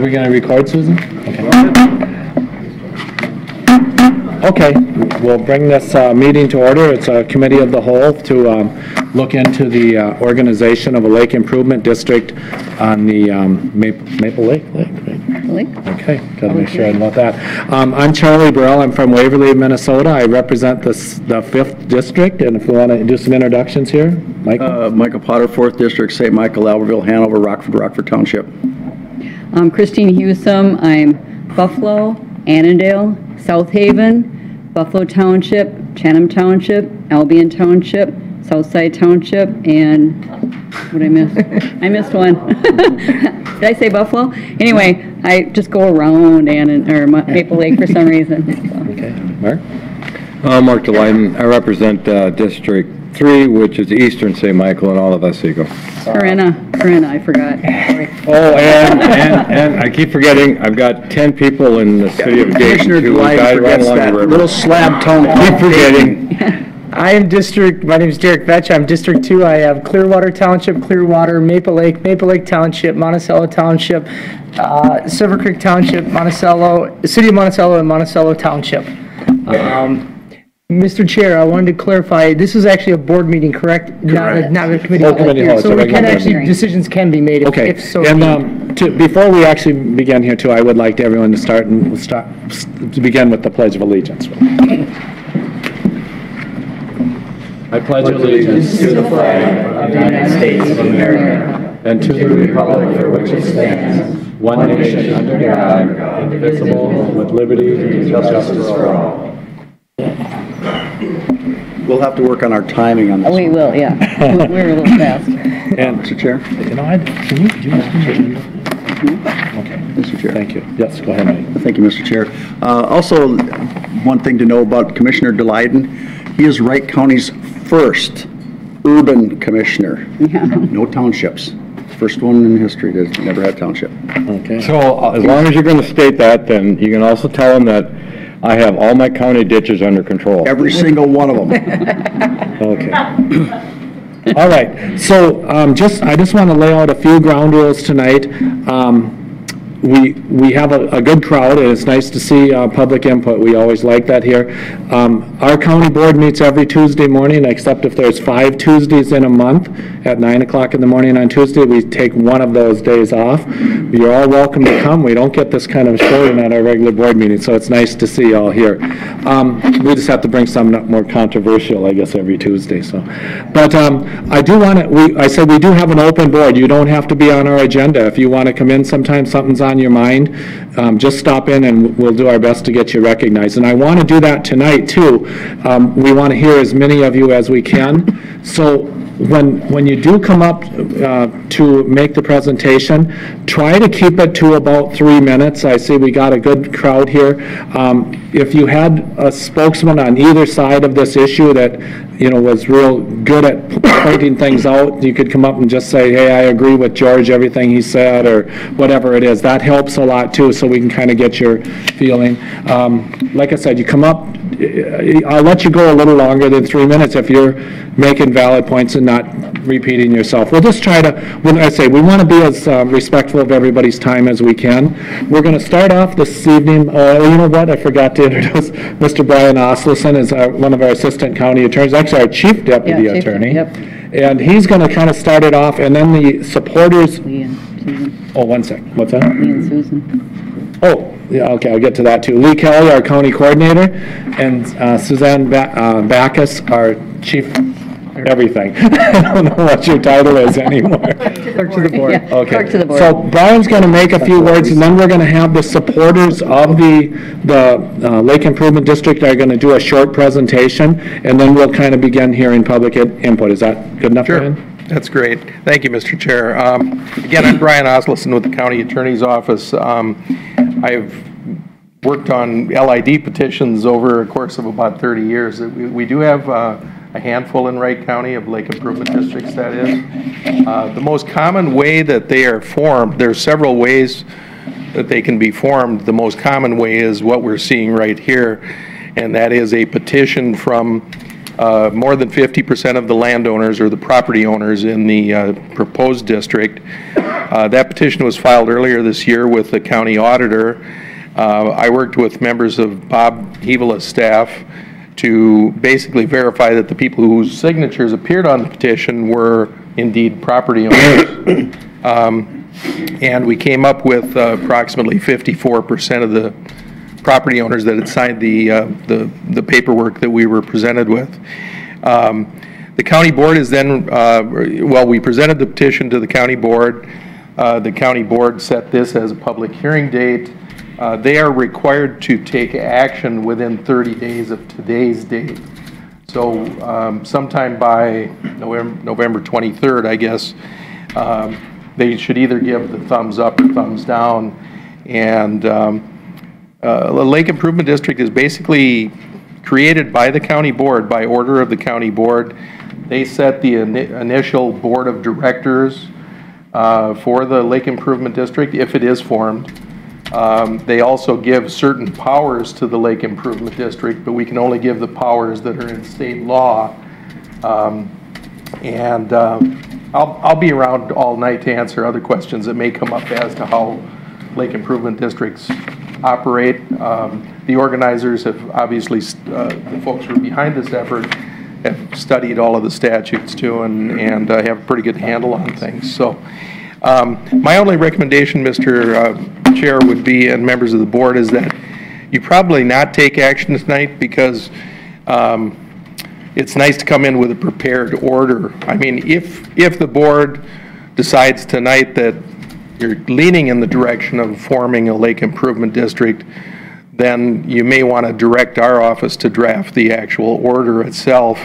Are we going to record, Susan? Okay, we'll bring this meeting to order. It's a committee of the whole to look into the organization of a lake improvement district on the Maple Lake, right? Okay, got to make sure I know that. I'm Charlie Burrell. I'm from Waverly, Minnesota. I represent the 5th District, and if we want to do some introductions here, Michael? Michael Potter, 4th District, St. Michael, Albertville, Hanover, Rockford Township. I'm Christine Hewsome. I'm Buffalo, Annandale, South Haven, Buffalo Township, Chatham Township, Albion Township, Southside Township, and what did I miss? I missed one. Did I say Buffalo? Anyway, I just go around Maple Lake for some reason. So. Okay, Mark? Mark DeLayden. I represent District 3, which is Eastern St. Michael and all of Otsego. Corinna, I forgot. Sorry. Oh, and I keep forgetting, I've got 10 people in the city of Dayton who died right along the river. Little slab tongue. Keep forgetting. My name is Derek Vetch. I'm District 2. I have Clearwater Township, Clearwater, Maple Lake Township, Monticello Township, Silver Creek Township, Monticello, City of Monticello, and Monticello Township. Mr. Chair, I wanted to clarify, this is actually a board meeting, correct? Correct. Not a committee. So we can actually, decisions can be made Okay, if so. and before we actually begin here too, I would like everyone to start to begin with the Pledge of Allegiance. I pledge allegiance to the flag of the United States of America and to the republic for which it stands, one nation under God, indivisible, with liberty and justice for all. We'll have to work on our timing on this. We will, yeah. We're a little fast. And Mr. Chair? You know, can you do this? Okay, Mr. Chair. thank you. Yes, go ahead, Mike. Thank you, Mr. Chair. Also, one thing to know about Commissioner DeLayden, he is Wright County's first urban commissioner. Yeah. No townships. First one in history that's never had township. Okay. So as long as you're going to state that, then you can also tell them that I have all my county ditches under control. Every single one of them. Okay. All right. So I just want to lay out a few ground rules tonight. We have a good crowd, and it's nice to see public input. We always like that here. Our county board meets every Tuesday morning, except if there's 5 Tuesdays in a month at 9 o'clock in the morning on Tuesday. We take one of those days off. You're all welcome to come. We don't get this kind of showing at our regular board meeting, so it's nice to see you all here. We just have to bring some more controversial, I guess, every Tuesday. So, but I do want to. I said we do have an open board. You don't have to be on our agenda. If you want to come in sometime, something's on your mind, just stop in and we'll do our best to get you recognized. And I want to do that tonight too. We want to hear as many of you as we can. So when you do come up to make the presentation, try to keep it to about 3 minutes. I see we got a good crowd here. If you had a spokesman on either side of this issue that was real good at pointing things out, you could come up and just say, hey, I agree with George, everything he said, or whatever it is. That helps a lot too, so we can kind of get your feeling. Like I said, you come up, I'll let you go a little longer than 3 minutes if you're making valid points and not repeating yourself. We'll just try to, when I say we want to be as respectful of everybody's time as we can. We're going to start off this evening, you know what, I forgot to introduce Mr. Brian Oslison is one of our assistant county attorneys, actually our chief deputy attorney. Yep. And he's going to kind of start it off, and then the supporters. Lee and Susan. Oh, one sec. What's that? Lee and Susan. Oh, yeah, okay, I'll get to that too. Lee Kelly, our county coordinator, and Suzanne Backus, our chief everything. I don't know what your title is anymore. Clerk to the board. Yeah, Okay. clerk to the board. So Brian's going to make a few words, and then we're going to have the supporters of the Lake Improvement District are going to do a short presentation, and then we'll kind of begin hearing public input. Is that good enough, Sure. Brian? That's great. Thank you, Mr. Chair. Again, I'm Brian Oslison with the County Attorney's Office. I've worked on LID petitions over a course of about 30 years. We do have a handful in Wright County of lake improvement districts, that is. The most common way that they are formed, there's several ways that they can be formed. The most common way is what we're seeing right here, and that is a petition from more than 50% of the landowners or the property owners in the proposed district. That petition was filed earlier this year with the county auditor. I worked with members of Bob Hevela's staff to basically verify that the people whose signatures appeared on the petition were indeed property owners. And we came up with approximately 54% of the property owners that had signed the paperwork that we were presented with. The county board is then, well, we presented the petition to the county board. The county board set this as a public hearing date. They are required to take action within 30 days of today's date. So sometime by November 23rd, I guess, they should either give the thumbs up or thumbs down. And the Lake Improvement District is basically created by the county board, by order of the county board. They set the initial board of directors for the Lake Improvement District, if it is formed. They also give certain powers to the Lake Improvement District, but we can only give the powers that are in state law. I'll be around all night to answer other questions that may come up as to how Lake Improvement Districts operate. The organizers have obviously, the folks who are behind this effort, have studied all of the statutes too and have a pretty good handle on things. So my only recommendation, Mr. Chair, would be, and members of the board, is that you probably not take action tonight, because it's nice to come in with a prepared order. I mean, if the board decides tonight that you're leaning in the direction of forming a Lake Improvement District, then you may want to direct our office to draft the actual order itself,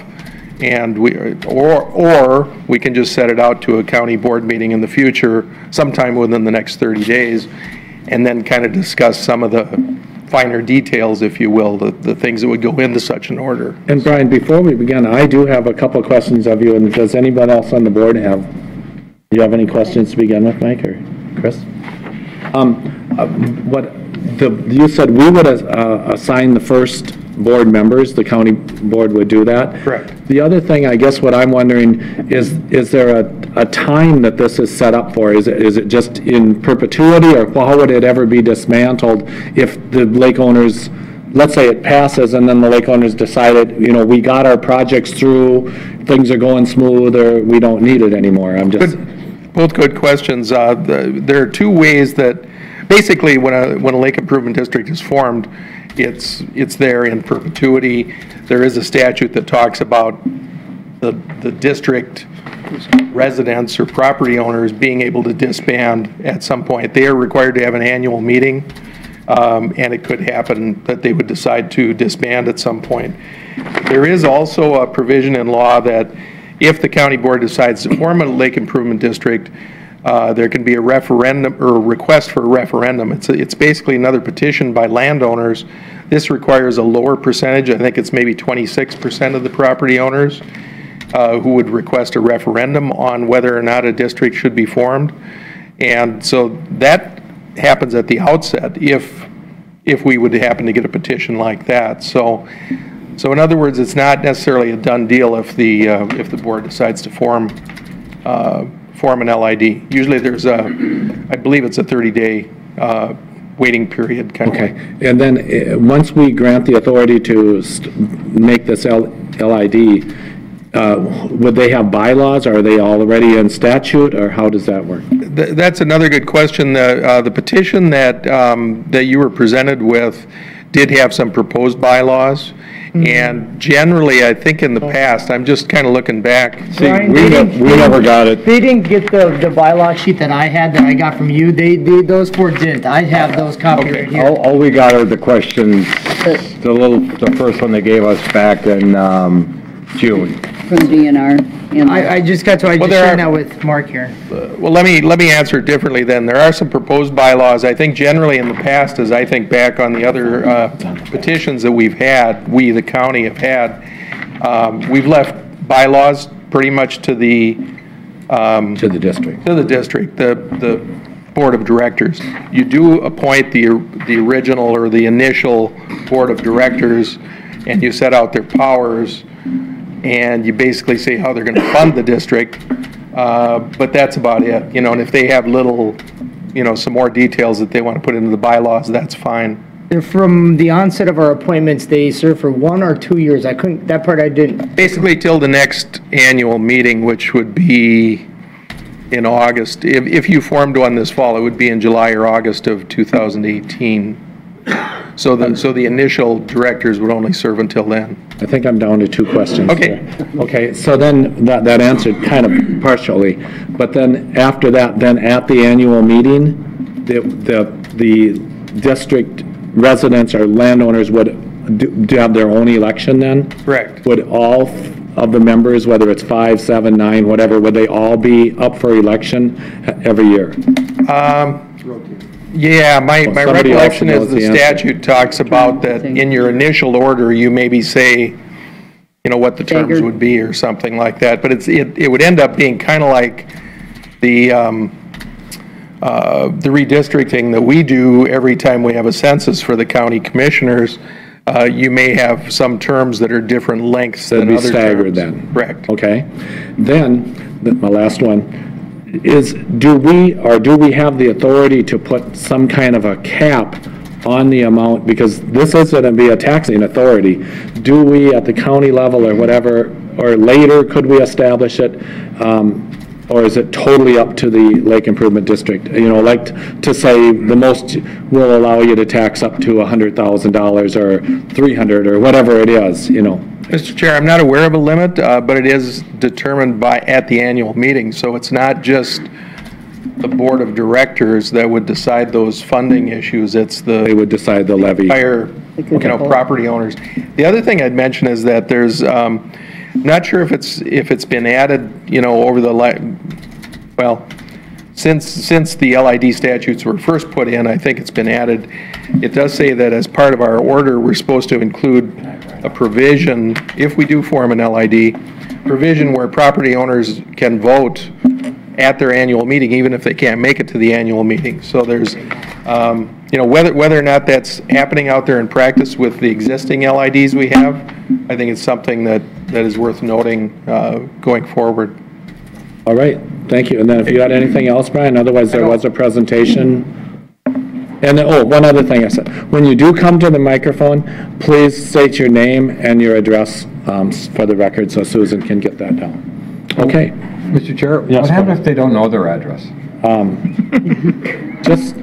and or we can just set it out to a county board meeting in the future, sometime within the next 30 days, and then kind of discuss some of the finer details, if you will, the things that would go into such an order. And Brian, before we begin, I do have a couple of questions of you, and does anyone else on the board have, do you have any questions to begin with, Mike or Chris? You said we would assign the first board members, the county board would do that? Correct. The other thing, I guess what I'm wondering is there a time that this is set up for? Is it just in perpetuity, or how would it ever be dismantled if the lake owners, let's say it passes and then the lake owners decided, you know, we got our projects through, things are going smooth, or we don't need it anymore? I'm just... Both good questions. There are two ways that, basically, when a Lake Improvement District is formed, it's there in perpetuity. There is a statute that talks about the district residents or property owners being able to disband at some point. They are required to have an annual meeting, and it could happen that they would decide to disband at some point. There is also a provision in law that if the county board decides to form a Lake Improvement District, there can be a referendum or a request for a referendum. It's basically another petition by landowners. This requires a lower percentage. I think it's maybe 26% of the property owners who would request a referendum on whether or not a district should be formed. And so that happens at the outset if we would happen to get a petition like that. So in other words, it's not necessarily a done deal if the board decides to form an LID. Usually there's I believe it's a 30-day waiting period kind of. Okay, and then once we grant the authority to make this LID, would they have bylaws? Are they already in statute, or how does that work? That's another good question. The petition that you were presented with did have some proposed bylaws. And generally, I think in the past, I'm just kind of looking back. See, we never got it. They didn't get the bylaw sheet that I had, that I got from you. Those four didn't. I have those copies right here. All we got are the questions, the first one they gave us back in June. From DNR. I just got to, I just shared that with Mark here. Well, let me answer it differently then. There are some proposed bylaws. I think generally in the past, as I think back on the other petitions that we've had, we, the county, have had, we've left bylaws pretty much to the district. To the district, the board of directors. You do appoint the original or the initial board of directors, and you set out their powers. and you basically say how they're going to fund the district, but that's about it, you know, and if they have little, you know, some more details that they want to put into the bylaws, that's fine. And from the onset of our appointments, they serve for 1 or 2 years. I couldn't, that part I didn't. Basically till the next annual meeting, which would be in August. If you formed one this fall, it would be in July or August of 2018. So the initial directors would only serve until then. I think I'm down to 2 questions. Okay. here. Okay, so then that answered kind of partially, but then after that, then at the annual meeting, the district residents or landowners would do have their own election then? Correct. Would all of the members, whether it's 5, 7, 9, whatever, would they all be up for election every year? Yeah, my somebody else recollection is knows the the answer. statute talks about that in your initial order, you maybe say, you know, what the terms Staggered. would be or something like that, but it would end up being kind of like the redistricting that we do every time we have a census for the county commissioners. You may have some terms that are different lengths than That'd other be staggered terms. then? Correct. Okay. Then, my last one, is do we have the authority to put some kind of a cap on the amount, because this is going to be a taxing authority. Do we at the county level or whatever, or later, could we establish it? Or is it totally up to the Lake Improvement District? You know, like to say the most will allow you to tax up to $100,000 or $300 or whatever it is, you know? Mr. Chair, I'm not aware of a limit, but it is determined at the annual meeting, so it's not just the board of directors that would decide those funding issues, it's They would decide the levy. entire, you know, property owners. The other thing I'd mention is that there's, not sure if it's been added, you know, over the, well, since the LID statutes were first put in, I think it's been added. It does say that as part of our order, we're supposed to include a provision, if we do form an LID, provision where property owners can vote at their annual meeting, even if they can't make it to the annual meeting. So there's, you know, whether or not that's happening out there in practice with the existing LIDs we have, I think it's something that is worth noting going forward. All right, thank you. And then if you had anything else, Brian, otherwise there was a presentation. And, oh, one other thing I said, when you do come to the microphone, please state your name and your address for the record so Susan can get that down. Okay. Mr. Chair, Yes, what happens if they don't know their address? Just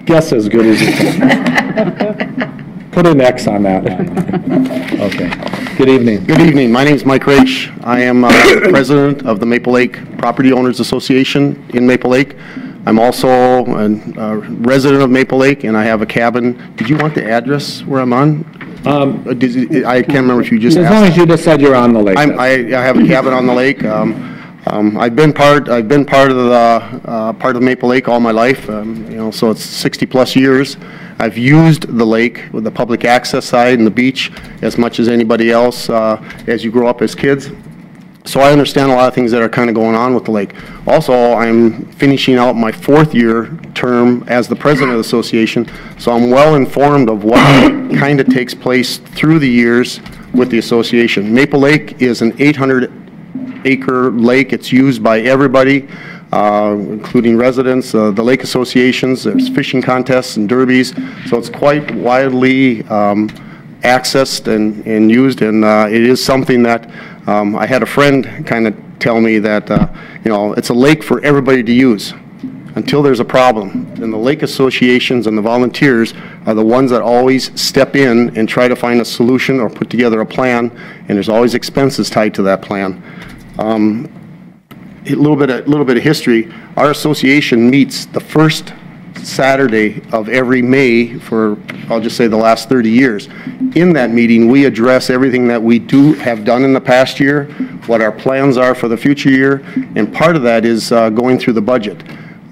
guess as good as you can. Put an X on that one. Okay. Good evening. Good evening. My name is Mike Raich. I am president of the Maple Lake Property Owners Association in Maple Lake. I'm also a resident of Maple Lake, and I have a cabin. Did you want the address where I'm on? I can't remember if you just As asked. long as you just said you're on the lake. I have a cabin on the lake. I've been part of Maple Lake all my life. You know, so it's 60+ years. I've used the lake with the public access side and the beach as much as anybody else as you grow up as kids. So I understand a lot of things that are kind of going on with the lake. Also, I'm finishing out my 4th year term as the president of the association, so I'm well informed of what kind of takes place through the years with the association. Maple Lake is an 800-acre lake. It's used by everybody, including residents, the lake associations. There's fishing contests and derbies, so it's quite widely accessed and used, and it is something that I had a friend kind of tell me that, you know, it's a lake for everybody to use until there's a problem. And the lake associations and the volunteers are the ones that always step in and try to find a solution or put together a plan, and there's always expenses tied to that plan. A little bit of history. Our association meets the first Saturday of every May for, I'll just say, the last 30 years. In that meeting, we address everything that we have done in the past year, what our plans are for the future year, and part of that is going through the budget.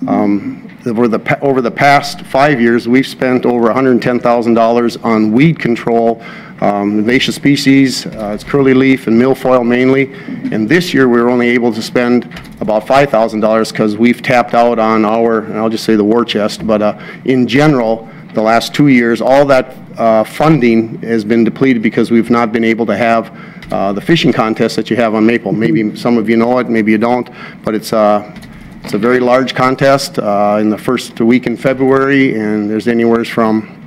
Over the past 5 years, we've spent over $110,000 on weed control, invasive species, it's curly leaf and milfoil mainly, and this year we were only able to spend about $5,000 because we've tapped out on our, and I'll just say the war chest, but in general, the last 2 years, all that funding has been depleted because we've not been able to have the fishing contest that you have on Maple. Maybe some of you know it, maybe you don't, but it's a very large contest in the first week in February, and there's anywhere from,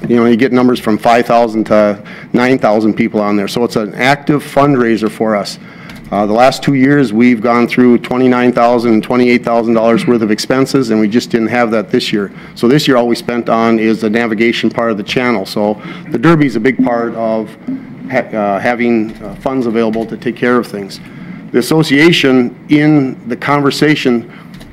you get numbers from 5,000 to 9,000 people on there. So it's an active fundraiser for us. The last 2 years, we've gone through $29,000 and $28,000 worth of expenses, and we just didn't have that this year. So this year, all we spent on is the navigation part of the channel. So the Derby is a big part of having funds available to take care of things. The association, in the conversation,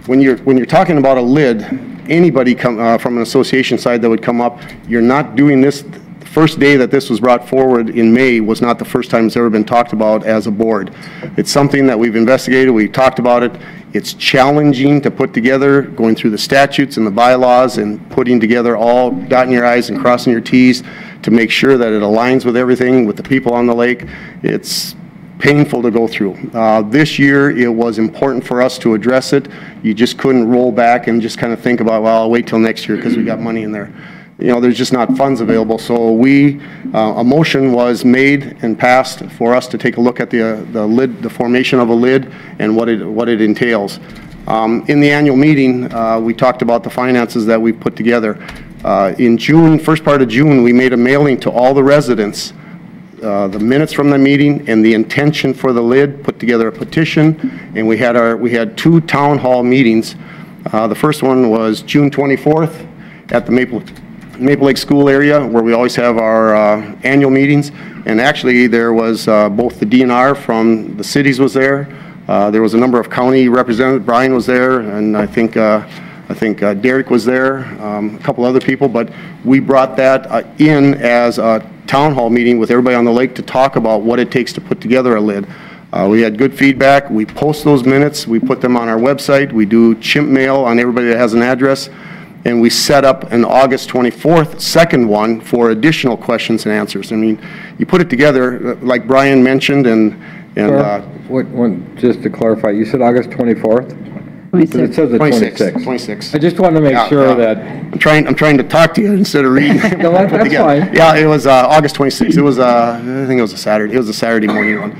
when you're talking about a lid, anybody from an association side that would come up, you're not doing this. The first day that this was brought forward in May was not the first time it's ever been talked about as a board. It's something that we've investigated, we talked about it. It's challenging to put together, going through the statutes and the bylaws and putting together all, dotting your I's and crossing your T's to make sure that it aligns with everything, with the people on the lake. It's painful to go through. This year, it was important for us to address it. You just couldn't roll back and just kind of think about, well, I'll wait till next year because we got money in there. There's just not funds available. So a motion was made and passed for us to take a look at the lid, the formation of a lid, and what it entails. In the annual meeting, we talked about the finances that we've put together. In June, first part of June, we made a mailing to all the residents, the minutes from the meeting and the intention for the lid, put together a petition, and we had 2 town hall meetings. The first one was June 24th at the Maple Lake School area, where we always have our annual meetings. And actually, there was both the DNR from the cities was there. There was a number of county representatives. Brian was there, and I think Derek was there, a couple other people. But we brought that in as a town hall meeting with everybody on the lake to talk about what it takes to put together a lid. We had good feedback. We post those minutes. We put them on our website. We do chimp mail on everybody that has an address. And we set up an August 24th second one for additional questions and answers. I mean, you put it together, like Brian mentioned, and just to clarify, you said August 24th? 26th. It says the 26th. 26th. I just wanted to make sure that... I'm trying to talk to you instead of reading. No, that's fine. Yeah, it was August 26th. It was, I think it was a Saturday. It was a Saturday morning one.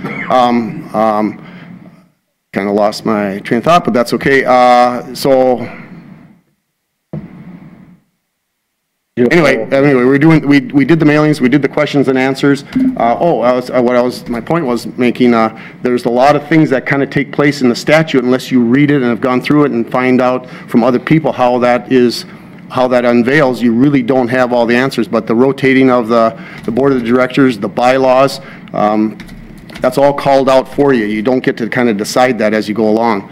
Kind of lost my train of thought, but that's okay. Anyway, we did the mailings, we did the questions and answers. My point was making, there's a lot of things that kind of take place in the statute unless you read it and have gone through it and find out from other people how that unveils. You really don't have all the answers, but the rotating of the board of the directors, the bylaws, that's all called out for you. You don't get to kind of decide that as you go along.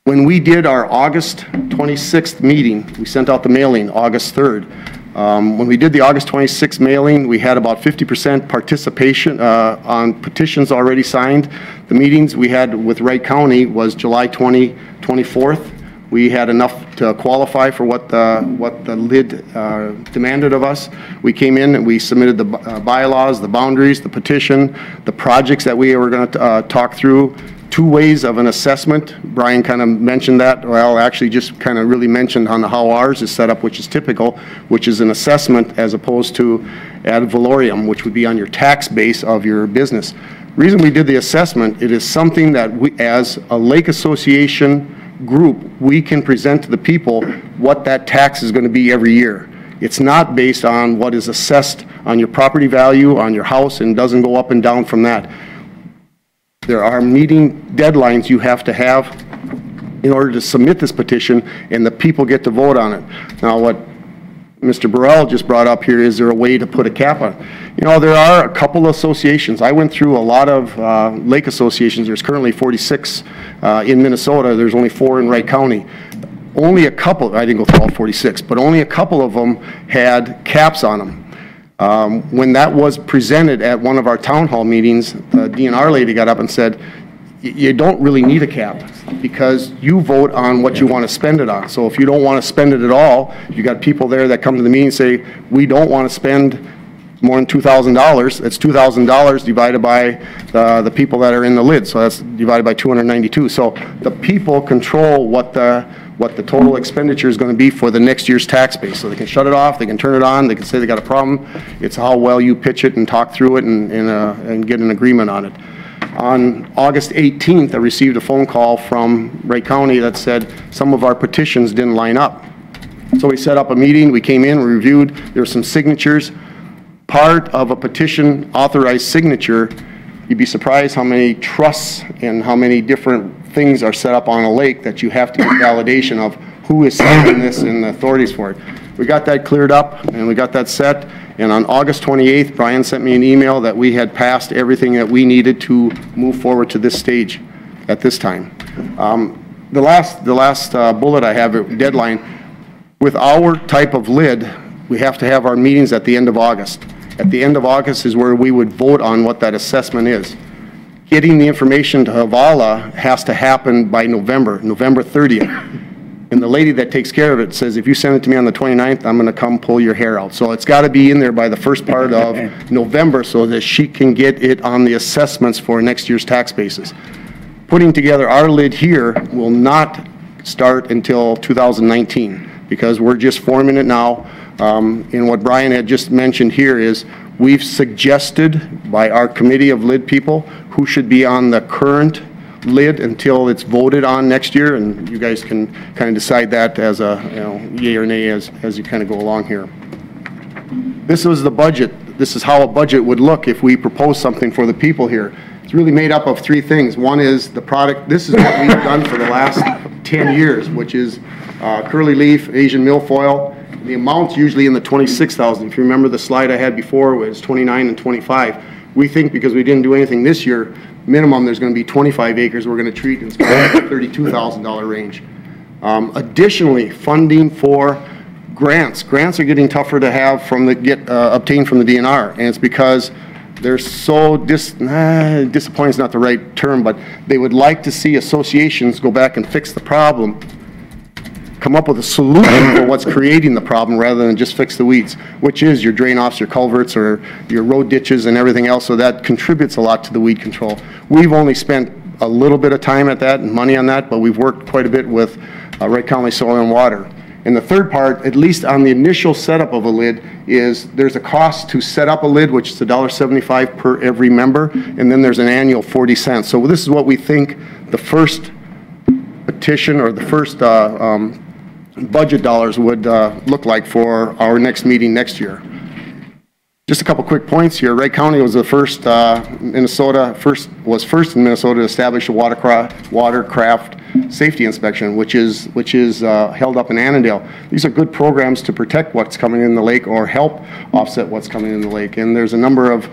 When we did our August 26th meeting, we sent out the mailing August 3rd. When we did the August 26th mailing, we had about 50% participation on petitions already signed. The meetings we had with Wright County was July 24th. We had enough to qualify for what the lid demanded of us. We came in and we submitted the bylaws, the boundaries, the petition, the projects that we were going to talk through. 2 ways of an assessment. Brian kind of mentioned that. Well, actually just kind of really mentioned on how ours is set up, which is typical, which is an assessment as opposed to ad valorem, which would be on your tax base of your business. The reason we did the assessment, it is something that we, as a lake association group, we can present to the people what that tax is going to be every year. It's not based on what is assessed on your property value, on your house, and doesn't go up and down from that. There are meeting deadlines you have to have in order to submit this petition, and the people get to vote on it. Now, what Mr. Burrell just brought up here, is there a way to put a cap on it? There are a couple associations. I went through a lot of lake associations. There's currently 46 in Minnesota. There's only 4 in Wright County. Only a couple, I didn't go through all 46, but only a couple of them had caps on them. When that was presented at one of our town hall meetings, the DNR lady got up and said, you don't really need a cap because you vote on what you want to spend it on. So if you don't want to spend it at all, you got people there that come to the meeting and say, we don't want to spend more than $2,000. That's $2,000 divided by the people that are in the lid, so that's divided by 292. So the people control what the total expenditure is going to be for the next year's tax base. So they can shut it off, they can turn it on, they can say they got a problem. It's how well you pitch it and talk through it and get an agreement on it. On August 18th, I received a phone call from Wright County that said some of our petitions didn't line up. So we set up a meeting, we came in, we reviewed, there were some signatures. Part of a petition authorized signature, you'd be surprised how many trusts and how many different things are set up on a lake that you have to get validation of who is signing this and the authorities for it. We got that cleared up and we got that set, and on August 28th, Brian sent me an email that we had passed everything that we needed to move forward to this stage at this time. The last bullet I have, deadline, with our type of lid, we have to have our meetings at the end of August. At the end of August is where we would vote on what that assessment is. Getting the information to Havala has to happen by November 30th. And the lady that takes care of it says, if you send it to me on the 29th, I'm going to come pull your hair out. So it's got to be in there by the first part of November so that she can get it on the assessments for next year's tax basis. Putting together our lid here will not start until 2019 because we're just forming it now. And what Brian had just mentioned here is we've suggested by our committee of lid people who should be on the current lid until it's voted on next year, and you guys can kind of decide that as a, yay or nay as you kind of go along here. This was the budget. This is how a budget would look if we propose something for the people here. It's really made up of three things. One is the product. This is what we've done for the last 10 years, which is curly leaf, Asian milfoil. The amount's usually in the 26,000. If you remember the slide I had before, it was 29 and 25. We think because we didn't do anything this year, minimum there's going to be 25 acres we're going to treat, and it's going to be the $32,000 range. Additionally, funding for grants. Grants are getting tougher to have obtained from the DNR, and it's because they're so disappointed is not the right term, but they would like to see associations go back and fix the problem, come up with a solution for what's creating the problem rather than just fix the weeds, which is your drain offs, your culverts, or your road ditches and everything else, so that contributes a lot to the weed control. We've only spent a little bit of time at that and money on that, but we've worked quite a bit with Wright County Soil and Water. And the third part, at least on the initial setup of a lid, is there's a cost to set up a lid, which is $1.75 per every member, and then there's an annual 40 cents. So this is what we think the first petition or the first budget dollars would look like for our next meeting next year. Just a couple quick points here. Wright County was the first in Minnesota to establish a watercraft safety inspection, which is held up in Annandale. These are good programs to protect what's coming in the lake or help offset what's coming in the lake. And there's a number of,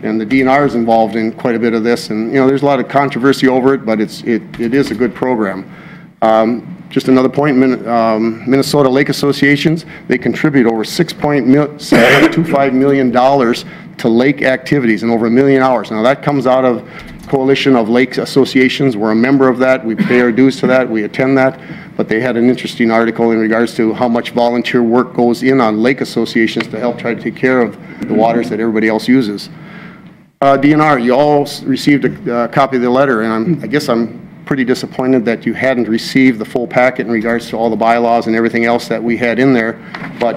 and the DNR is involved in quite a bit of this. And there's a lot of controversy over it, but it is a good program. Just another point, Minnesota Lake Associations, they contribute over $6.25 million to lake activities and over 1 million hours. Now that comes out of Coalition of Lake Associations. We're a member of that. We pay our dues to that. We attend that. But they had an interesting article in regards to how much volunteer work goes in on lake associations to help try to take care of the waters that everybody else uses. DNR, you all received a copy of the letter, and I guess I'm pretty disappointed that you hadn't received the full packet in regards to all the bylaws and everything else that we had in there. But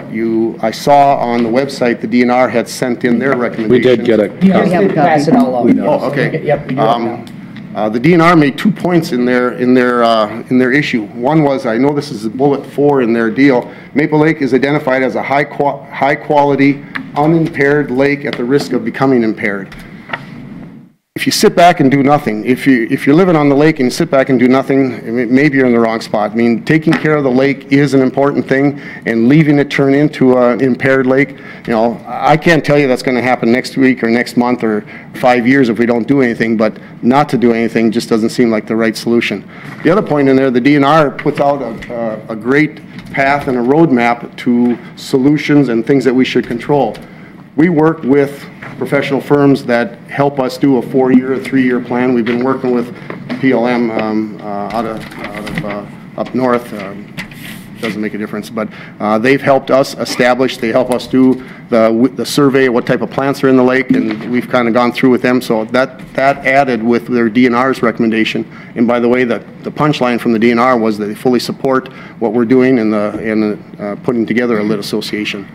I saw on the website the DNR had sent in their recommendations. We did get a You guys did pass it all out. Oh, okay. Yep, we do it now. The DNR made 2 points in their issue. One was, I know this is bullet 4 in their deal, Maple Lake is identified as a high quality, unimpaired lake at the risk of becoming impaired. If you sit back and do nothing, if you're living on the lake and you sit back and do nothing, maybe you're in the wrong spot. I mean, taking care of the lake is an important thing, and leaving it turn into an impaired lake, I can't tell you that's going to happen next week or next month or 5 years if we don't do anything, but not to do anything just doesn't seem like the right solution. The other point in there, the DNR puts out a great path and a roadmap to solutions and things that we should control. We work with professional firms that help us do a 4-year, a 3-year plan. We've been working with PLM out of up north, doesn't make a difference. But they've helped us establish, they help us do the survey, what type of plants are in the lake, and we've kind of gone through with them. So that added with their DNR's recommendation. And by the way, the punchline from the DNR was that they fully support what we're doing in putting together a lid association.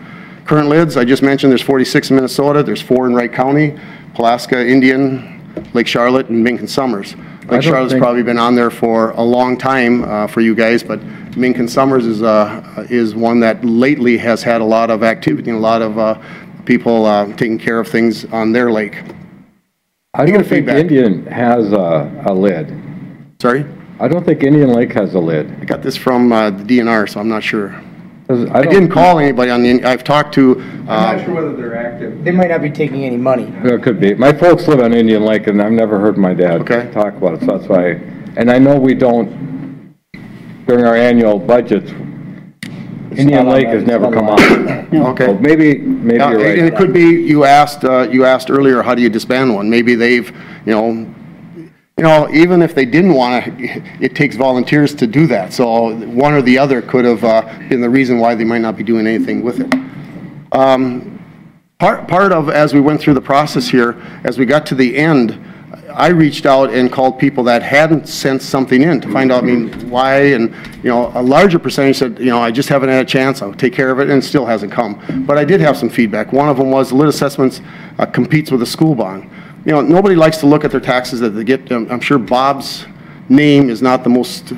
Current lids, I just mentioned, there's 46 in Minnesota, there's 4 in Wright County, Pulaska, Indian, Lake Charlotte, and Mink and Summers. Lake Charlotte's probably been on there for a long time for you guys, but Mink and Summers is one that lately has had a lot of activity and a lot of people taking care of things on their lake. I don't think Indian has a lid. Sorry? I don't think Indian Lake has a lid. I got this from the DNR, so I'm not sure. I didn't call anybody on the, I've talked to. I'm not sure whether they're active. They might not be taking any money. It could be. My folks live on Indian Lake, and I've never heard my dad talk about it, so that's why. And I know we don't, during our annual budgets, Indian Lake has never come up. Okay. So maybe you're right. And it could be, you asked earlier, how do you disband one? Maybe they've, even if they didn't want to, it takes volunteers to do that. So one or the other could have been the reason why they might not be doing anything with it. Part of, as we went through the process here, as we got to the end, I reached out and called people that hadn't sent something in to find out, why, and, a larger percentage said, I just haven't had a chance, I'll take care of it, and it still hasn't come. But I did have some feedback. One of them was the lid assessments competes with a school bond. Nobody likes to look at their taxes that they get. I'm sure Bob's name is not the most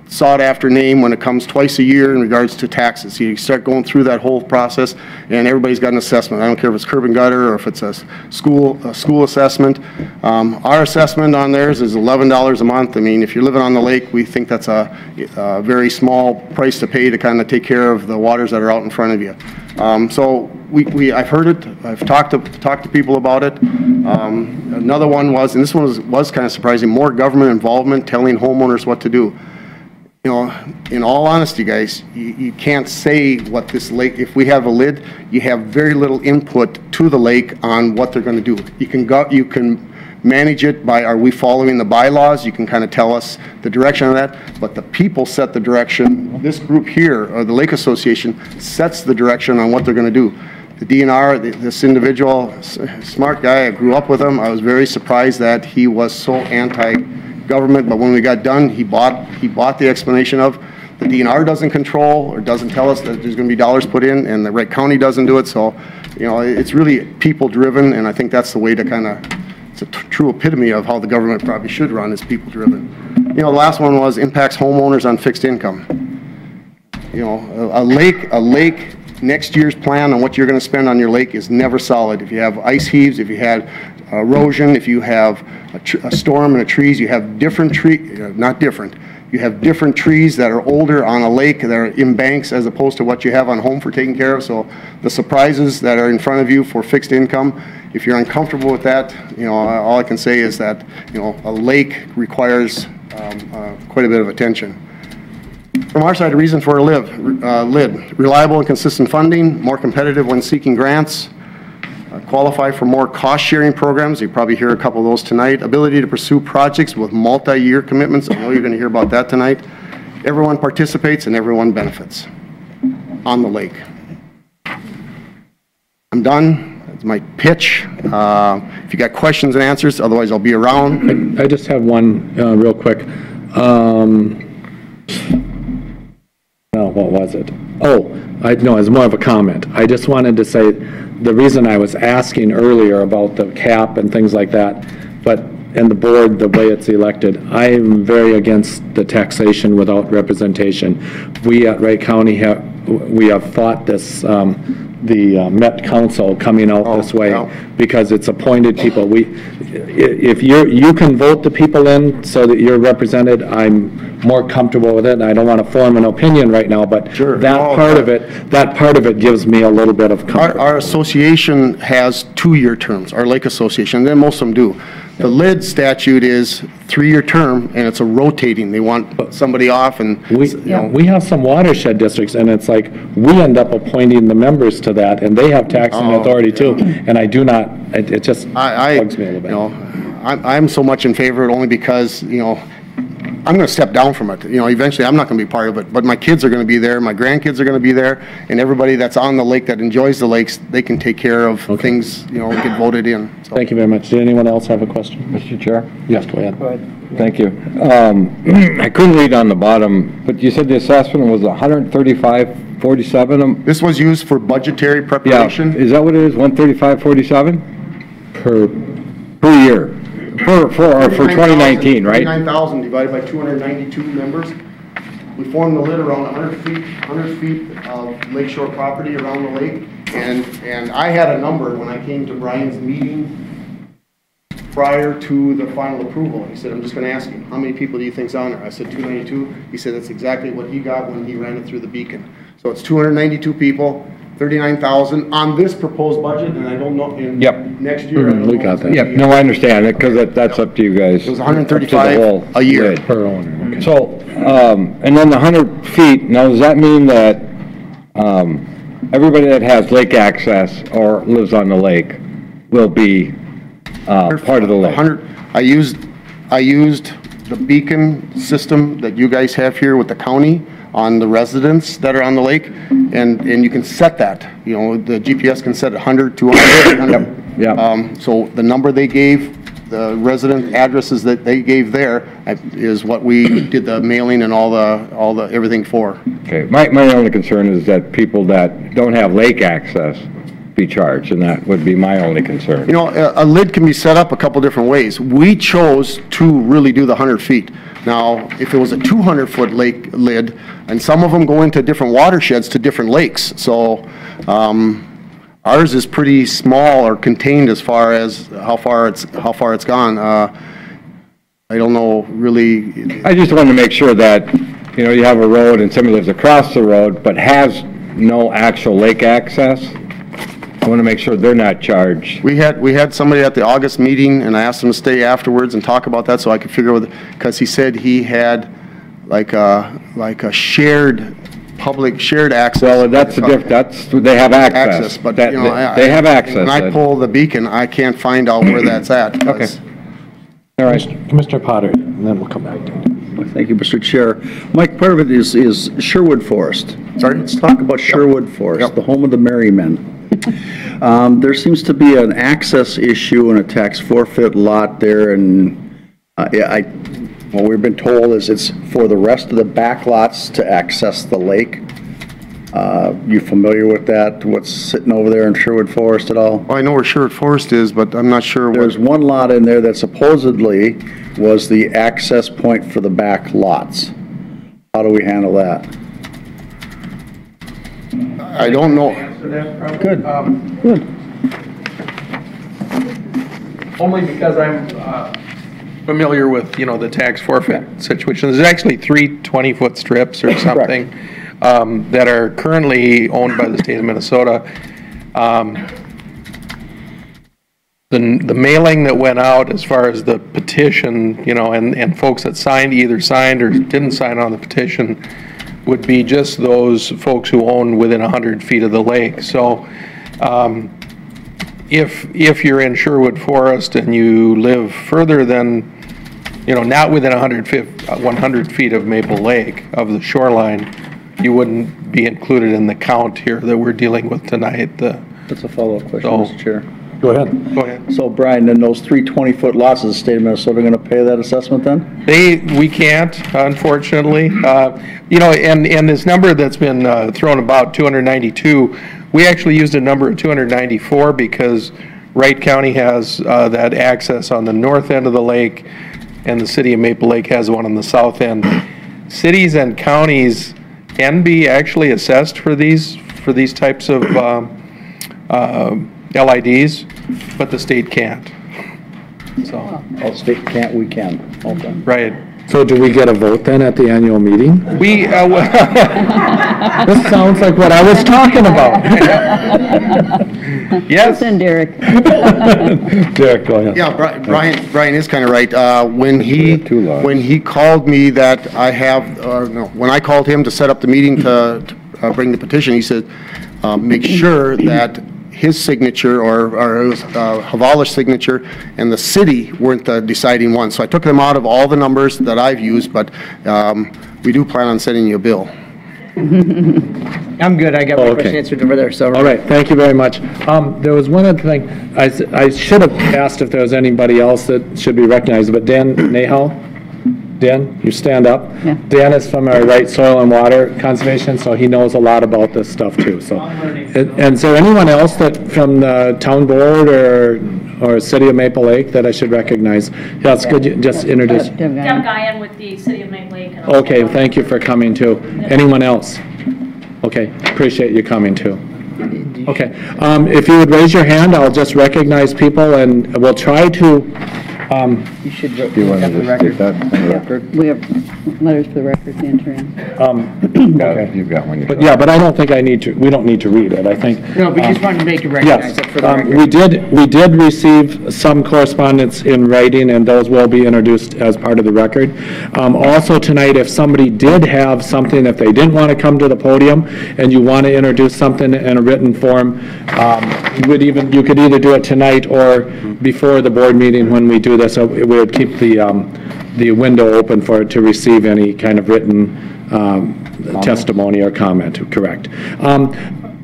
sought-after name when it comes twice a year in regards to taxes. You start going through that whole process, and everybody's got an assessment. I don't care if it's curb and gutter or if it's a school assessment. Our assessment on theirs is $11 a month. If you're living on the lake, we think that's a very small price to pay to kind of take care of the waters that are out in front of you. So I've heard it. I've talked to people about it. Another one was, and this one was kind of surprising, more government involvement, telling homeowners what to do. In all honesty, guys, you can't say what this lake, if we have a lid, you have very little input to the lake on what they're going to do. You can manage it by, are we following the bylaws? You can kind of tell us the direction of that, but the people set the direction. This group here, or the Lake Association, sets the direction on what they're going to do. The DNR, this individual, smart guy, I grew up with him. I was very surprised that he was so anti-government, but when we got done, he bought the explanation of the DNR doesn't control or doesn't tell us that there's going to be dollars put in, and the Wright County doesn't do it. So, it's really people-driven, and I think that's the way to kind of, it's a true epitome of how the government probably should run, is people-driven. The last one was impacts homeowners on fixed income. A lake, next year's plan on what you're going to spend on your lake is never solid. If you have ice heaves, if you had erosion, if you have a storm and trees, you have different you have different trees that are older on a lake that are in banks as opposed to what you have on home for taking care of. So the surprises that are in front of you for fixed income, if you're uncomfortable with that, all I can say is that, a lake requires quite a bit of attention. From our side, a reason for a lid, reliable and consistent funding, more competitive when seeking grants, qualify for more cost-sharing programs. You probably hear a couple of those tonight. Ability to pursue projects with multi-year commitments. I know you're going to hear about that tonight. Everyone participates and everyone benefits on the lake. I'm done. That's my pitch. If you got questions and answers, otherwise I'll be around. I just have one real quick. No, what was it? No, it's more of a comment. I just wanted to say the reason I was asking earlier about the cap and things like that, and the board, the way it's elected, I am very against the taxation without representation. We at Wright County have fought this, the Met Council coming out this way, because it's appointed people. If you can vote the people in so that you're represented, I'm more comfortable with it, and I don't want to form an opinion right now, but that part of it gives me a little bit of comfort. Our association has 2-year terms, our lake association, and then most of them do. The lid statute is 3-year term, and it's a rotating. They want somebody off, and we have some watershed districts, and it's like we end up appointing the members to that, and they have taxing authority too. And I do not. It just bugs me a little bit. I'm so much in favor of it only because I'm going to step down from it. You know, eventually I'm not going to be part of it, but my kids are going to be there, my grandkids are going to be there, and everybody that's on the lake that enjoys the lakes, they can take care of things, you know, get voted in. So. Thank you very much. Did anyone else have a question? Mr. Chair? Yes, go ahead. Thank you. I couldn't read on the bottom, but you said the assessment was 135.47? This was used for budgetary Yeah, preparation. is that what it is, 135.47? Per year? For 2019, right? 39,000 divided by 292 members. We formed the lid around 100 feet of lakeshore property around the lake. And I had a number when I came to Brian's meeting prior to the final approval. He said, I'm just going to ask you, how many people do you think's on there? I said 292. He said that's exactly what he got when he ran it through the beacon. So it's 292 people, 39,000 on this proposed budget, and I don't know in next year. I don't We know got if that. it's Yep, gonna be- no, I understand it, because that's up to you guys. It was Up to the 135 whole a year. lid. Per owner, okay. So, and then the 100 feet, now does that mean that everybody that has lake access or lives on the lake will be part of the lake? 100, I used the beacon system that you guys have here with the county on the residents that are on the lake, and you can set that, you know, the GPS can set 100, 200, 300. Yeah. So the number they gave, the resident addresses that they gave there is what we did the mailing and all the everything for. Okay, my only concern is that people that don't have lake access be charged, and that would be my only concern. You know, a lid can be set up a couple different ways. We chose to really do the 100 feet. Now, if it was a 200-foot lake lid, and some of them go into different watersheds to different lakes, so ours is pretty small or contained as far as how far it's gone. I don't know really. I just wanted to make sure that, you know, you have a road and somebody lives across the road but has no actual lake access. I want to make sure they're not charged. We had somebody at the August meeting, and I asked him to stay afterwards and talk about that so I could figure out, because he said he had like a shared access. Well, that's the difference. They have access. But, That- you know, they have access. When I pull the beacon, I can't find out where that's at. Okay. All right. Commissioner Potter, and then we'll come back to it. Thank you, Mr. Chair. Mike, part of it is Sherwood Forest. Sorry? Let's talk about Sherwood Forest, Yep. the home of the merry men. There seems to be an access issue and a tax forfeit lot there, and what we've been told is it's for the rest of the back lots to access the lake. You familiar with that, what's sitting over there in Sherwood Forest at all? Well, I know where Sherwood Forest is, but I'm not sure There's what. one lot in there that supposedly was the access point for the back lots. How do we handle that? I don't know. Good. Good. Only because I'm familiar with, you know, the tax forfeit situation. There's actually 3 20-foot strips or something that are currently owned by the state of Minnesota. The mailing that went out as far as the petition, you know, and folks that either signed or didn't sign on the petition would be just those folks who own within 100 feet of the lake. So if you're in Sherwood Forest and you live further than, you know, not within 100 feet of Maple Lake, of the shoreline, you wouldn't be included in the count here that we're dealing with tonight. That's a follow-up question, So- Mr. Chair. Go ahead. Go ahead. So Brian, then those 3 20-foot lots, is the state of Minnesota going to pay that assessment then? We can't, unfortunately. You know, and this number that's been thrown about, 292, we actually used a number of 294 because Wright County has that access on the north end of the lake, and the city of Maple Lake has one on the south end. Cities and counties can be actually assessed for these types of LIDs, but the state can't. So, Oh, state can't, we can. Okay. right. So do we get a vote then at the annual meeting? We, This sounds like what I was talking about. yes. Listen, Derek. Derek, go ahead. Yeah, Brian is kind of right. When he called me that when I called him to set up the meeting to bring the petition, he said, make sure that his signature or it was Havala's signature, and the city weren't the deciding one. So I took them out of all the numbers that I've used, but we do plan on sending you a bill. I'm good, I got my Okay. question answered over there, so. All right, thank you very much. There was one other thing, I should have asked if there was anybody else that should be recognized, but Dan Nahal? Dan, you stand up. Yeah. Dan is from our Wright Soil and Water Conservation, so he knows a lot about this stuff too, so. And is there anyone else that, from the town board or City of Maple Lake that I should recognize? Yes, could you just introduce? Deb Guy. Deb Guyan with the City of Maple Lake. And Okay, thank you for coming too. Anyone else? Okay, appreciate you coming too. Okay, if you would raise your hand, I'll just recognize people and we'll try to, You should Do you want to have the just record. get that on the record? We have letters for the record, Andrea. okay. You've got one. But yeah, but I don't think we don't need to read it, I think. No, we just wanted to make you recognize Yes, it for the record. we did receive some correspondence in writing, and those will be introduced as part of the record. Also tonight, if somebody did have something, if they didn't want to come to the podium, and you want to introduce something in a written form, you could either do it tonight or before the board meeting when we do this, so we would keep the window open for it to receive any kind of written testimony or comment, correct.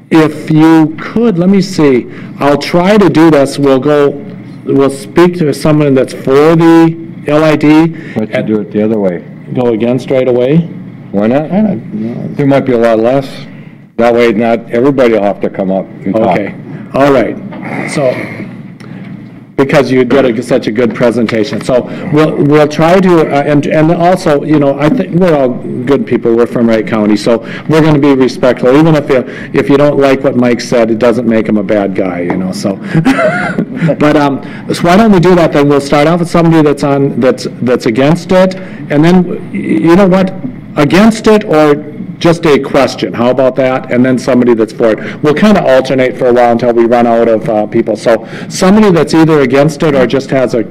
If you could, let me see, I'll try to do this, we'll speak to someone that's for the LID. But you do it the other way. Go against right away? Why not? There might be a lot less. That way, not everybody will have to come up and talk. Okay, all right, so, because you did such a good presentation. So we'll try to, and also, you know, I think we're all good people, we're from Wright County, so we're going to be respectful. Even if you don't like what Mike said, it doesn't make him a bad guy, you know, so. But, so why don't we do that then? We'll start off with somebody that's against it, and then, you know what, against it or just a question, how about that? And then somebody that's for it. We'll kind of alternate for a while until we run out of people. So somebody that's either against it or just has a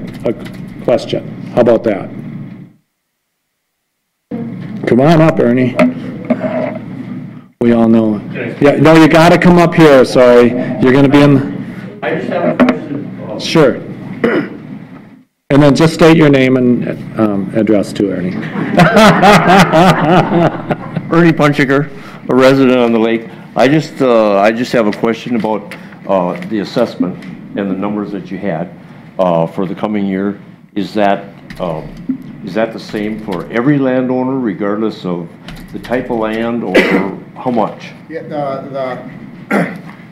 question. How about that? Come on up, Ernie. We all know. Yeah, no, you got to come up here, sorry. You're going to be in. I just have a question. Sure. And then just state your name and address to Ernie. Ernie Punchiker, a resident on the lake. I just have a question about the assessment and the numbers that you had for the coming year. Is that the same for every landowner, regardless of the type of land, or how much? Yeah,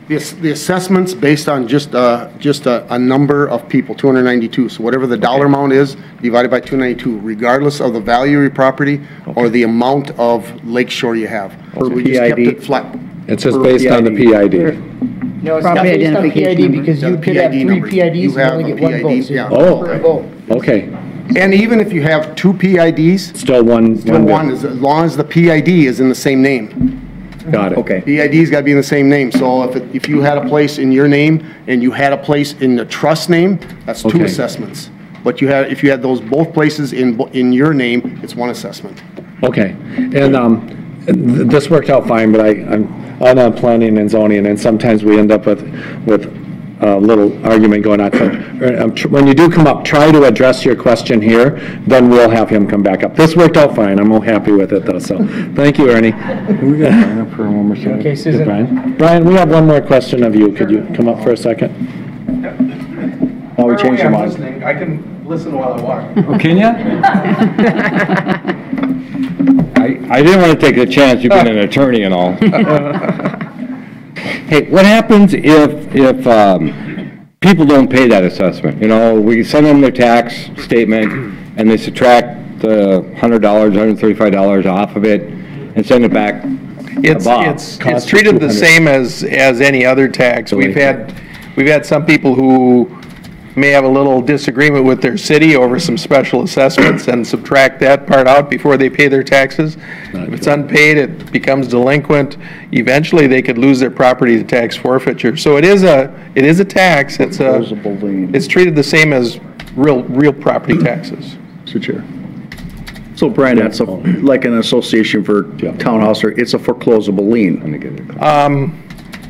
the assessment's based on just a number of people, 292. So whatever the dollar amount is, divided by 292, regardless of the value of your property or the amount of lakeshore you have. So we just kept it flat. It's just based on the PID. No, it's not Property based on identification PID number. because you The could have PID 3 numbers. PIDs You and have only a get 1 vote. PID, So yeah. Oh. per vote. Okay, And even if you have 2 PIDs, still one. still one, as long as the PID is in the same name. Got it. Okay. PID's got to be in the same name. So if you had a place in your name and you had a place in the trust name, that's 2 Okay. assessments. But if you had those both places in your name, it's 1 assessment. Okay, and this worked out fine, but I'm on planning and zoning, and sometimes we end up with a little argument going on. So, when you do come up, try to address your question here, then we'll have him come back up. This worked out fine, I'm all happy with it though, so, thank you, Ernie. Okay, Susan. Brian, we have one more question of you, could you come up for a second? Now we change your I'm mind. listening. I can listen while I walk. Oh, can ya? I didn't want to take the chance, you've been an attorney and all. Hey, what happens if people don't pay that assessment? You know, we send them their tax statement and they subtract the $100, $135 off of it and send it back to Bob. It's treated the same as any other tax. We've had some people who may have a little disagreement with their city over some special assessments and subtract that part out before they pay their taxes. If it's unpaid, it becomes delinquent. Eventually, they could lose their property to tax forfeiture. So it is a tax. Opposable lien. It's treated the same as real property taxes. Mr. Chair. So Brian, that's like an association for townhouse, or it's a foreclosable lien.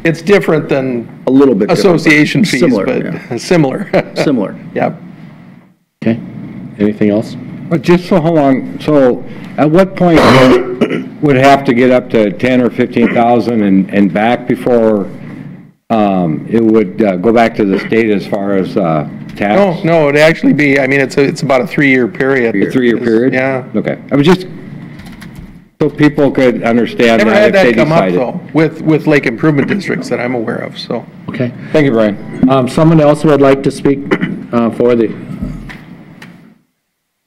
It's different than A little bit different, but association fees, similar, but yeah. similar. Similar. Yep. Okay, anything else? But just so how long, so at what point would it have to get up to 10 or 15,000 and back before it would go back to the state as far as tax? No, it'd actually be, I mean, it's about a 3-year period. A 3-year period? Yeah. Okay. I was just, so people could understand Never that had if they that come up, decided. though, with lake improvement districts that I'm aware of, so. Okay. Thank you, Brian. Someone else would like to speak for the,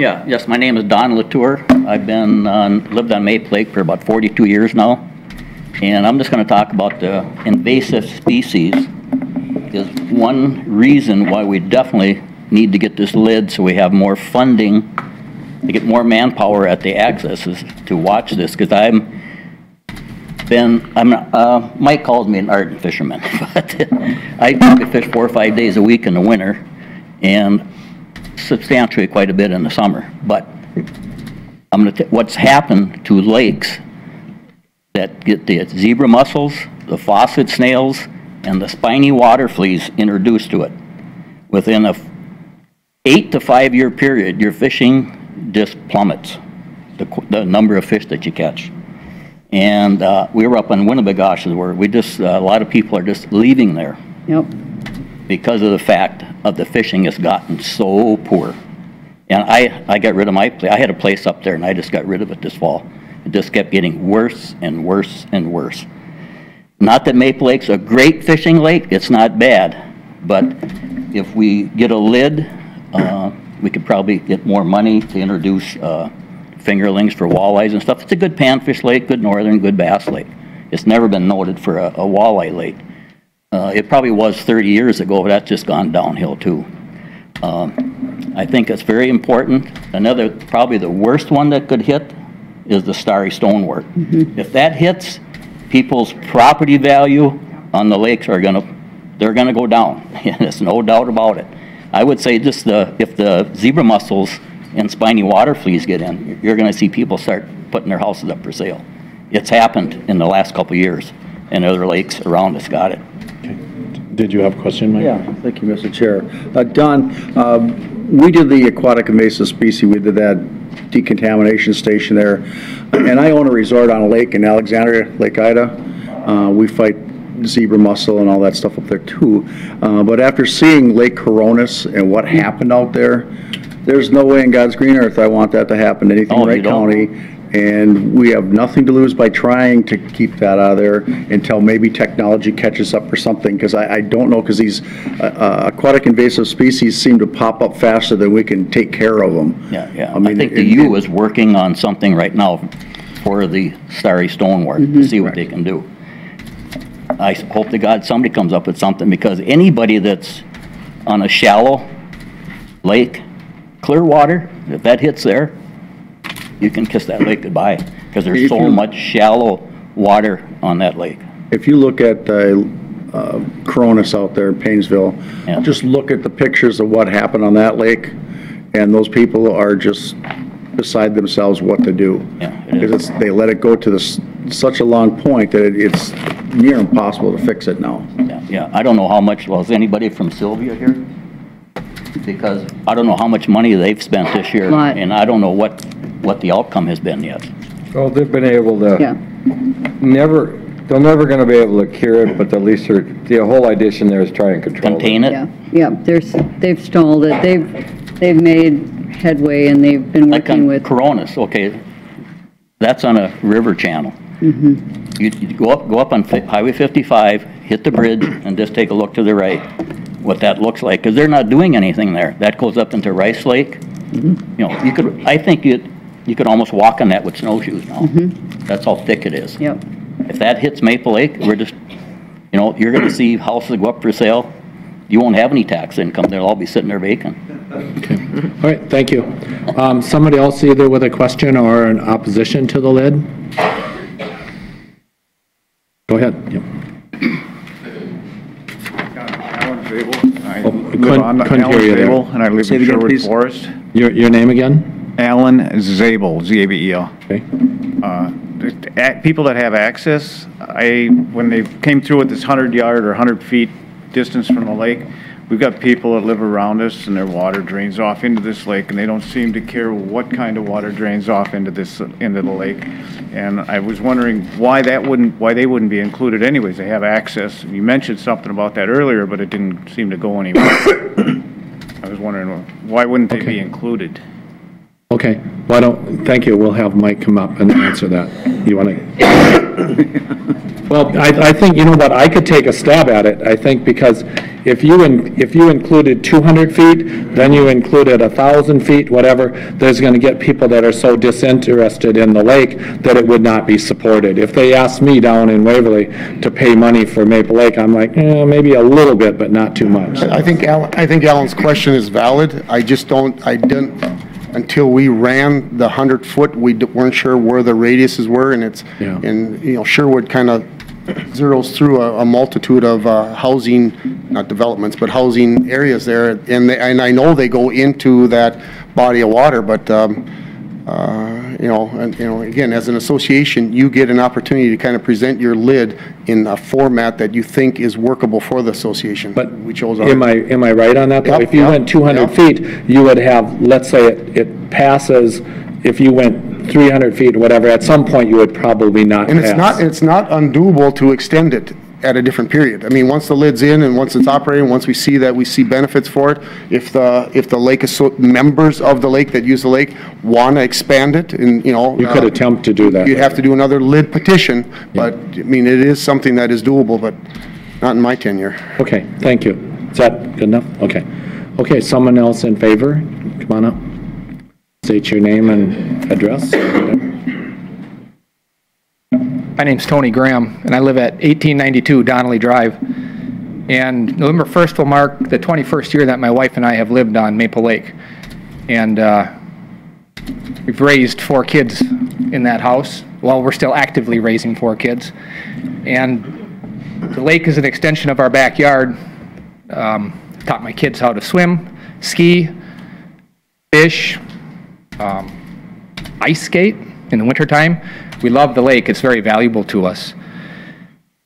Yeah, yes, my name is Don Latour. I've been, lived on Maple Lake for about 42 years now. And I'm just going to talk about the invasive species. Is one reason why we definitely need to get this lid so we have more funding to get more manpower at the accesses to watch this. Because Mike called me an ardent fisherman, but I probably fish 4 or 5 days a week in the winter and substantially quite a bit in the summer. But I'm going to what's happened to lakes that get the zebra mussels, the faucet snails, and the spiny water fleas introduced to it. Within a 8 to 5 year period, your fishing just plummets, the number of fish that you catch. And we were up on Winnebagosh's where we just, a lot of people are just leaving there. Yep. Because of the fact of the fishing has gotten so poor. And I got rid of my place. I had a place up there and I just got rid of it this fall. It just kept getting worse and worse and worse. Not that Maple Lake's a great fishing lake, it's not bad. But if we get a lid, we could probably get more money to introduce fingerlings for walleyes and stuff. It's a good panfish lake, good northern, good bass lake. It's never been noted for a walleye lake. It probably was 30 years ago, but that's just gone downhill too. I think it's very important. Another, probably the worst one that could hit is the starry stonework. If that hits, people's property value on the lakes they're gonna go down. There's no doubt about it. I would say just if the zebra mussels and spiny water fleas get in, you're gonna see people start putting their houses up for sale. It's happened in the last couple of years, and other lakes around us got it. did you have a question, Mike? Yeah, thank you, Mr. Chair. Don, we did the aquatic invasive species, we did that decontamination station there, and I own a resort on a lake in Alexandria, Lake Ida. We fight zebra mussel and all that stuff up there too. But after seeing Lake Coronis and what happened out there, there's no way in God's green earth I want that to happen to anything in Wright County. And we have nothing to lose by trying to keep that out of there until maybe technology catches up or something, because I don't know, because these aquatic invasive species seem to pop up faster than we can take care of them. Yeah, yeah. I think the U is working on something right now for the starry stonework to see what they can do. I hope to God somebody comes up with something, because anybody that's on a shallow lake, clear water, if that hits there, you can kiss that lake goodbye, because there's so much shallow water on that lake. If you look at Coronis out there in Paynesville, just look at the pictures of what happened on that lake, and those people are just beside themselves what to do. Because they let it go to such a long point that it's near impossible to fix it now. Yeah, I don't know how much, well, is anybody from Sylvia here? Because I don't know how much money they've spent this year, and I don't know what the outcome has been yet. Well, they've been able to, they're never going to be able to cure it, but at least the whole idea there is try and contain it. Yeah, they've stalled it. They've made headway, and they've been working with Coronis. Okay, that's on a river channel. You go up on Highway 55, hit the bridge, and just take a look to the right, what that looks like, because they're not doing anything there. That goes up into Rice Lake. You know, I think you could almost walk on that with snowshoes now. That's how thick it is. Yep. If that hits Maple Lake, we're just, you know, you're going to see houses go up for sale. You won't have any tax income. They'll all be sitting there vacant. Okay. All right, thank you. Somebody else either with a question or an opposition to the lid? Go ahead. Yep. Couldn't hear you there. And I live in Sherwood Forest. Your name again? Alan Zabel, Z-A-B-E-L. Okay. People that have access, when they came through with this 100-yard or 100 feet distance from the lake. We've got people that live around us and their water drains off into this lake, and they don't seem to care what kind of water drains off into the lake. And I was wondering why they wouldn't be included anyways. They have access. You mentioned something about that earlier, but it didn't seem to go anywhere. I was wondering why wouldn't they be included? Okay, thank you, we'll have Mike come up and answer that. You want to? Well, I think, you know what, I could take a stab at it, I think, because if you included 200 feet, then you included 1,000 feet, whatever, there's going to get people that are so disinterested in the lake that it would not be supported. If they asked me down in Waverly to pay money for Maple Lake, I'm like, maybe a little bit, but not too much. I think Alan's question is valid. I didn't, until we ran the 100-foot, we weren't sure where the radiuses were, and Sherwood kind of zeroes through a multitude of housing, not developments, but housing areas there, and I know they go into that body of water, but again, as an association, you get an opportunity to kind of present your lid in a format that you think is workable for the association. But we chose am I right on that, though? Yep, if you went 200 feet, you would have, let's say it passes, if you went 300 feet or whatever, at some point you would probably not And pass. it's not undoable to extend it at a different period. I mean, once the lid's in and once it's operating, once we see benefits for it, if the lake is, members of the lake that use the lake want to expand it, and, You could attempt to do that. you'd have to do another lid petition, but, I mean, it is something that is doable, but not in my tenure. Okay, thank you. Is that good enough? Okay. Okay, someone else in favor? Come on up. State your name and address. My name's Tony Graham, and I live at 1892 Donnelly Drive. And November 1st will mark the 21st year that my wife and I have lived on Maple Lake. And we've raised 4 kids in that house. Well, we're still actively raising 4 kids. And the lake is an extension of our backyard. Taught my kids how to swim, ski, fish, ice skate in the wintertime. We love the lake. It's very valuable to us.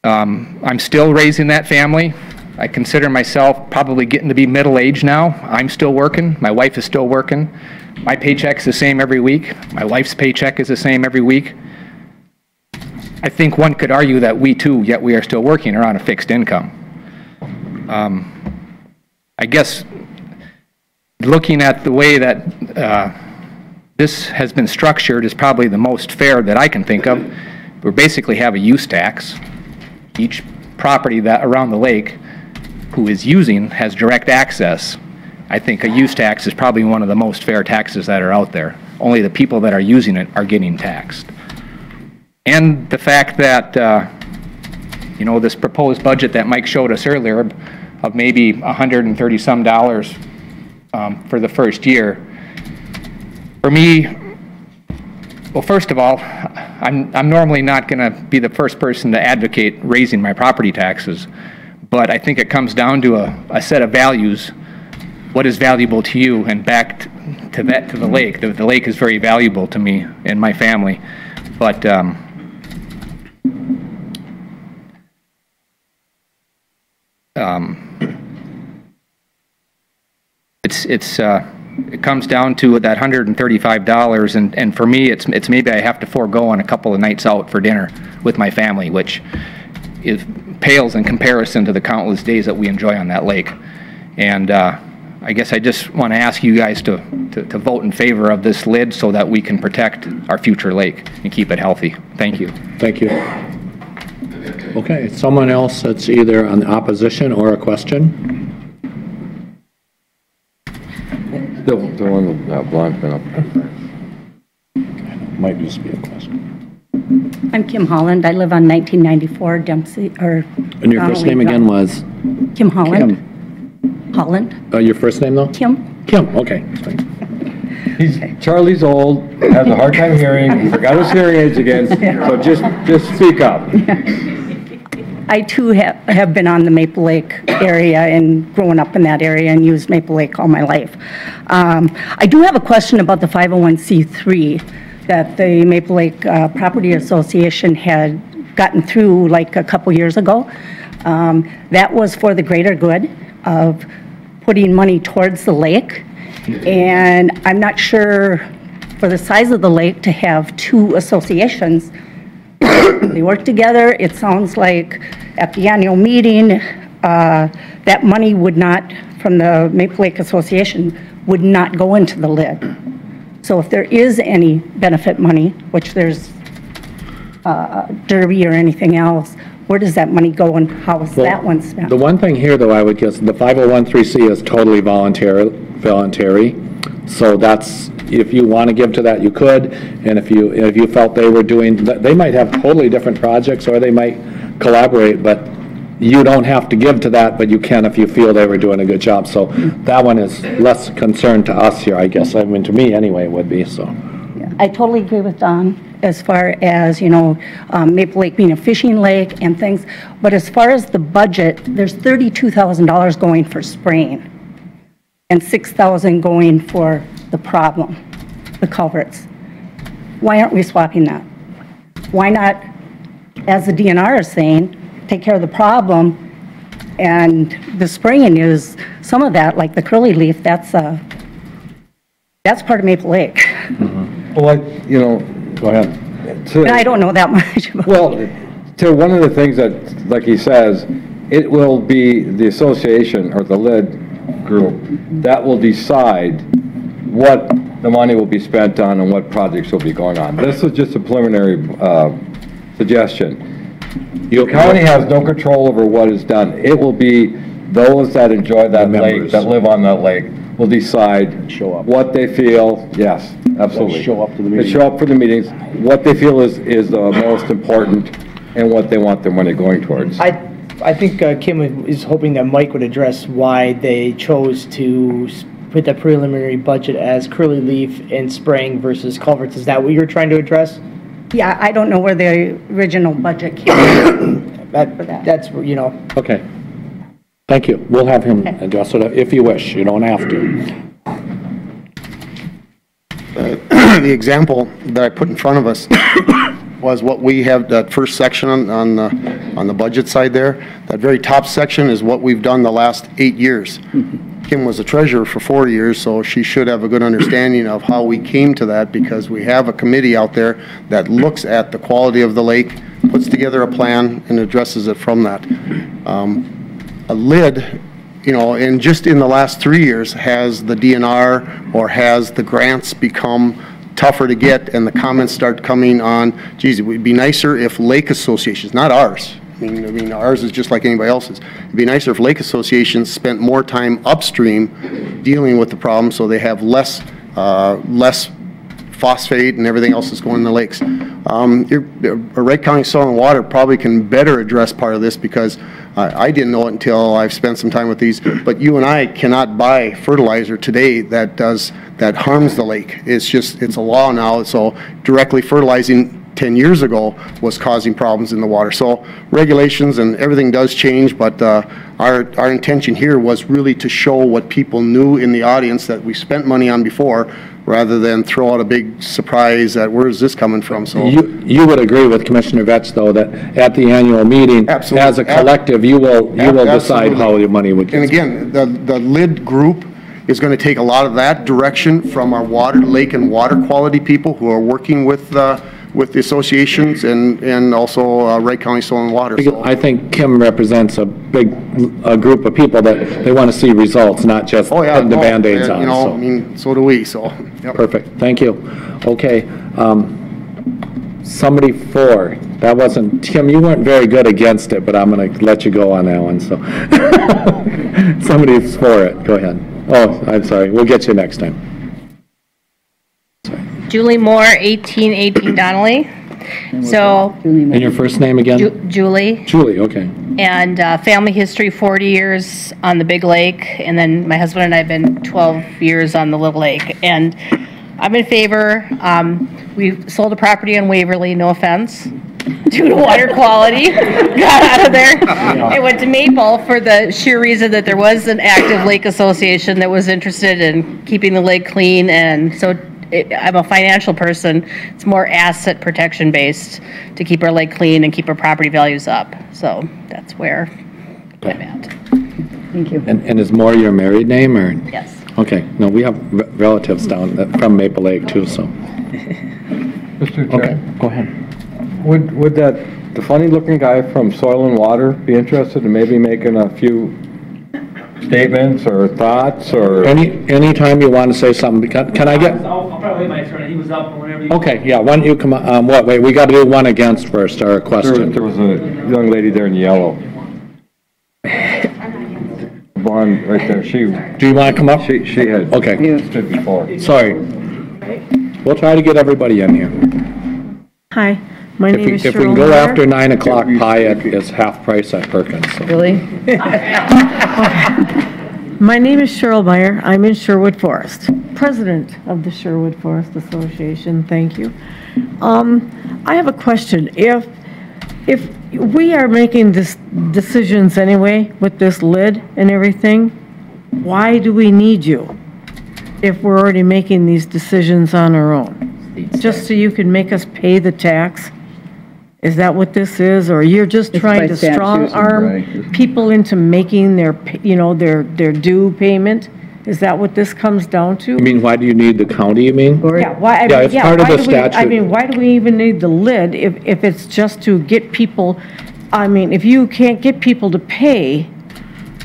I'm still raising that family. I consider myself probably getting to be middle-aged now. I'm still working. My wife is still working. My paycheck's the same every week. My wife's paycheck is the same every week. I think one could argue that we too, yet we are still working, are on a fixed income. I guess looking at the way that this has been structured is probably the most fair that I can think of. We basically have a use tax. Each property that around the lake who is using has direct access. I think a use tax is probably one of the most fair taxes that are out there. Only the people that are using it are getting taxed. And the fact that, this proposed budget that Mike showed us earlier of maybe $130-some for the first year, for me, well, first of all, I'm normally not going to be the first person to advocate raising my property taxes, but I think it comes down to a set of values. What is valuable to you, and back to the lake. The lake is very valuable to me and my family, but it comes down to that $135, and for me, it's maybe I have to forego on a couple of nights out for dinner with my family, which pales in comparison to the countless days that we enjoy on that lake. And I guess I just want to ask you guys to vote in favor of this lid so that we can protect our future lake and keep it healthy. Thank you. Thank you. Okay, someone else that's either on the opposition or a question? The one with blonde pin up. Might just be a question. I'm Kim Holland. I live on 1994 Dempsey, or And your first name again was? Kim Holland. Kim. Holland. Your first name though? Kim. Kim, okay. Charlie's old, has a hard time hearing, forgot his hearing aids again, so just speak up. I too have been on the Maple Lake area and grown up in that area and used Maple Lake all my life. I do have a question about the 501c3 that the Maple Lake Property Association had gotten through like a couple years ago. That was for the greater good of putting money towards the lake. And I'm not sure for the size of the lake to have two associations. They work together. It sounds like at the annual meeting, that money would not, from the Maple Lake Association, would not go into the lid. So if there is any benefit money, which there's Derby or anything else, where does that money go and how is that one spent? The one thing here, though, I would guess, the 501(c) is totally voluntary. So that's, if you want to give to that, you could. And if you felt they were doing, they might have totally different projects or they might collaborate, but you don't have to give to that, but you can if you feel they were doing a good job. So that one is less concern to us here, I guess. I mean, to me anyway, it would be, so. I totally agree with Don as far as, Maple Lake being a fishing lake and things. But as far as the budget, there's $32,000 going for spraying and $6,000 going for the problem, the culverts. Why aren't we swapping that? Why not, as the DNR is saying, take care of the problem, and the spraying is some of that, like the curly leaf, that's part of Maple Lake. Mm-hmm. Well, go ahead. I don't know that much about Well, one of the things that, like he says, it will be the association or the LID group that will decide what the money will be spent on and what projects will be going on. This is just a preliminary suggestion. The county has no control over what is done. It will be those that enjoy that lake, that live on that lake, will decide what they feel. Yes, absolutely. Show up to the meeting. They show up for the meetings, what they feel is the most important, and what they want their money going towards. I think Kim is hoping that Mike would address why they chose to put the preliminary budget as curly leaf and spraying versus culverts. Is that what you're trying to address? Yeah, I don't know where the original budget came from. That's, Okay. Thank you. We'll have him address it if you wish. You don't have to. The example that I put in front of us was what we have, that first section on the budget side there. That very top section is what we've done the last 8 years. Kim was a treasurer for 4 years, so she should have a good understanding of how we came to that, because we have a committee out there that looks at the quality of the lake, puts together a plan, and addresses it from that. A LID, and just in the last 3 years, has the DNR or has the grants become tougher to get, and the comments start coming on, geez, it would be nicer if lake associations, not ours, I mean, ours is just like anybody else's. It'd be nicer if lake associations spent more time upstream dealing with the problem, so they have less phosphate and everything else that's going in the lakes. Wright County Soil and Water probably can better address part of this, because I didn't know it until I've spent some time with these, but you and I cannot buy fertilizer today that harms the lake. It's a law now, so directly fertilizing 10 years ago was causing problems in the water. So regulations and everything does change, but our intention here was really to show what people knew in the audience that we spent money on before, rather than throw out a big surprise at where is this coming from. So you would agree with Commissioner Vetch, though, that at the annual meeting, absolutely, as a collective, you will decide how your money would get spent. And again, the LID group is going to take a lot of that direction from our lake and water quality people who are working with the associations and also Wright County Soil and Water. So I think Kim represents a group of people that they want to see results, not just putting the Band-Aids on. I mean, so do we, so. Yep. Perfect, thank you. Okay, somebody for, that wasn't, Kim, you weren't very good against it, but I'm going to let you go on that one, so. Somebody's for it, go ahead. Oh, I'm sorry, we'll get you next time. Julie Moore, 1818 Donnelly. So. And your first name again? Julie. Julie, okay. And family history, 40 years on the Big Lake, and then my husband and I have been 12 years on the Little Lake. And I'm in favor. We sold a property on Waverly, no offense, due to water quality. Got out of there. I went to Maple for the sheer reason that there was an active lake association that was interested in keeping the lake clean, and so I'm a financial person. It's more asset protection based to keep our lake clean and keep our property values up. So that's where my bad. Thank you. And is Moore your married name, or? Yes. Okay, no, we have relatives down from Maple Lake too, so. Mr. Okay, Chair, go ahead. would the funny-looking guy from Soil and Water be interested in maybe making a few statements or thoughts, or? Anytime you want to say something, can I get? I'll probably wait my turn. He was up whenever you. Okay, yeah, why don't you come, wait, we got to do one against first, or a question. There was a young lady there in yellow. Blonde, right there, Do you want to come up? she had. Okay. Stood before. Sorry. We'll try to get everybody in here. Hi, my name is Cheryl If we can go Meyer. after 9 o'clock, pie is half price at Perkins. So. Really? My name is Cheryl Meyer. I'm in Sherwood Forest, president of the Sherwood Forest Association. Thank you. I have a question. If we are making this decisions anyway with this lid and everything, why do we need you if we're already making these decisions on our own? Just so you can make us pay the tax? Is that what this is? Or you're just trying to strong arm people into making their, their due payment? Is that what this comes down to? You mean, why do you need the county, you mean? Yeah, why, Yeah, it's part of the statute. I mean, why do we even need the lid if it's just to get people, I mean, if you can't get people to pay,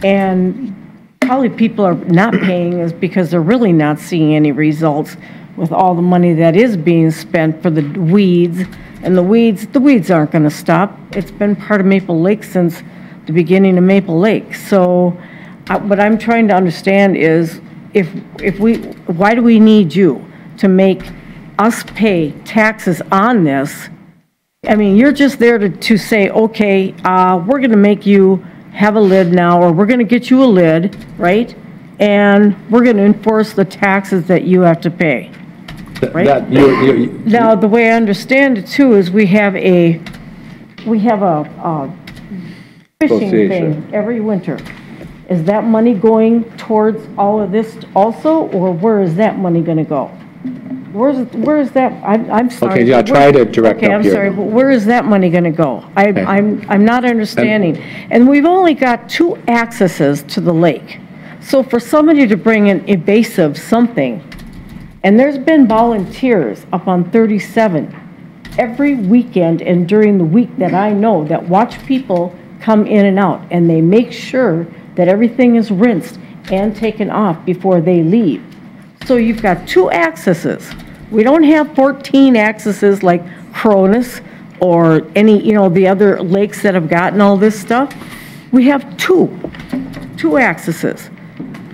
and probably people are not paying is because they're really not seeing any results with all the money that is being spent for the weeds, and the weeds aren't gonna stop. It's been part of Maple Lake since the beginning of Maple Lake. So what I'm trying to understand is why do we need you to make us pay taxes on this? I mean, you're just there to say, okay, we're gonna make you have a lid now, or we're gonna get you a lid, right? And we're gonna enforce the taxes that you have to pay, right? Now, the way I understand it too is we have a fishing thing every winter. Is that money going towards all of this also, or where is that money gonna go? Where is that, I'm sorry. Okay, yeah, try to direct Okay, up I'm here. sorry, but where is that money gonna go? I'm not understanding. And we've only got 2 accesses to the lake. So for somebody to bring an invasive something, and there's been volunteers up on 37 every weekend and during the week that I know that watch people come in and out, and they make sure that everything is rinsed and taken off before they leave. So you've got 2 accesses. We don't have 14 accesses like Cronus or any, the other lakes that have gotten all this stuff. We have 2 accesses.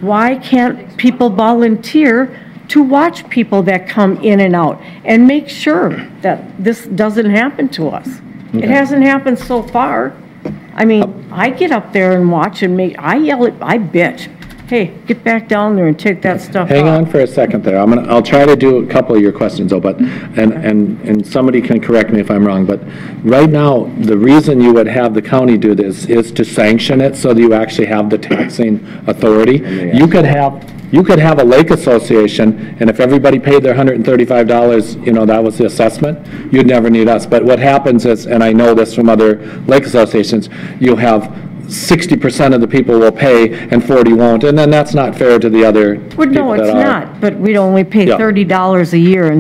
Why can't people volunteer to watch people that come in and out and make sure that this doesn't happen to us? It hasn't happened so far. I mean, I get up there and watch and I yell I bitch. Hey, get back down there and take that stuff Hang off. on for a second there. I'll try to do a couple of your questions though, but, and somebody can correct me if I'm wrong, but right now, the reason you would have the county do this is to sanction it so that you actually have the taxing authority. You could have a lake association, and if everybody paid their $135, that was the assessment, you'd never need us. But what happens is, and I know this from other lake associations, you'll have 60% of the people will pay and 40 won't, and then that's not fair to the other Well, no, people that it's are. not, but we'd only pay Yeah. $30 a year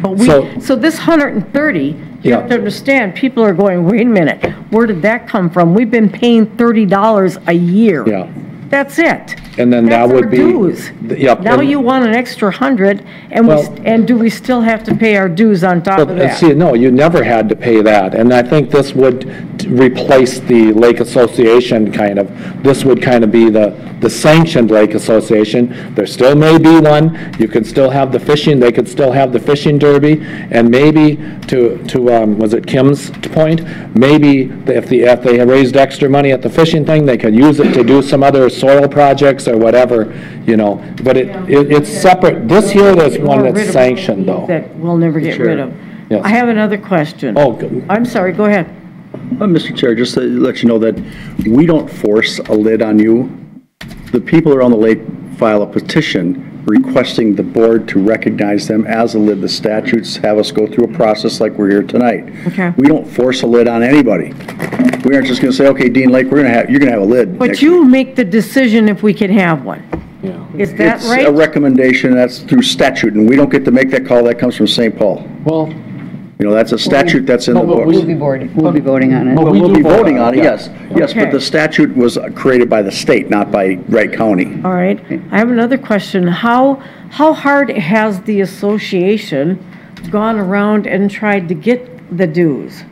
but so this 130, you have to Yeah. understand, people are going, wait a minute, where did that come from? We've been paying $30 a year. Yeah. That's it. And then that would be. That's our dues. Yep. Now and- you want an extra 100, and and do we still have to pay our dues on top of that? See, no, you never had to pay that, and I think this would replace the lake association kind of. This would kind of be the sanctioned lake association. There still may be one. You can still have the fishing. They could still have the fishing derby, and maybe to was it Kim's point? Maybe if they raised extra money at the fishing thing, they could use it to do some other soil projects or whatever, But it's separate. This here is one that's sanctioned though. That we'll never get rid of. Yes. I have another question. Oh, good. I'm sorry, go ahead. Mr. Chair, just to let you know that we don't force a lid on you. The people around the lake file a petition requesting the board to recognize them as a lid. The statutes have us go through a process like we're here tonight. Okay. We don't force a lid on anybody. We aren't just gonna say, okay, Dean Lake, you're gonna have a lid. But you make the decision if we can have one. Is that It's a right? recommendation, that's through statute, and we don't get to make that call, that comes from St. Paul. Well, You know, that's a statute that's in the books. We'll be voting on it. Well, we'll be voting on it, yeah. yes. Yes, but Okay. the statute was created by the state, not by Wright County. All right. I have another question. How hard has the association gone around and tried to get the dues?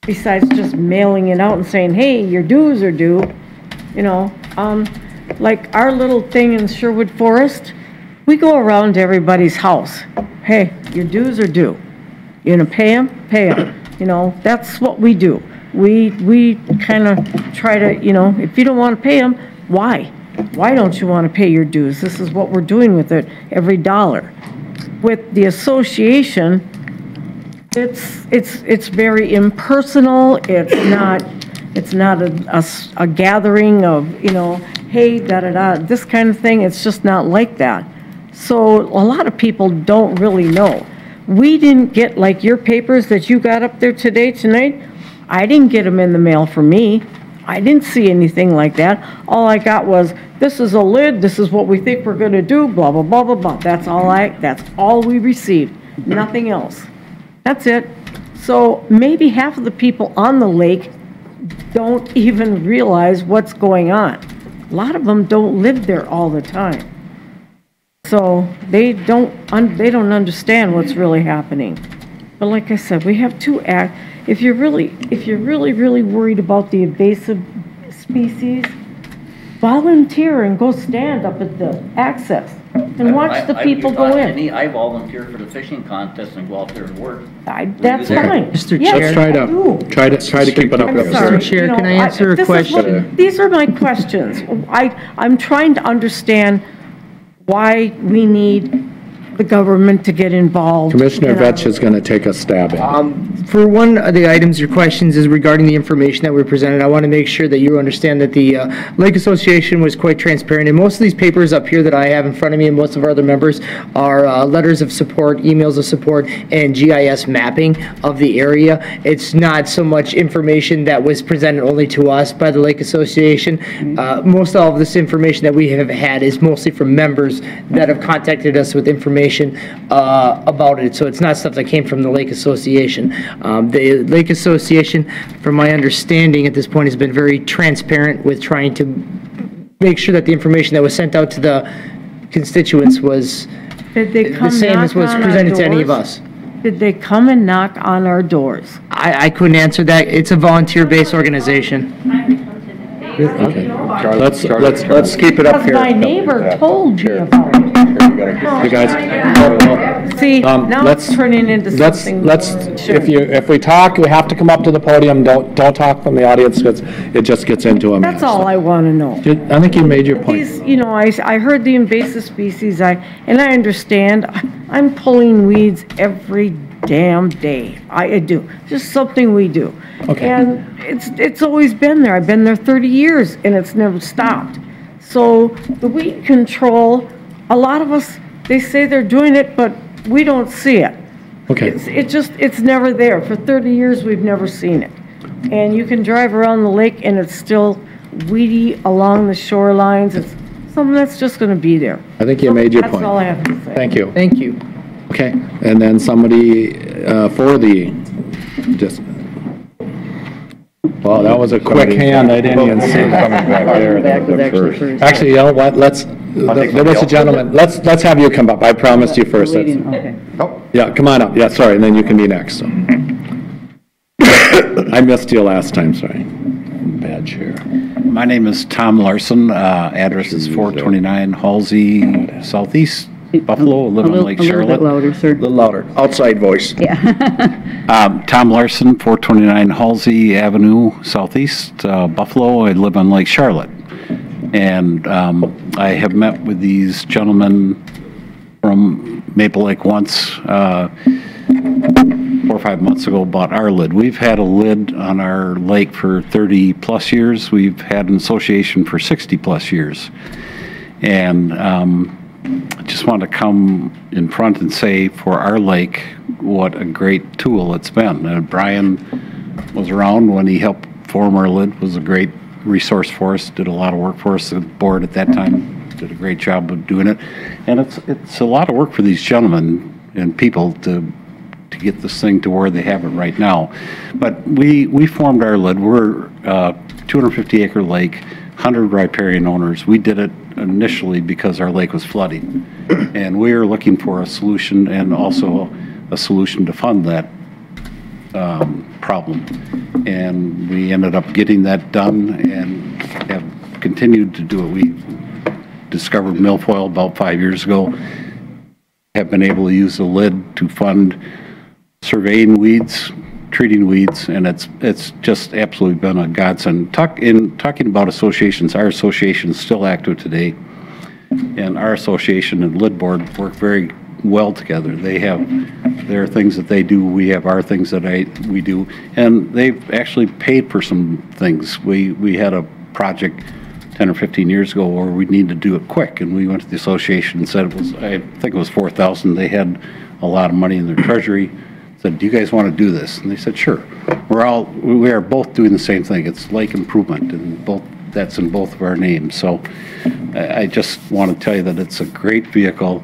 Besides just mailing it out and saying, hey, your dues are due, you know, like our little thing in Sherwood Forest, we go around to everybody's house. Hey, your dues are due. You gonna pay them? Pay them. You know, that's what we do. We kind of try to, you know, if you don't want to pay them, why? Why don't you want to pay your dues? This is what we're doing with it, every dollar. With the association, it's very impersonal. It's not a gathering of, you know, hey, da-da-da, this kind of thing. It's just not like that. So a lot of people don't really know. We didn't get, like your papers that you got up there tonight, I didn't get them in the mail for me. I didn't see anything like that. All I got was, this is a lid, this is what we think we're gonna do, blah, blah, blah, blah, blah. That's all we received, nothing else. That's it. So maybe half of the people on the lake don't even realize what's going on. A lot of them don't live there all the time. So they don't understand what's really happening. But like I said, we have two if you're really worried about the invasive species, volunteer and go stand up at the access and watch the people go in. I volunteer for the fishing contest and go out there and work. That's fine. Mr. Yes, Chair. Let's try to keep it up. I'm there. sorry. Mr. Chair, You know, can I answer a this is question? what- These are my questions. I'm trying to understand why we need the government to get involved. Commissioner Vetch is going to take a stab at it. For one of the items, your questions is regarding the information that we presented. I want to make sure that you understand that the Lake Association was quite transparent, and most of these papers up here that I have in front of me and most of our other members are letters of support, emails of support, and GIS mapping of the area. It's not so much information that was presented only to us by the Lake Association. Most all of this information that we have had is mostly from members that have contacted us with information about it, so it's not stuff that came from the Lake Association. The Lake Association, from my understanding at this point, has been very transparent with trying to make sure that the information that was sent out to the constituents was the same as was presented to any of us. Did they come and knock on our doors? I couldn't answer that. It's a volunteer-based organization. Okay. Let's keep it up Because here. my neighbor told me about it. You guys. See, now it's turning into something. If we talk, we have to come up to the podium. Don't talk from the audience because it just gets into a mess. That's all I want to know. I think you made your point. These, you know, I heard the invasive species, and I understand. I'm pulling weeds every damn day. I do. Just something we do. Okay. And it's always been there. I've been there 30 years, and it's never stopped. So the weed control, a lot of us, they say they're doing it, but we don't see it. Okay. It's never there. For 30 years, we've never seen it. And you can drive around the lake, and it's still weedy along the shorelines. It's something that's just going to be there. I think you made your point. That's all I have to say. Thank you. Thank you. Okay, and then somebody for the, just, well, that was a quick hand, I didn't even see. Coming back there. Back was actually first. Actually, you know what, there was a gentleman, let's have you come up, I promised you first. Waiting, okay. Yeah, come on up, yeah, sorry, and then you can be next, so. I missed you last time, sorry. Bad chair. My name is Tom Larson, address is 429 Halsey Southeast, Buffalo, live on Lake Charlotte. A little bit louder, sir. A little louder, outside voice. Yeah. Tom Larson, 429 Halsey Avenue Southeast, Buffalo. I live on Lake Charlotte. And I have met with these gentlemen from Maple Lake once, 4 or 5 months ago, about our lid. We've had a lid on our lake for 30 plus years. We've had an association for 60 plus years. And I just want to come in front and say for our lake what a great tool it's been. Brian was around when he helped former lid was a great resource for us, did a lot of work for us. The board at that time did a great job of doing it. And it's a lot of work for these gentlemen and people to get this thing to where they have it right now. But we formed our lid. We're 250-acre lake, 100 riparian owners. We did it initially because our lake was flooding. And we are looking for a solution and also a solution to fund that problem. And we ended up getting that done and have continued to do it. We discovered milfoil about 5 years ago, have been able to use the lid to fund surveying weeds, treating weeds, and it's just absolutely been a godsend. Talking about associations, our association is still active today, and our association and lid board work very well together. They have their things that they do, we have our things that we do, and they've actually paid for some things. We had a project 10 or 15 years ago where we needed to do it quick, and we went to the association and said it was, I think it was $4,000. They had a lot of money in their treasury. Said, do you guys want to do this? And they said, sure. We are both doing the same thing. It's lake improvement, and that's in both of our names. So I just want to tell you that it's a great vehicle.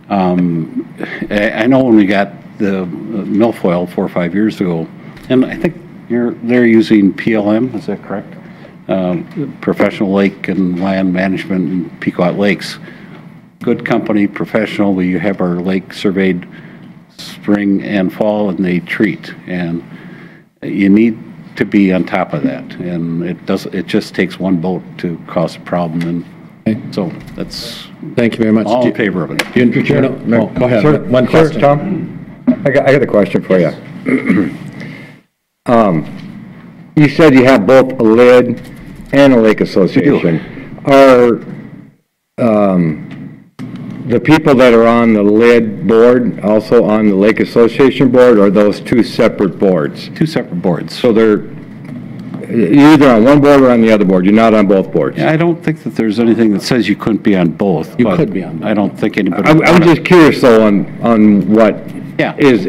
I know when we got the milfoil 4 or 5 years ago, and I think they're using PLM, is that correct? Professional Lake and Land Management in Pequot Lakes. Good company, professional. We have our lake surveyed spring and fall, and they treat. And you need to be on top of that. And it just takes one boat to cause a problem. And so that's. Thank you very much. All in favor of it. Go ahead. One question. Tom, I got a question for you. You said you have both a lid and a lake association. Are the people that are on the lid board also on the lake association board, or are those two separate boards? Two separate boards. So you're either on one board or on the other board. You're not on both boards. Yeah, I don't think that there's anything that says you couldn't be on both. You could be on both. I don't think anybody. I'm just curious though on what is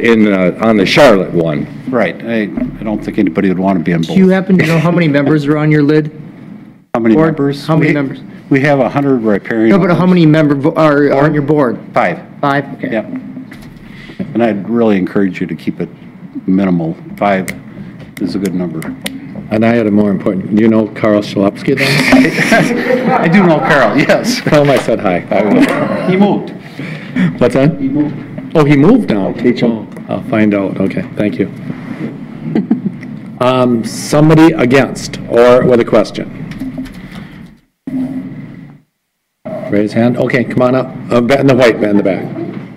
on the Charlotte one. Right. I don't think anybody would want to be on both. Do you happen to know how many members are on your lid? How many members? How many members? We have 100 riparian. No, but how many members are on your board? 5. 5, okay. Yep. And I'd really encourage you to keep it minimal. 5 is a good number. And I had a more important, do you know Carl Schalupski then? I do know Carl, yes. Tell him I said hi. He moved. What's that? He moved. Oh, he moved now. Teach him. I'll find out. Okay, thank you. Somebody against or with a question? Raise hand. Okay, come on up. In the white man in the back.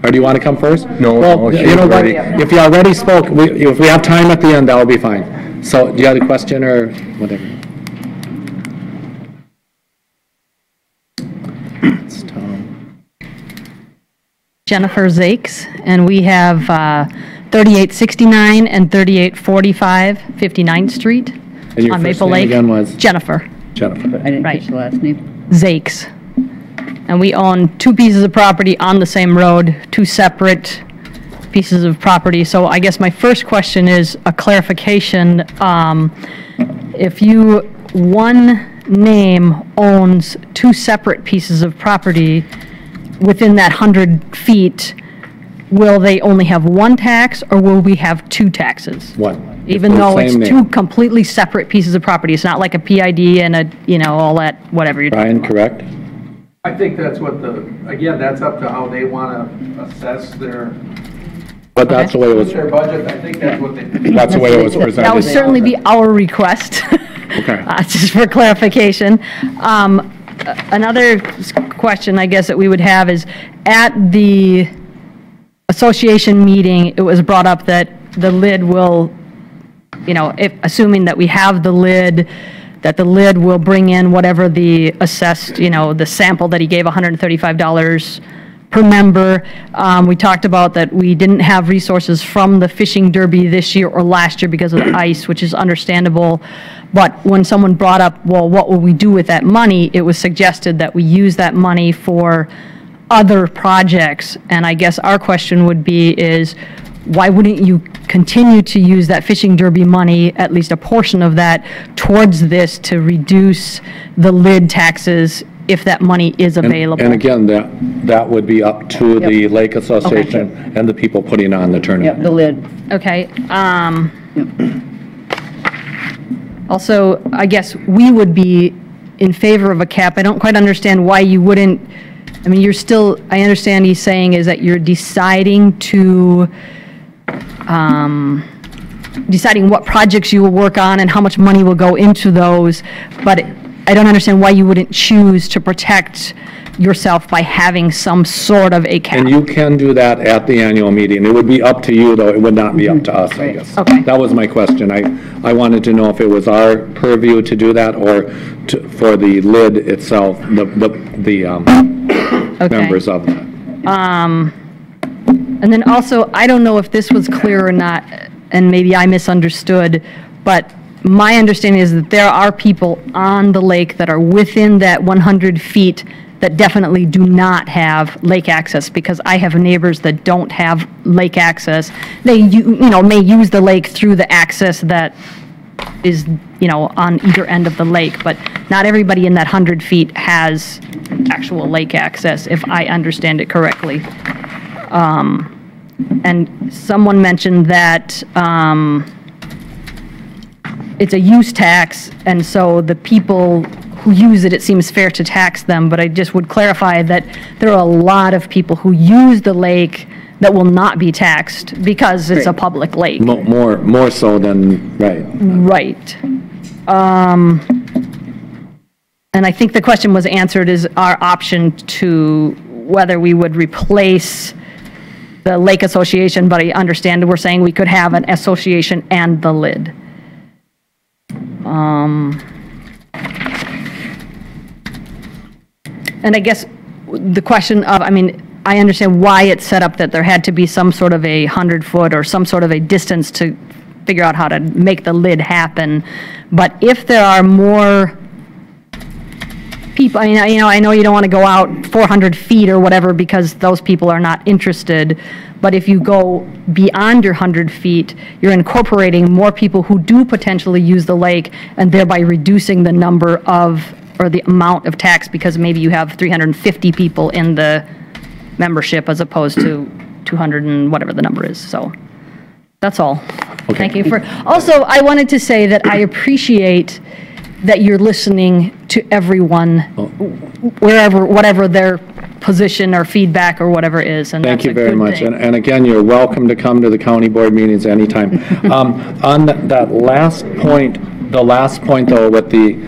Or do you want to come first? No, well, she's you know what? ready. If you already spoke, if we have time at the end, that'll be fine. So, do you have a question or whatever? It's Tom. Jennifer Zakes, and we have 3869 and 3845 59th Street And your on first Maple name Lake. again was? Jennifer Jennifer. I didn't Right. catch the last name. Zakes. And we own 2 pieces of property on the same road, 2 separate pieces of property. So I guess my first question is a clarification. If one name owns 2 separate pieces of property within that 100 feet, will they only have 1 tax, or will we have 2 taxes? One. Even though it's 2 completely separate pieces of property. It's not like a PID and all that, whatever you're talking Brian, correct? I think that's what again, that's up to how they want to assess their But that's the way it was. Their budget, I think that's what they. That's the way it was presented. That would certainly be our request. Okay. Just for clarification. Another question, I guess, that we would have is, at the association meeting, it was brought up that the lid will, assuming that we have the lid, that the lid will bring in whatever the assessed, the sample that he gave, $135 per member. We talked about that we didn't have resources from the fishing derby this year or last year because of the ice, which is understandable. But when someone brought up, well, what will we do with that money? It was suggested that we use that money for other projects. And I guess our question would be is, why wouldn't you continue to use that fishing derby money, at least a portion of that, towards this to reduce the lid taxes if that money is available. And again, that would be up to the Lake Association and the people putting on the tournament. Yep, the lid. Okay. Also, I guess we would be in favor of a cap. I don't quite understand why you wouldn't, I mean, you're still, I understand he's saying is that you're deciding to, deciding what projects you will work on and how much money will go into those, but I don't understand why you wouldn't choose to protect yourself by having some sort of a cap. And you can do that at the annual meeting. It would be up to you, though. It would not be up to us, I guess. Okay. That was my question. I wanted to know if it was our purview to do that or for the lid itself, the members of that. And then also, I don't know if this was clear or not, and maybe I misunderstood, but my understanding is that there are people on the lake that are within that 100 feet that definitely do not have lake access, because I have neighbors that don't have lake access. They, may use the lake through the access that is, on either end of the lake, but not everybody in that 100 feet has actual lake access, if I understand it correctly. And someone mentioned that it's a use tax, and so the people who use it, it seems fair to tax them, but I just would clarify that there are a lot of people who use the lake that will not be taxed because it's a public lake. More so than, right. Right. And I think the question was answered is our option to whether we would replace the Lake Association, but I understand we're saying we could have an association and the lid. And I guess the question of, I understand why it's set up that there had to be some sort of a 100-foot or some sort of a distance to figure out how to make the lid happen. But if there are more people, I know you don't want to go out 400 feet or whatever because those people are not interested. But if you go beyond your 100 feet, you're incorporating more people who do potentially use the lake and thereby reducing the number of, or the amount of tax, because maybe you have 350 people in the membership as opposed to 200 and whatever the number is. So that's all. Okay. Thank you for, also, I wanted to say that I appreciate that you're listening to everyone, wherever, whatever their position or feedback or whatever is, and Thank that's you a very good much. thing. And again, you're welcome to come to the county board meetings anytime. On that last point, though, with the,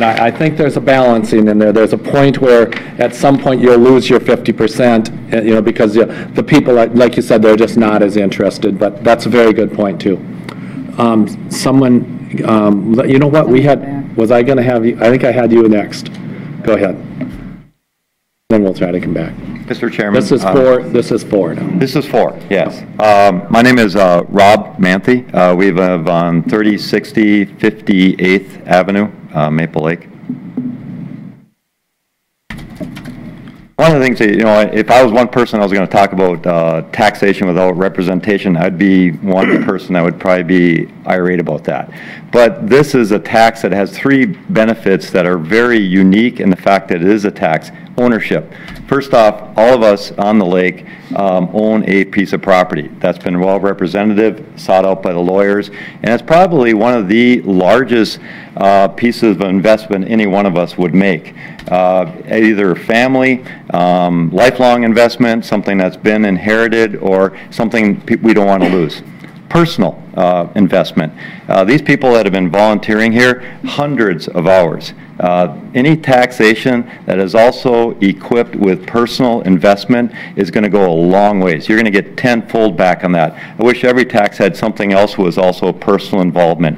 I think there's a balancing in there. There's a point where at some point you'll lose your 50%, because the people, like you said, they're just not as interested, but that's a very good point too. Someone, you know what, was I going to have you, I think I had you next. Go ahead. Then we'll try to come back. Mr. Chairman. This is four now. This is four, yes. My name is Rob Manthe. We live on 3060 58th Avenue, Maple Lake. One of the things that, if I was one person I was going to talk about taxation without representation, I'd be one person that would probably be irate about that. But this is a tax that has three benefits that are very unique in the fact that it is a tax. Ownership. First off, all of us on the lake own a piece of property. That's been well represented, sought out by the lawyers, and it's probably one of the largest pieces of investment any one of us would make. Either family, lifelong investment, something that's been inherited, or something we don't want to lose. Personal investment. These people that have been volunteering here, hundreds of hours. Any taxation that is also equipped with personal investment is going to go a long ways. You're going to get tenfold back on that. I wish every tax had something else was also personal involvement.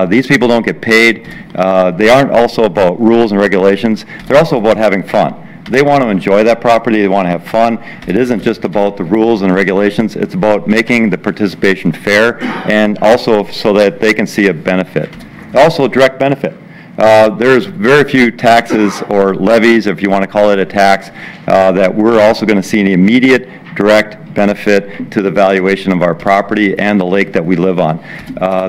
These people don't get paid. They aren't also about rules and regulations. They're also about having fun. They want to enjoy that property. They want to have fun. It isn't just about the rules and regulations. It's about making the participation fair and also so that they can see a benefit. Also a direct benefit. There's very few taxes or levies, if you want to call it a tax, that we're also going to see an immediate direct benefit to the valuation of our property and the lake that we live on.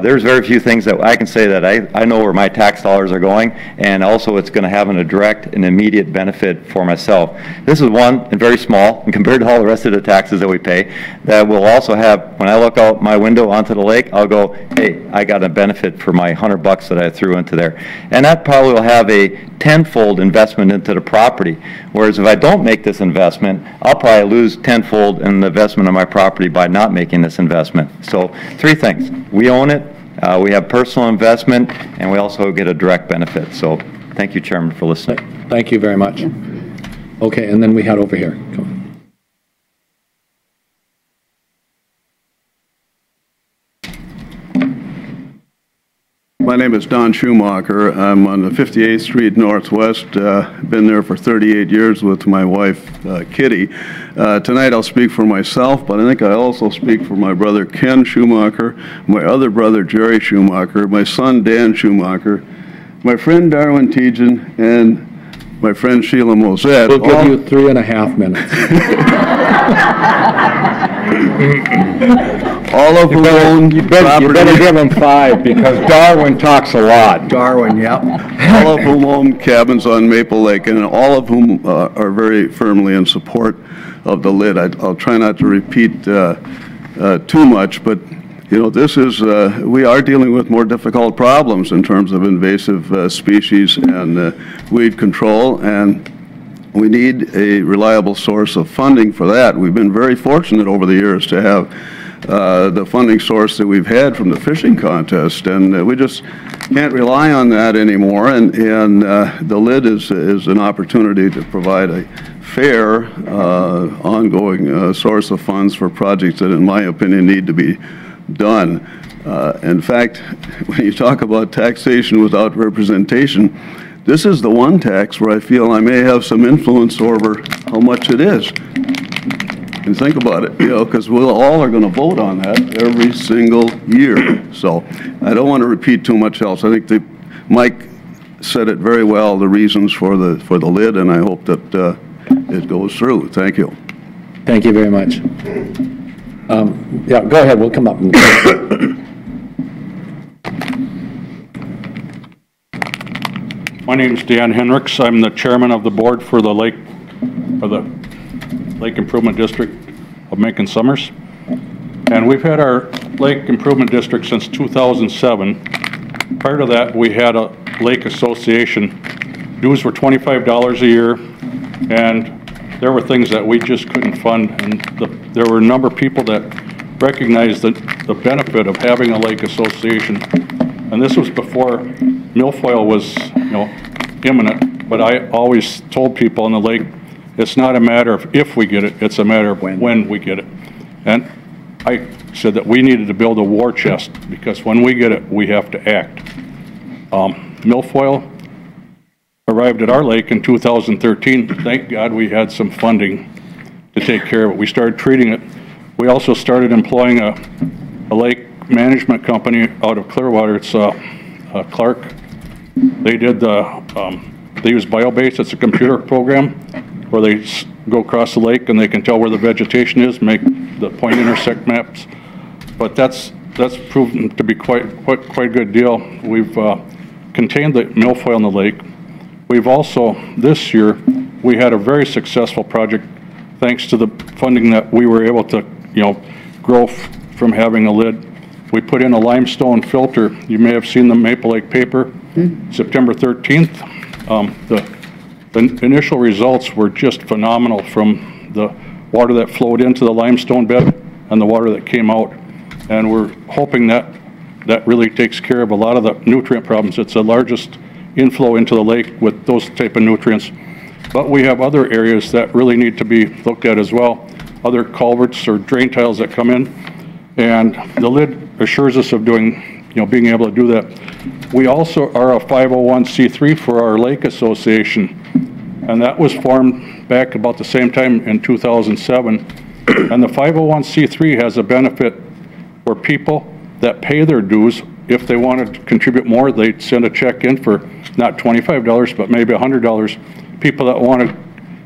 There's very few things that I can say that I know where my tax dollars are going, and also it's going to have a direct and immediate benefit for myself. This is one, and very small, and compared to all the rest of the taxes that we pay, that will also have, when I look out my window onto the lake, I'll go, hey, I got a benefit for my $100 that I threw into there. And that probably will have a tenfold investment into the property. Whereas if I don't make this investment, I'll probably lose tenfold in the investment of my property by not making this investment. So 3 things. We own it, we have personal investment, and we also get a direct benefit. So thank you, Chairman, for listening. Thank you very much. Okay, and then we had over here. Come on. My name is Don Schumacher. I'm on the 58th Street Northwest. Been there for 38 years with my wife, Kitty. Tonight I'll speak for myself, but I think I also speak for my brother Ken Schumacher, my other brother Jerry Schumacher, my son Dan Schumacher, my friend Darwin Tejan, and my friend Sheila Mosette. We'll give you 3.5 minutes. All of whom own you better give them 5 because Darwin talks a lot. Darwin, yep. All of whom own cabins on Maple Lake, and all of whom are very firmly in support of the lid. I'll try not to repeat too much, but you know, this is, we are dealing with more difficult problems in terms of invasive species and weed control, and we need a reliable source of funding for that. We've been very fortunate over the years to have the funding source that we've had from the fishing contest, and we just can't rely on that anymore, and the lid is an opportunity to provide a fair, ongoing source of funds for projects that, in my opinion, need to be done. In fact, when you talk about taxation without representation, this is the one tax where I feel I may have some influence over how much it is. And think about it, you know, because we all are going to vote on that every single year. So I don't want to repeat too much else. I think Mike said it very well, the reasons for the lid, and I hope that it goes through. Thank you. Thank you very much. Yeah, go ahead. We'll come up. My name is Dan Henricks. I'm the chairman of the board for the Lake Improvement District of Macon Summers. And we've had our Lake Improvement District since 2007. Prior to that, we had a lake association. Dues were $25 a year, and there were things that we just couldn't fund, and there were a number of people that recognized the benefit of having a lake association. And this was before milfoil was, you know, imminent. But I always told people on the lake, it's not a matter of if we get it, it's a matter of when we get it. And I said that we needed to build a war chest, because when we get it, we have to act. Milfoil arrived at our lake in 2013. Thank God we had some funding to take care of it. We started treating it. We also started employing a lake management company out of Clearwater. It's Clark. They did they use BioBase. It's a computer program where they go across the lake and they can tell where the vegetation is, make the point intersect maps. But that's proven to be quite a good deal. We've contained the milfoil in the lake. We've also, this year, we had a very successful project thanks to the funding that we were able to, you know, grow from having a lid. We put in a limestone filter. You may have seen the Maple Lake paper, September 13th. The initial results were just phenomenal from the water that flowed into the limestone bed and the water that came out. And we're hoping that really takes care of a lot of the nutrient problems. It's the largest inflow into the lake with those type of nutrients. But we have other areas that really need to be looked at as well, other culverts or drain tiles that come in. And the lid assures us of doing, you know, being able to do that. We also are a 501c3 for our lake association, and that was formed back about the same time in 2007. And the 501c3 has a benefit where people that pay their dues, if they want to contribute more, they send a check in for not $25, but maybe $100. People that want to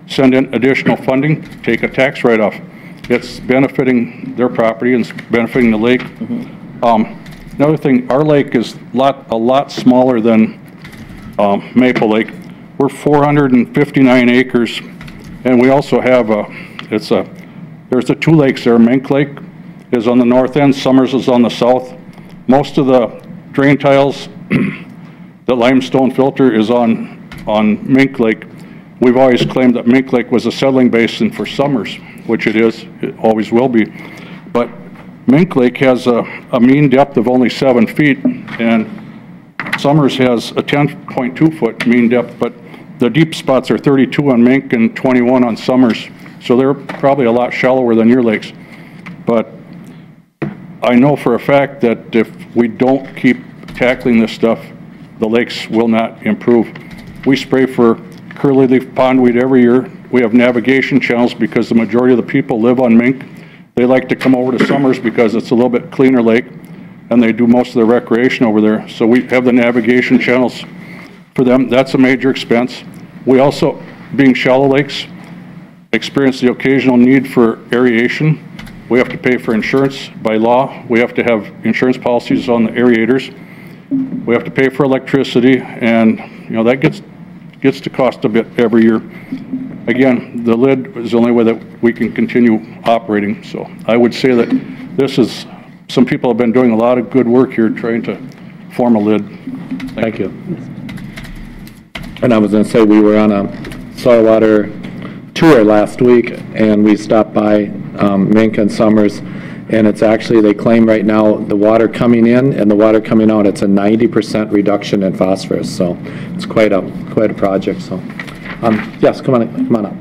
send in additional funding take a tax write-off. it's benefiting their property and it's benefiting the lake. Another thing, our lake is a lot smaller than Maple Lake. We're 459 acres, and we also have there's the two lakes there. Mink Lake is on the north end, Summers is on the south. Most of the drain tiles, the limestone filter is on Mink Lake. We've always claimed that Mink Lake was a settling basin for Summers, which it is, it always will be. But Mink Lake has a mean depth of only 7 feet, and Summers has a 10.2 foot mean depth, but the deep spots are 32 on Mink and 21 on Summers. So they're probably a lot shallower than your lakes. But I know for a fact that if we don't keep tackling this stuff, the lakes will not improve. We spray for curly leaf pondweed every year. We have navigation channels because the majority of the people live on Mink. They like to come over to Summers because it's a little bit cleaner lake, and they do most of their recreation over there. So we have the navigation channels for them. That's a major expense. We also, being shallow lakes, experience the occasional need for aeration. We have to pay for insurance by law. We have to have insurance policies on the aerators. We have to pay for electricity, and that gets to cost a bit every year. Again, the lid is the only way that we can continue operating. So I would say that some people have been doing a lot of good work here trying to form a lid. Thank you. And I was going to say, we were on a soil water tour last week, and we stopped by Mink and Summers, and it's actually, they claim right now, the water coming in and the water coming out, it's a 90% reduction in phosphorus. So it's quite a project. So yes, come on up.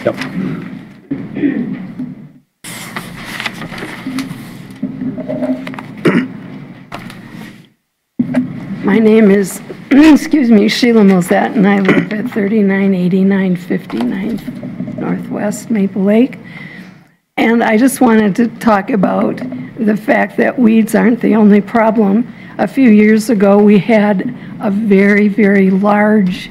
Yep. My name is, excuse me, Sheila Mosette, and I live at 3989 59th Northwest Maple Lake. And I just wanted to talk about the fact that weeds aren't the only problem. A few years ago, we had a very, very large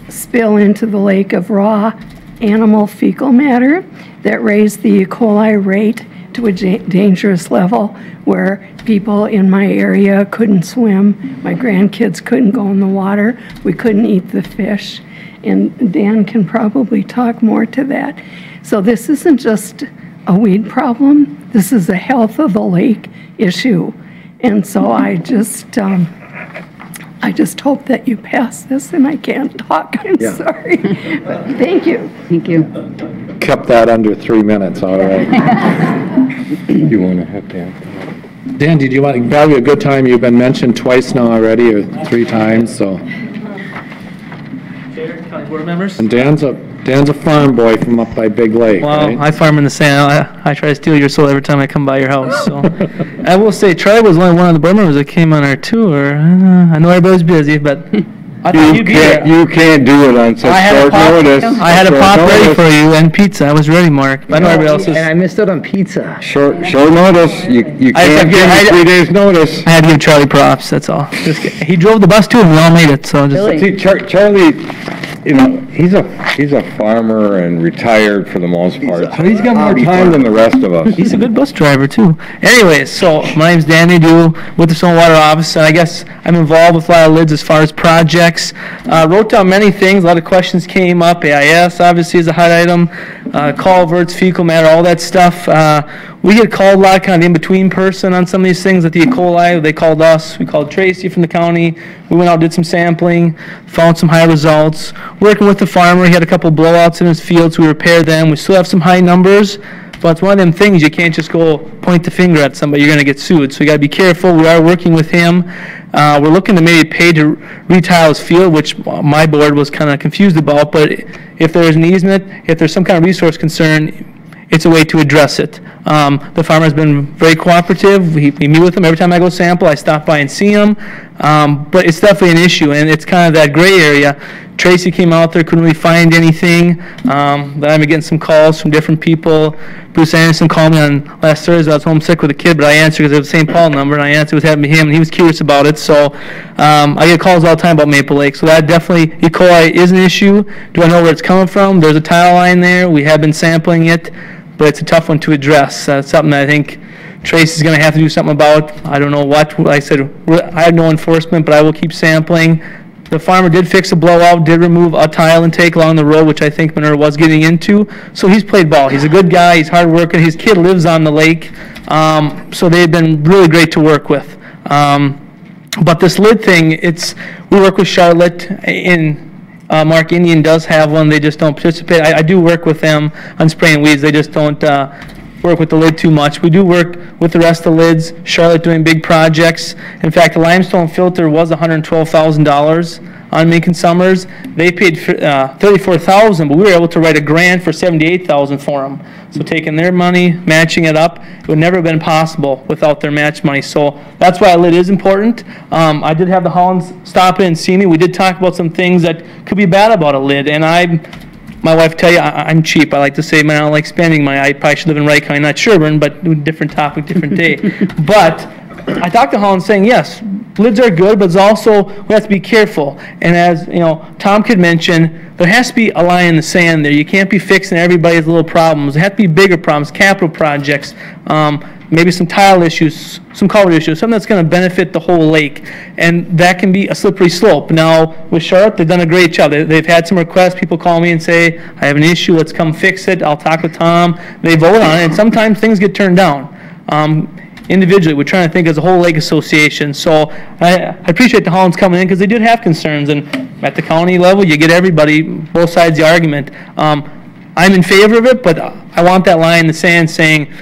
spill into the lake of raw animal fecal matter that raised the E. coli rate to a dangerous level where people in my area couldn't swim, my grandkids couldn't go in the water, we couldn't eat the fish, and Dan can probably talk more to that. So this isn't just a weed problem, this is a health of the lake issue. And so I just hope that you pass this, and I can't talk, I'm sorry. But thank you. Thank you. Kept that under 3 minutes, all right. You want to have Dan? Dan, did you want to have a good time? You've been mentioned twice now already, or 3 times, so. Chair, county board members. And Dan's a farm boy from up by Big Lake, Well, right? I farm in the sand. I try to steal your soul every time I come by your house. So I will say, Charlie was only one of the board members that came on our tour. I know everybody's busy, but I thought you'd be there. You can't do it on such short notice. I had a pop ready for you and pizza. I was ready, Mark. But I know everybody else is. And I missed out on pizza. Short notice. You can't give me 3 days notice. I had to give Charlie props, that's all. He drove the bus too, and we all made it, so just. See, Charlie, he's a farmer and retired for the most part, so he's got more time than the rest of us. He's a good bus driver too. Anyways, so my name's Danny Dew with the Soil and Water Office, and I guess I'm involved with a lot of lids as far as projects. Wrote down many things, a lot of questions came up. AIS obviously is a hot item, culverts, fecal matter, all that stuff. We get called a lot, kind of in-between person on some of these things. At the E. coli, they called us. We called Tracy from the county. We went out, did some sampling, found some high results. Working with the farmer, he had a couple blowouts in his field, so we repaired them. We still have some high numbers, but it's one of them things you can't just go point the finger at somebody. You're going to get sued, so you got to be careful. We are working with him. We're looking to maybe pay to retile his field, which my board was kind of confused about, but if there's an easement, if there's some kind of resource concern, it's a way to address it. The farmer's been very cooperative. We meet with him every time I go sample. I stop by and see him. But it's definitely an issue, and it's kind of that gray area. Tracy came out there, couldn't really find anything. Then I've been getting some calls from different people. Bruce Anderson called me on last Thursday. I was homesick with a kid, but I answered because it was the St. Paul number, and I answered what's happening to him, and he was curious about it. So I get calls all the time about Maple Lake. So that definitely, E. coli is an issue. Do I know where it's coming from? There's a tile line there. We have been sampling it. but it's a tough one to address. It's something that I think Tracy's going to have to do something about. I don't know what. Like I said, I have no enforcement, but I will keep sampling. The farmer did fix a blowout, did remove a tile intake along the road, which I think Manure was getting into. So he's played ball. He's a good guy. He's hardworking. His kid lives on the lake. So they've been really great to work with. But this lid thing, we work with Charlotte. Mark Indian does have one. They just don't participate. I do work with them on spraying weeds. They just don't work with the lid too much. We do work with the rest of the lids. Charlotte doing big projects. In fact, the limestone filter was $112,000 on Macon Summers. They paid $34,000, but we were able to write a grant for $78,000 for them. So taking their money, matching it up, it would never have been possible without their match money. So that's why a lid is important. I did have the Hollands stop in and see me. We did talk about some things that could be bad about a lid, and my wife tell you, I'm cheap. I like to say, man, I don't like spending money. I probably should live in Wright County, not Sherburne, but different topic, different day. But I talked to Holland saying, yes, lids are good, but it's also, we have to be careful. And as Tom could mention, there has to be a line in the sand there. You can't be fixing everybody's little problems. There have to be bigger problems, capital projects, maybe some tile issues, some culvert issues, something that's going to benefit the whole lake. And that can be a slippery slope. Now, with Charlotte, they've done a great job. They've had some requests. People call me and say, I have an issue, let's come fix it. I'll talk with Tom. They vote on it, and sometimes things get turned down. Individually, we're trying to think as a whole lake association. So I appreciate the Hollands coming in because they did have concerns. And at the county level, you get everybody, both sides of the argument. I'm in favor of it, but I want that line in the sand saying,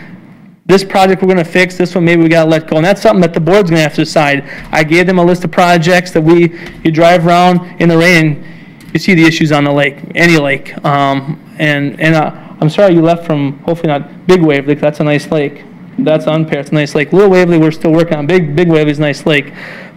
this project we're going to fix, this one maybe we got to let go. And that's something that the board's going to have to decide. I gave them a list of projects that you drive around in the rain, you see the issues on the lake, any lake. I'm sorry you left from, hopefully not Big Waverly, that's a nice lake. That's unpaired, it's a nice lake. Little Waverly, we're still working on. Big Waverly's a nice lake.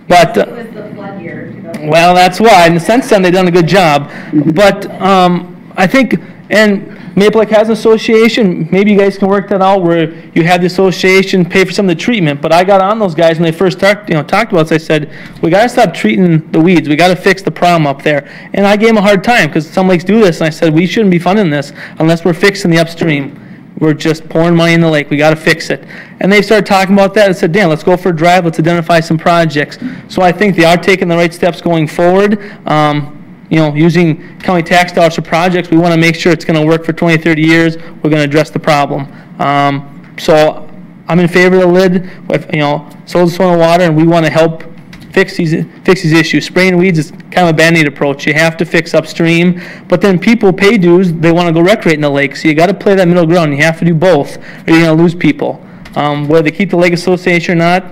But, It was the flood year. well, that's why. And since then, they've done a good job. But I think, and Maple Lake has an association. Maybe you guys can work that out where you have the association pay for some of the treatment. But I got on those guys when they first talked about this. I said, we got to stop treating the weeds. We got to fix the problem up there. And I gave them a hard time because some lakes do this. And I said, we shouldn't be funding this unless we're fixing the upstream. We're just pouring money in the lake. We got to fix it. And they started talking about that. I said, Dan, let's go for a drive. Let's identify some projects. So I think they are taking the right steps going forward. Using county tax dollars for projects, we want to make sure it's going to work for 20, 30 years. We're going to address the problem. So I'm in favor of the lid. Soil and water, and we want to help fix these issues. Spraying weeds is kind of a Band-Aid approach. You have to fix upstream, but then people pay dues. They want to go recreate in the lake, so you got to play that middle ground. You have to do both, or you're going to lose people. Whether they keep the lake association or not,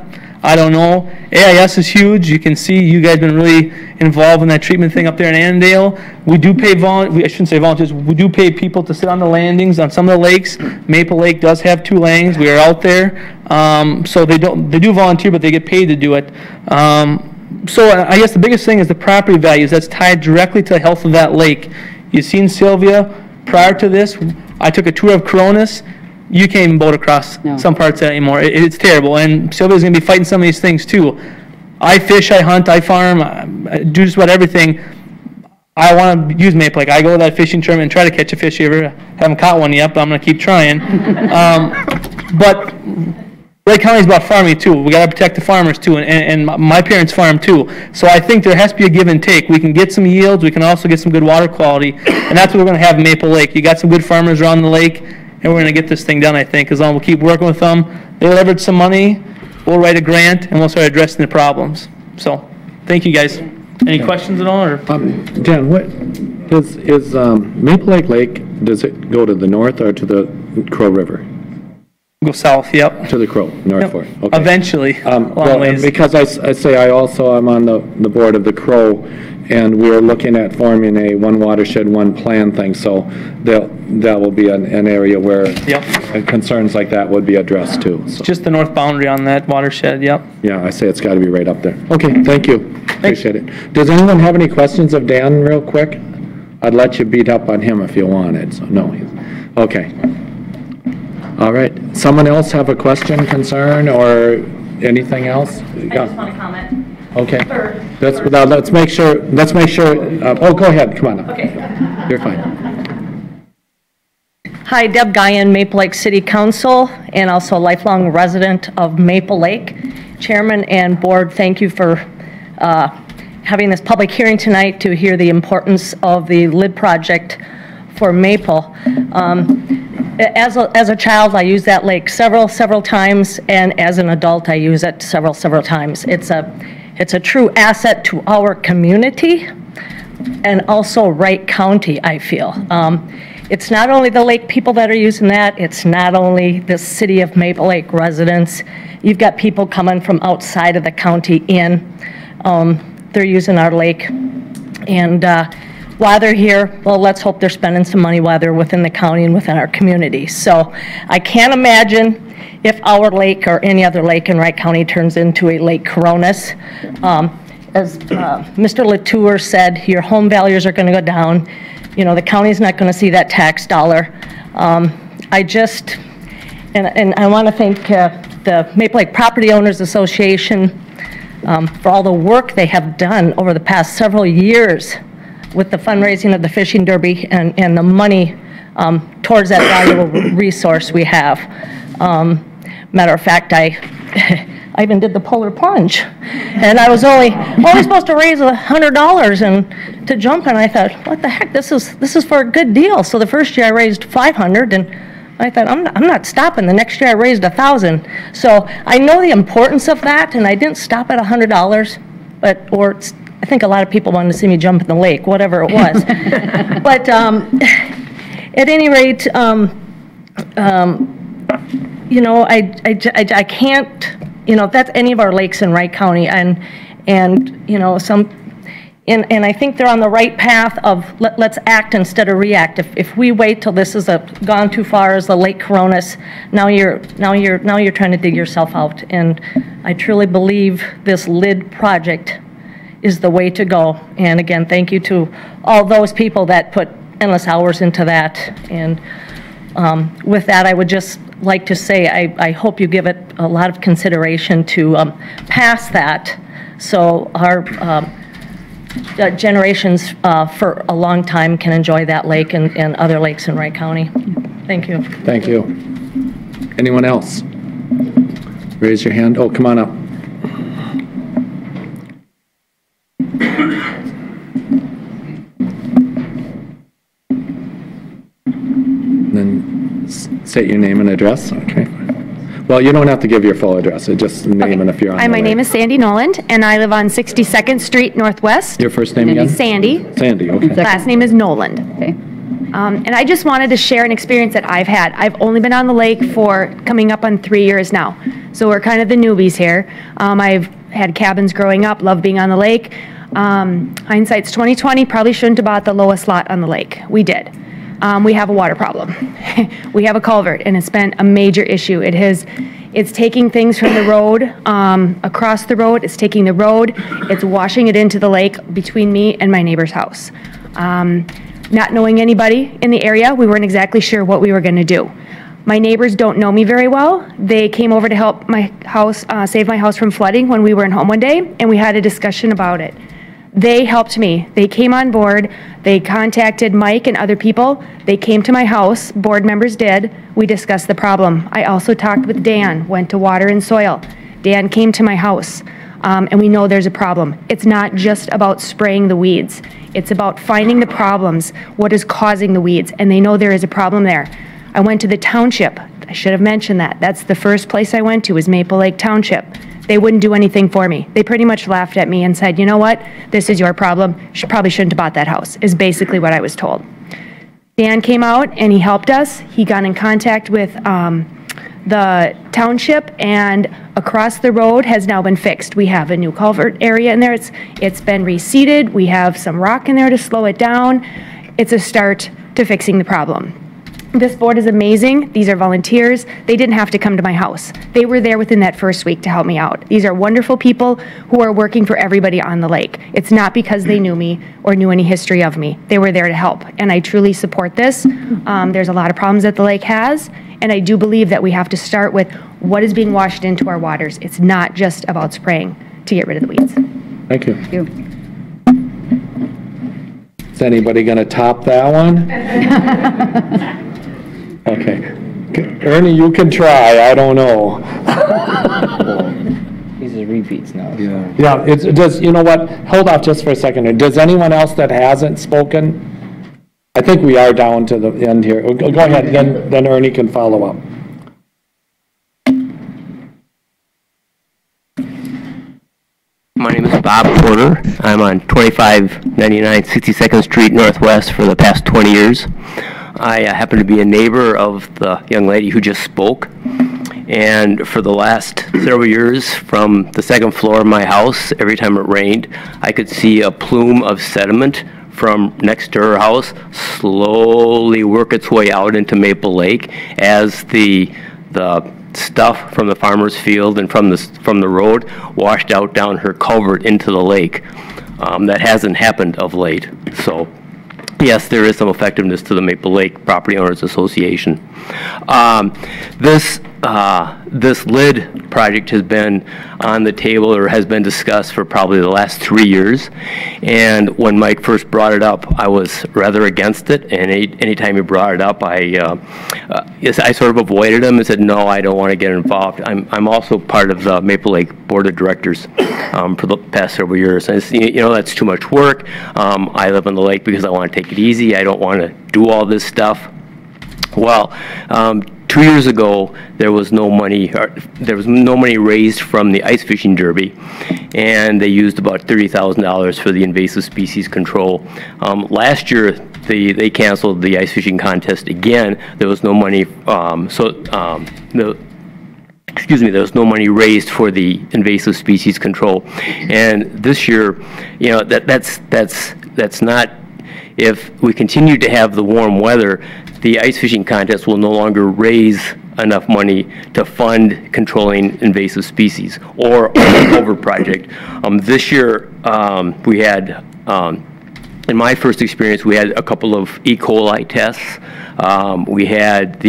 I don't know. AIS is huge. You can see you guys been really involved in that treatment thing up there in Annandale. We do pay I shouldn't say volunteers. We do pay people to sit on the landings on some of the lakes. Maple Lake does have 2 lanes. We are out there, so they do volunteer, but they get paid to do it. So I guess the biggest thing is the property values. That's tied directly to the health of that lake. You've seen Sylvia. Prior to this, I took a tour of Coronis. You can't even boat across some parts of that anymore. It's terrible. And Sylvia's going to be fighting some of these things too. I fish, I hunt, I farm, I do just about everything. I want to use Maple Lake. I go to that fishing tournament and try to catch a fish. Haven't caught one yet, but I'm going to keep trying. But Wright County is about farming too. We got to protect the farmers too, and my parents farm too. So I think there has to be a give and take. We can get some yields. We can also get some good water quality, and that's what we're going to have in Maple Lake. You got some good farmers around the lake. And we're going to get this thing done, I think, as long as we'll keep working with them. They leverage some money, we'll write a grant, and we'll start addressing the problems. So, thank you, guys. Any questions at all? Or? Dan, what is Maple Lake, does it go to the north or to the Crow River? Go south, yep. To the Crow, north Fork. Okay. Eventually, long ways. Because I'm on the board of the Crow, and we're looking at forming a one watershed, one plan thing, so that will be an area where concerns like that would be addressed too. So. Just the north boundary on that watershed, yep. Yeah, I say it's got to be right up there. Okay, thank you. Appreciate it. Does anyone have any questions of Dan real quick? I'd let you beat up on him if you wanted, so no. Okay. All right. Someone else have a question, concern, or anything else? I just want to comment. Okay. Let's make sure, go ahead, come on up. Okay. You're fine. Hi, Deb Guyan, Maple Lake City Council, and also a lifelong resident of Maple Lake. Chairman and board, thank you for having this public hearing tonight to hear the importance of the lid project for Maple. As a child, I used that lake several times, and as an adult, I use it several times. It's a true asset to our community and also Wright County, I feel. It's not only the lake people that are using that, it's not only the city of Maple Lake residents. You've got people coming from outside of the county in. They're using our lake. And while they're here, well, let's hope they're spending some money while they're within the county and within our community. So I can't imagine if our lake or any other lake in Wright County turns into a Lake Coronis. As Mr. Latour said, your home values are going to go down. You know, the county's not going to see that tax dollar. And I want to thank the Maple Lake Property Owners Association for all the work they have done over the past several years with the fundraising of the fishing derby and the money towards that valuable resource we have. Matter of fact, I even did the polar plunge, and I was only supposed to raise $100 and to jump, and I thought, what the heck, this is for a good deal. So the first year I raised $500, and I thought, I'm not stopping. The next year I raised $1,000. So I know the importance of that, and I didn't stop at $100, I think a lot of people wanted to see me jump in the lake, whatever it was. But at any rate, you know, I can't, you know, if that's any of our lakes in Wright County, and you know, and I think they're on the right path of let's act instead of react. If we wait till this is gone too far as the Lake Coronis, now you're trying to dig yourself out. And I truly believe this lid project is the way to go. And again, thank you to all those people that put endless hours into that. And with that, I would just like to say I hope you give it a lot of consideration to pass that, so our generations for a long time can enjoy that lake and other lakes in Wright County. Thank you. Thank you. Anyone else? Raise your hand. Oh, come on up. Then state your name and address. Okay. Well, you don't have to give your full address. Just name and if you're on. Hi, my name is Sandy Noland, and I live on 62nd Street Northwest. Your first name again? Sandy. Sandy, okay. Last name is Noland. Okay. And I just wanted to share an experience that I've had. I've only been on the lake for coming up on 3 years now. So we're kind of the newbies here. I've had cabins growing up, love being on the lake. Hindsight's 2020, probably shouldn't have bought the lowest lot on the lake. We did. We have a water problem. We have a culvert, and it's been a major issue. It's taking things from the road, across the road. It's taking the road. It's washing it into the lake between me and my neighbor's house. Not knowing anybody in the area, we weren't exactly sure what we were going to do. My neighbors don't know me very well. They came over to help my house, save my house from flooding when we weren't home one day, and we had a discussion about it. They helped me. They came on board. They contacted Mike and other people. They came to my house. Board members did. We discussed the problem. I also talked with Dan, went to Water and Soil. Dan came to my house, and we know there's a problem. It's not just about spraying the weeds. It's about finding the problems, what is causing the weeds, and they know there is a problem there. I went to the township. I should have mentioned that. That's the first place I went to, was Maple Lake Township. They wouldn't do anything for me. They pretty much laughed at me and said, you know what, this is your problem. You probably shouldn't have bought that house, is basically what I was told. Dan came out and he helped us. He got in contact with the township, and across the road has now been fixed. We have a new culvert area in there. It's been reseeded. We have some rock in there to slow it down. It's a start to fixing the problem. This board is amazing. These are volunteers. They didn't have to come to my house. They were there within that first week to help me out. These are wonderful people who are working for everybody on the lake. It's not because they knew me or knew any history of me. They were there to help, and I truly support this. There's a lot of problems that the lake has, and I do believe that we have to start with what is being washed into our waters. It's not just about spraying to get rid of the weeds. Thank you. Thank you. Is anybody going to top that one? Okay. Ernie, you can try, I don't know. These are repeats now. Yeah, you know what, hold off just for a second. Does anyone else that hasn't spoken? I think we are down to the end here. Go ahead, then Ernie can follow up. My name is Bob Porter. I'm on 2599 62nd Street Northwest for the past 20 years. I happen to be a neighbor of the young lady who just spoke. And for the last several years, from the second floor of my house, every time it rained, I could see a plume of sediment from next to her house slowly work its way out into Maple Lake as the stuff from the farmer's field and from the road washed out down her culvert into the lake. That hasn't happened of late. So yes, there is some effectiveness to the Maple Lake Property Owners Association. This lid project has been on the table or has been discussed for probably the last 3 years. And when Mike first brought it up, I was rather against it. And anytime he brought it up, I sort of avoided him and said, no, I don't want to get involved. I'm also part of the Maple Lake Board of Directors for the past several years. And that's too much work. I live on the lake because I want to take it easy. I don't want to do all this stuff. Well, 2 years ago, there was no money raised from the ice fishing derby, and they used about $30,000 for the invasive species control. Last year, they canceled the ice fishing contest again. There was no money, there was no money raised for the invasive species control. And this year, that's not. If we continue to have the warm weather, the ice fishing contest will no longer raise enough money to fund controlling invasive species or a culvert project. This year, we had, in my first experience, we had a couple of E. coli tests. We had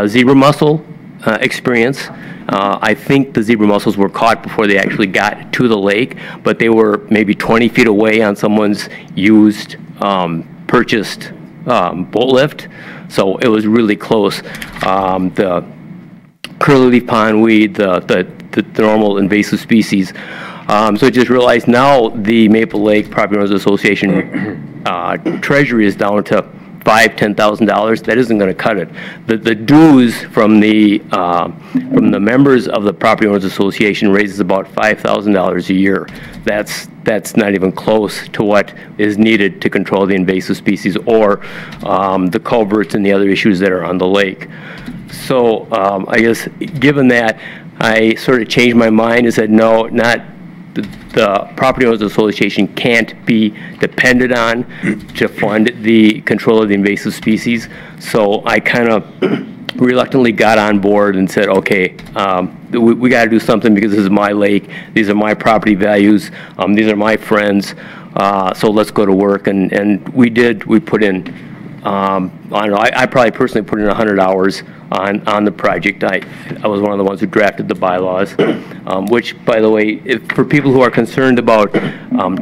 zebra mussel experience. I think the zebra mussels were caught before they actually got to the lake, but they were maybe 20 feet away on someone's used, purchased boat lift, so it was really close. The curly-leaf pondweed, the normal invasive species. So I just realized now the Maple Lake Property Owners Association treasury is down to $10,000. That isn't going to cut it. The dues from the members of the Property Owners Association raises about $5,000 a year. That's not even close to what is needed to control the invasive species or the culverts and the other issues that are on the lake. So I guess given that, I sort of changed my mind and said no, the Property Owners Association can't be depended on to fund the control of the invasive species. So I kind of reluctantly got on board and said, okay, we got to do something because this is my lake. These are my property values. These are my friends. So let's go to work. And we did. We put in, I don't know, I probably personally put in 100 hours on the project. I was one of the ones who drafted the bylaws, which, by the way, for people who are concerned about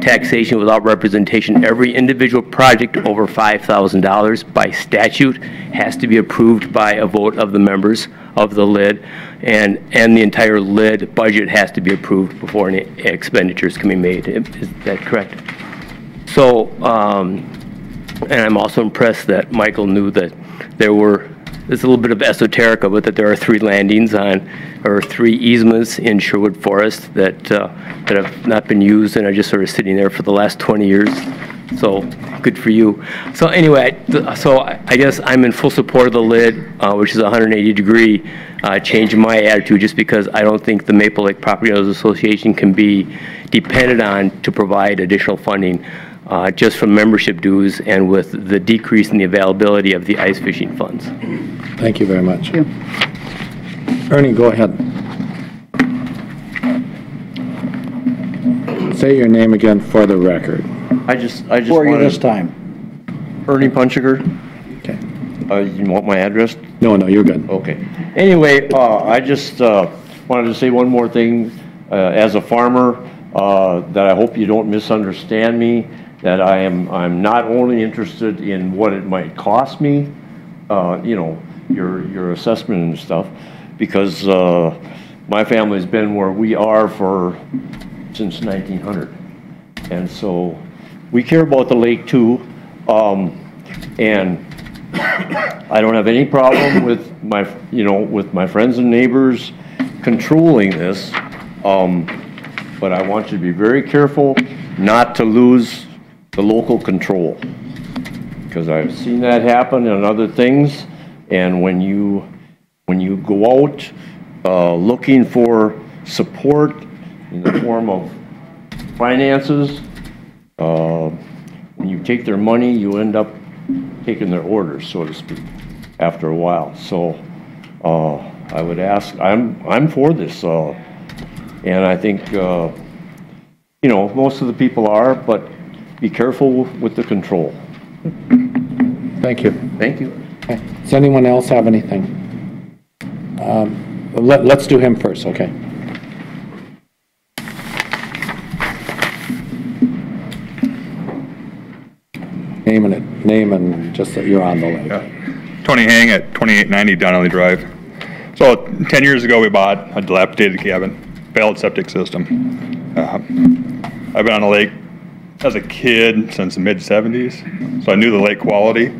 taxation without representation, every individual project over $5,000 by statute has to be approved by a vote of the members of the LID, and the entire LID budget has to be approved before any expenditures can be made. Is that correct? So, and I'm also impressed that Michael knew that there's a little bit of esoteric of it, that there are 3 landings or 3 easements in Sherwood Forest that have not been used and are just sort of sitting there for the last 20 years. So good for you. So anyway, so I guess I'm in full support of the LID, which is a 180-degree change in my attitude, just because I don't think the Maple Lake Property Owners Association can be depended on to provide additional funding just from membership dues and with the decrease in the availability of the ice fishing funds. Thank you very much. Thank you. Ernie, go ahead. Say your name again for the record. I just For you wanted- this time. Ernie Punchiger. Okay. You want my address? No, you're good. Okay. Anyway, I just wanted to say one more thing as a farmer, that I hope you don't misunderstand me. that I'm not only interested in what it might cost me, you know, your assessment and stuff, because my family's been where we are since 1900. And so we care about the lake too. And I don't have any problem with with my friends and neighbors controlling this. But I want you to be very careful not to lose the local control, because I've seen that happen in other things. And when you go out looking for support in the form of finances, when you take their money, you end up taking their orders, so to speak, after a while. So I would ask, I'm for this, and I think you know, most of the people are, but be careful with the control. Thank you. Thank you. Okay. Does anyone else have anything? Let's do him first, okay? Name and just that you're on the lake. Tony Hang at 2890 Donnelly Drive. So 10 years ago we bought a dilapidated cabin, failed septic system. I've been on the lake as a kid since the mid-70s, so I knew the lake quality.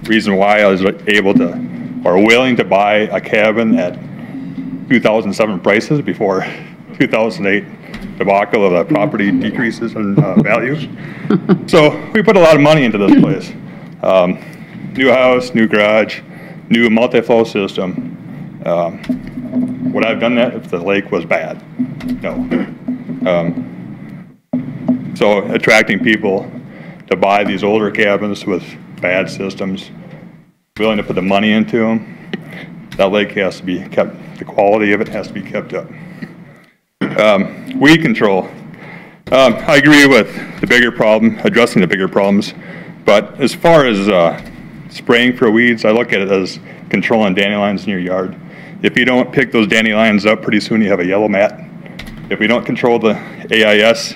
Reason why I was able to, or willing to buy a cabin at 2007 prices before 2008 debacle of the property decreases in value. So we put a lot of money into this place. New house, new garage, new multi-flow system. Would I have done that if the lake was bad? No. So attracting people to buy these older cabins with bad systems, willing to put the money into them, that lake has to be kept, the quality of it has to be kept up. Weed control. I agree with the bigger problem, addressing the bigger problems, but as far as spraying for weeds, I look at it as controlling dandelions in your yard. If you don't pick those dandelions up, pretty soon you have a yellow mat. If we don't control the AIS,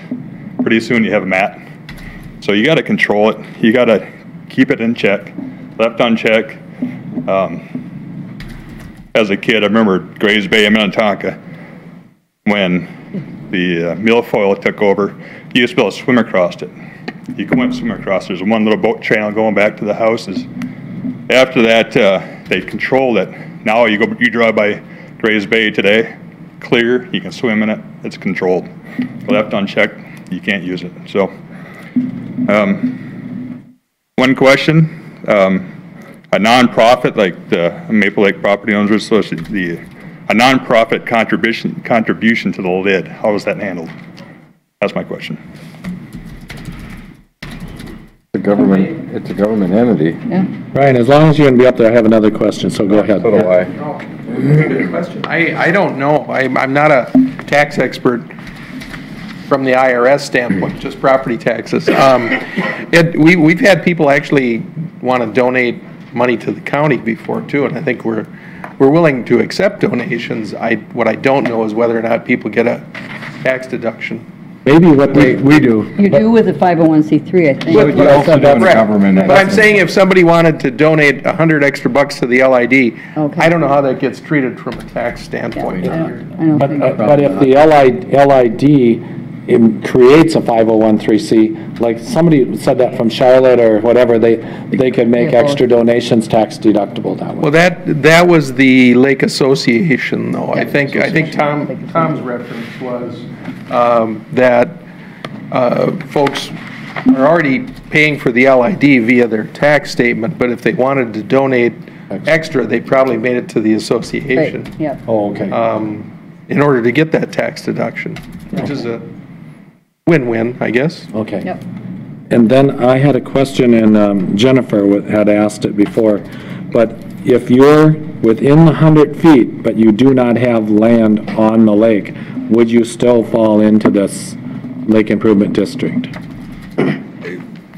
pretty soon you have a mat. So you got to control it. You got to keep it in check, left unchecked. As a kid, I remember Grays Bay in Minnetonka when the milfoil took over. You used to be able to swim across it. You couldn't swim across. There's one little boat channel going back to the houses. After that, they controlled it. Now you drive by Grays Bay today, clear, you can swim in it, it's controlled. Left unchecked, you can't use it. So, one question, a nonprofit like the Maple Lake Property Owners Association, a nonprofit contribution to the lid, how is that handled? That's my question. It's a government entity. Yeah. Ryan, as long as you're going to be up there, I have another question, so go ahead. So do I. Good question. I don't know. I'm not a tax expert from the IRS standpoint, just property taxes. We've had people actually want to donate money to the county before too, and I think we're willing to accept donations. What I don't know is whether or not people get a tax deduction. Maybe what we do. You do with the 501c3, I think. But I'm saying if somebody wanted to donate $100 extra to the LID, I don't know how that gets treated from a tax standpoint. But if the LID creates a 501c3, like somebody said that from Charlotte or whatever, they could make extra donations tax deductible that way. Well, that was the Lake Association, though. I think Tom's reference was that folks are already paying for the LID via their tax statement, but if they wanted to donate extra, they probably made it to the association. Right. Yep. Oh, okay. In order to get that tax deduction, which is a win-win, I guess. Okay. Yep. And then I had a question, and Jennifer had asked it before, but if you're within the 100 feet, but you do not have land on the lake, would you still fall into this lake improvement district?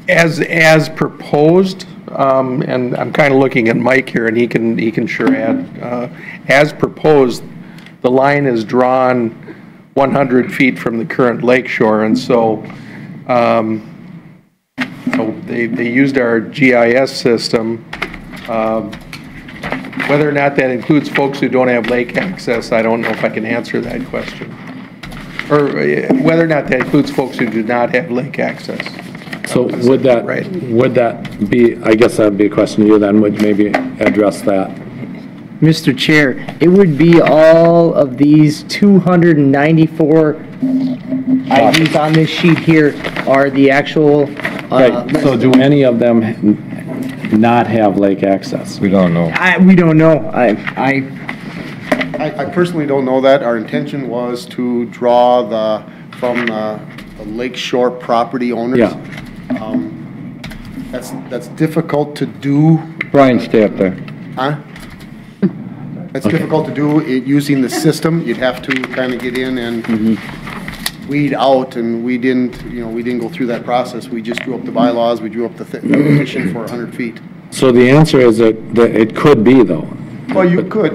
As proposed, and I'm kind of looking at Mike here, and he can sure add. As proposed, the line is drawn 100 feet from the current lake shore, and so they used our GIS system. Whether or not that includes folks who don't have lake access, I don't know if I can answer that question. Or whether or not that includes folks who do not have lake access. So would that be, I guess that'd be a question to you then, would maybe address that? Mr. Chair, it would be all of these 294 IDs on this sheet here are the actual. Right, so do any of them not have lake access? We don't know. We don't know. I personally don't know that. Our intention was to draw from the lake shore property owners. Yeah. That's difficult to do. Brian, stay up there. Huh? That's difficult to do using the system. You'd have to kind of get in and weed out, and we didn't go through that process. We just drew up the bylaws. We drew up the petition for 100 feet. So the answer is that it could be though. Well, you could.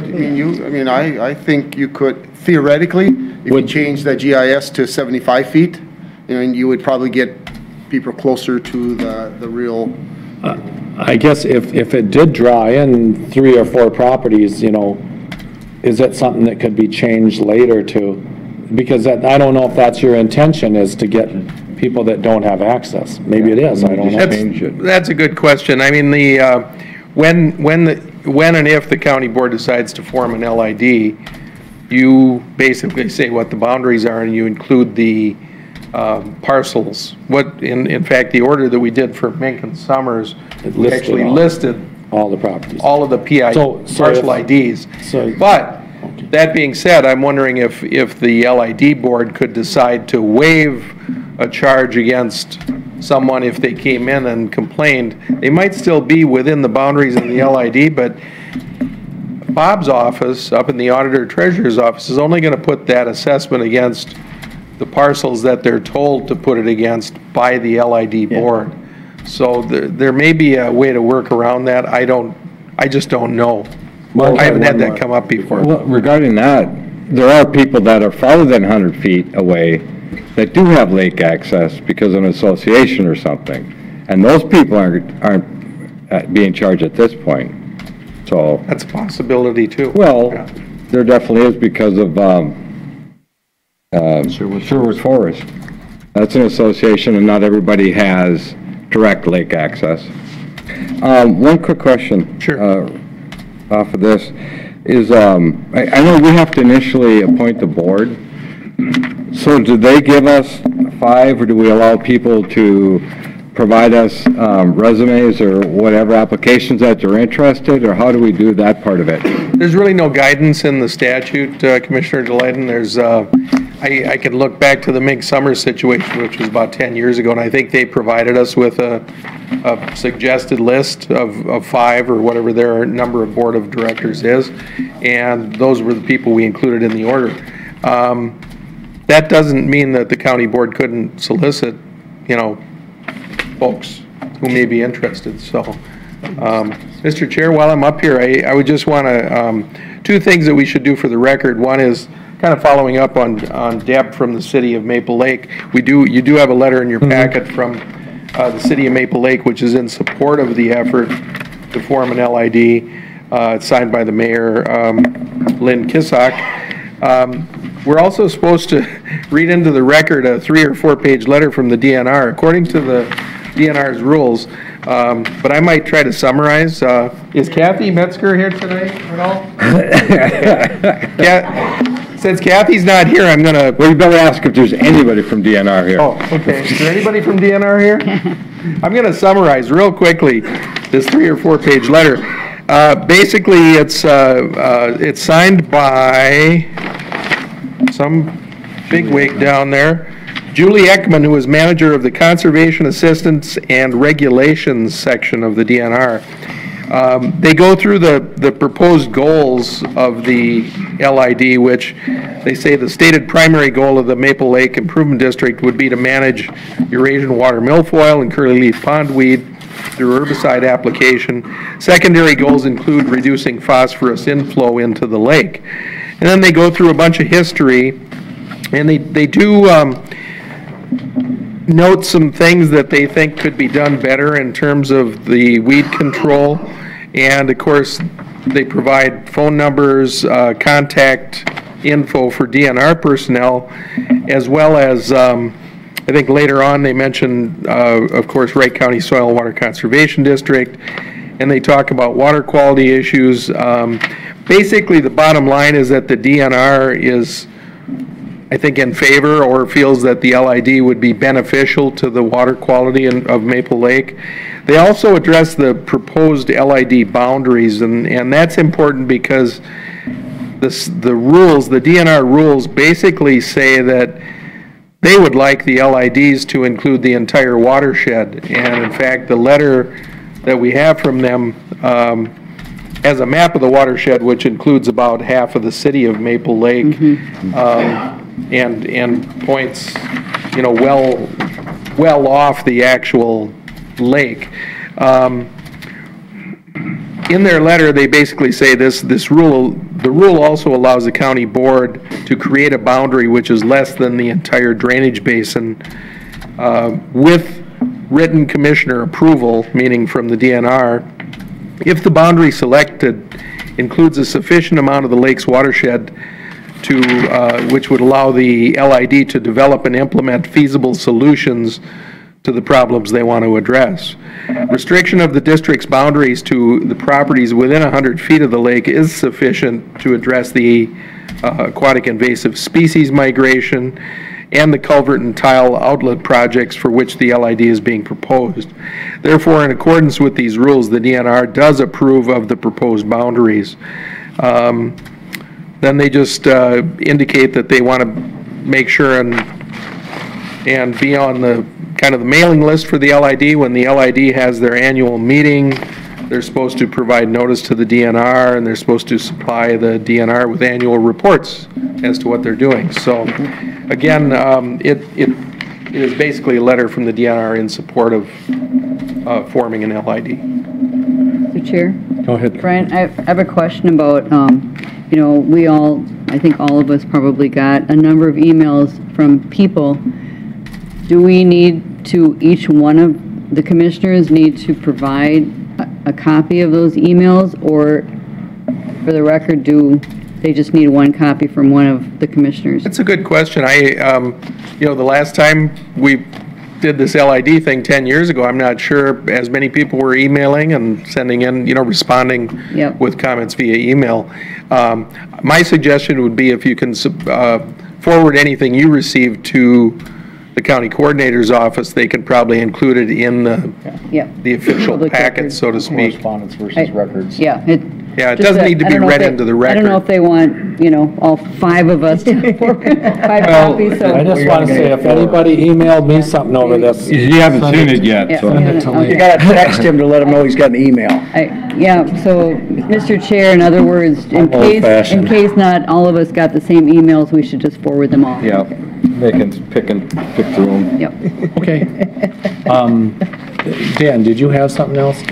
I think you could theoretically, if you change that GIS to 75 feet, you would probably get people closer to the real. I guess if it did draw in 3 or 4 properties, is that something that could be changed later to? Because I don't know if that's your intention, is to get people that don't have access. Maybe it is, I don't know. That's a good question. I mean, when and if the county board decides to form an LID, you basically say what the boundaries are and you include the parcels. In fact, the order that we did for Mink and Summers actually listed all the properties, all of the parcel IDs. But that being said, I'm wondering if the LID board could decide to waive a charge against someone if they came in and complained. They might still be within the boundaries of the LID, but Bob's office up in the auditor treasurer's office is only going to put that assessment against the parcels that they're told to put it against by the LID board. So there may be a way to work around that. I just don't know. I haven't had that come up before. Well, regarding that, there are people that are farther than 100 feet away that do have lake access because of an association or something. And those people aren't being charged at this point. So that's a possibility too. Well, there definitely is because of Sherwood Forest. That's an association and not everybody has direct lake access. One quick question. Sure. Off of this is, I know we have to initially appoint the board. So do they give us 5 or do we allow people to provide us resumes or whatever applications that they're interested, or how do we do that part of it? There's really no guidance in the statute, Commissioner DeLayden. There's, I can look back to the Mink Summers situation, which was about 10 years ago, and I think they provided us with a suggested list of 5 or whatever their number of board of directors is, and those were the people we included in the order. That doesn't mean that the county board couldn't solicit, folks who may be interested. So, Mr. Chair, while I'm up here, I would just want to, 2 things that we should do for the record. One is kind of following up on Deb from the city of Maple Lake. You do have a letter in your packet from the city of Maple Lake, which is in support of the effort to form an LID. It's signed by the mayor, Lynn Kissack. We're also supposed to read into the record a 3 or 4 page letter from the DNR. According to the DNR's rules, but I might try to summarize. Is Kathy Metzger here today at all? Since Kathy's not here, I'm going to... Well, you better ask if there's anybody from DNR here. Oh, okay. Is there anybody from DNR here? I'm going to summarize real quickly this 3 or 4 page letter. Basically, it's signed by some bigwig down there. Julie Ekman, who is manager of the Conservation Assistance and Regulations section of the DNR. They go through the proposed goals of the LID, which they say the stated primary goal of the Maple Lake Improvement District would be to manage Eurasian water milfoil and curly-leaf pondweed through herbicide application. Secondary goals include reducing phosphorus inflow into the lake. And then they go through a bunch of history, and they do note some things that they think could be done better in terms of the weed control. And of course, they provide phone numbers, contact info for DNR personnel, as well as, I think later on they mentioned, of course, Wright County Soil and Water Conservation District, and they talk about water quality issues. Basically, the bottom line is that the DNR is, I think, in favor or feels that the LID would be beneficial to the water quality of Maple Lake. They also address the proposed LID boundaries, and that's important because the rules, the DNR rules, basically say that they would like the LIDs to include the entire watershed. And in fact, the letter that we have from them has a map of the watershed, which includes about half of the city of Maple Lake, and points, you know, well off the actual lake. In their letter, they basically say this rule, the rule also allows the county board to create a boundary which is less than the entire drainage basin with written commissioner approval, meaning from the DNR, if the boundary selected includes a sufficient amount of the lake's watershed to, which would allow the LID to develop and implement feasible solutions to the problems they want to address. Restriction of the district's boundaries to the properties within 100 feet of the lake is sufficient to address the aquatic invasive species migration and the culvert and tile outlet projects for which the LID is being proposed. Therefore, in accordance with these rules, the DNR does approve of the proposed boundaries. Then they just indicate that they want to make sure and be on the kind of the mailing list for the LID. When the LID has their annual meeting, they're supposed to provide notice to the DNR, and they're supposed to supply the DNR with annual reports as to what they're doing. So again, it is basically a letter from the DNR in support of forming an LID. Mr. Chair? Go ahead. Brian, I have a question about, you know, we all, I think all of us probably got a number of emails from people. Do we need to, each one of the commissioners need to provide a copy of those emails, or for the record, do they just need one copy from one of the commissioners? That's a good question. You know, the last time we did this LID thing 10 years ago, I'm not sure as many people were emailing and sending in, you know, responding with comments via email. My suggestion would be if you can forward anything you received to the county coordinator's office, they could probably include it in the official packet, so to speak. Correspondence versus records. Yeah. It doesn't need to be read into the record. I don't know if they want, you know, all 5 of us to forward 5 copies. So. I just want to say, if anybody emailed me something over this. You haven't seen it yet, so. You gotta text him to let him know he's got an email. So, Mr. Chair, in other words, in case not all of us got the same emails, we should just forward them all. Yeah, they can pick through them. Yep. Okay. Dan, did you have something else?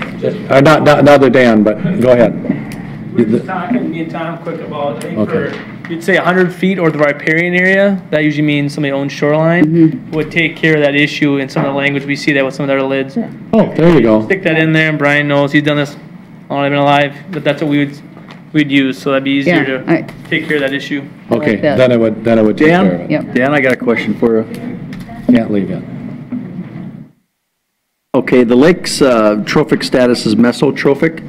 Not other Dan, but go ahead. Talking, me and Tom, quick about, I think for, you'd say 100 feet or the riparian area, that usually means somebody owns shoreline, would take care of that issue in some of the language. We see that with some of their lids. Oh, there you go. Stick that in there, and Brian knows, he's done this while I've been alive, but that's what we'd use, so that'd be easier to take care of that issue. Okay, then it would take care of it. Dan, I got a question for you. Can't leave yet. Okay, the lake's trophic status is mesotrophic.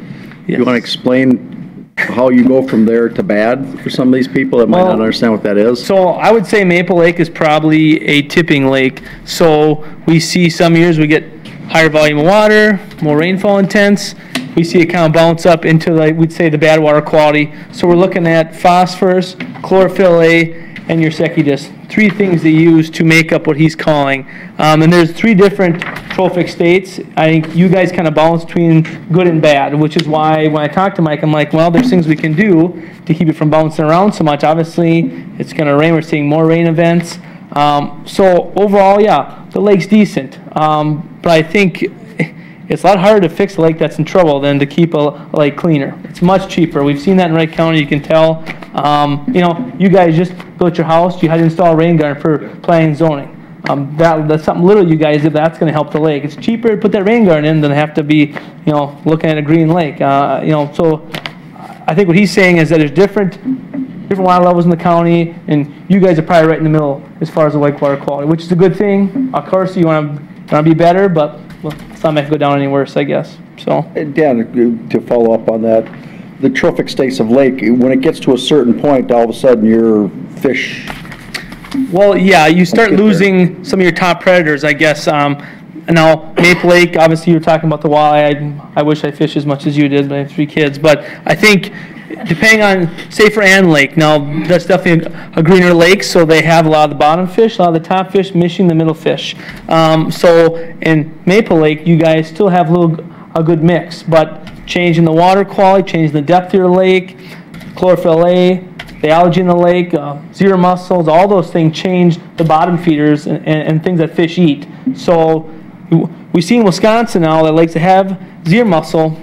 Yes. You want to explain how you go from there to bad for some of these people that might not understand what that is? So I would say Maple Lake is probably a tipping lake. So we see some years we get higher volume of water, more rainfall intense. We see it kind of bounce up into, like, we'd say, the bad water quality. So we're looking at phosphorus, chlorophyll A, and your Secudis. 3 things they use to make up what he's calling. And there's 3 different trophic states. I think you guys kind of balance between good and bad, which is why when I talk to Mike, I'm like, well, there's things we can do to keep it from bouncing around so much. Obviously, it's going to rain. We're seeing more rain events. So overall, yeah, the lake's decent. But I think it's a lot harder to fix a lake that's in trouble than to keep a lake cleaner. It's much cheaper. We've seen that in Wright County. You can tell. You know, you guys just built your house. You had to install a rain guard for planning and zoning. That's something little you guys did, that's gonna help the lake. It's cheaper to put that rain garden in than have to be, looking at a green lake. So I think what he's saying is that there's different water levels in the county, and you guys are probably right in the middle as far as the lake water quality, which is a good thing. Of course, you want to be better, but it's not going to go down any worse, I guess. So, Dan, to follow up on that, the trophic states of lake, when it gets to a certain point, all of a sudden your fish. Well, yeah, you start losing some of your top predators, I guess. Now, Maple Lake, obviously, you're talking about the walleye. I wish I fished as much as you did, but I have 3 kids. But I think, depending on, say for Ann Lake, now that's definitely a greener lake, so they have a lot of the bottom fish, a lot of the top fish, missing the middle fish. So in Maple Lake, you guys still have a good mix, but changing the water quality, changing the depth of your lake, chlorophyll A, the algae in the lake, zero mussels, all those things change the bottom feeders and things that fish eat. So we see in Wisconsin now that lakes that have zero mussel,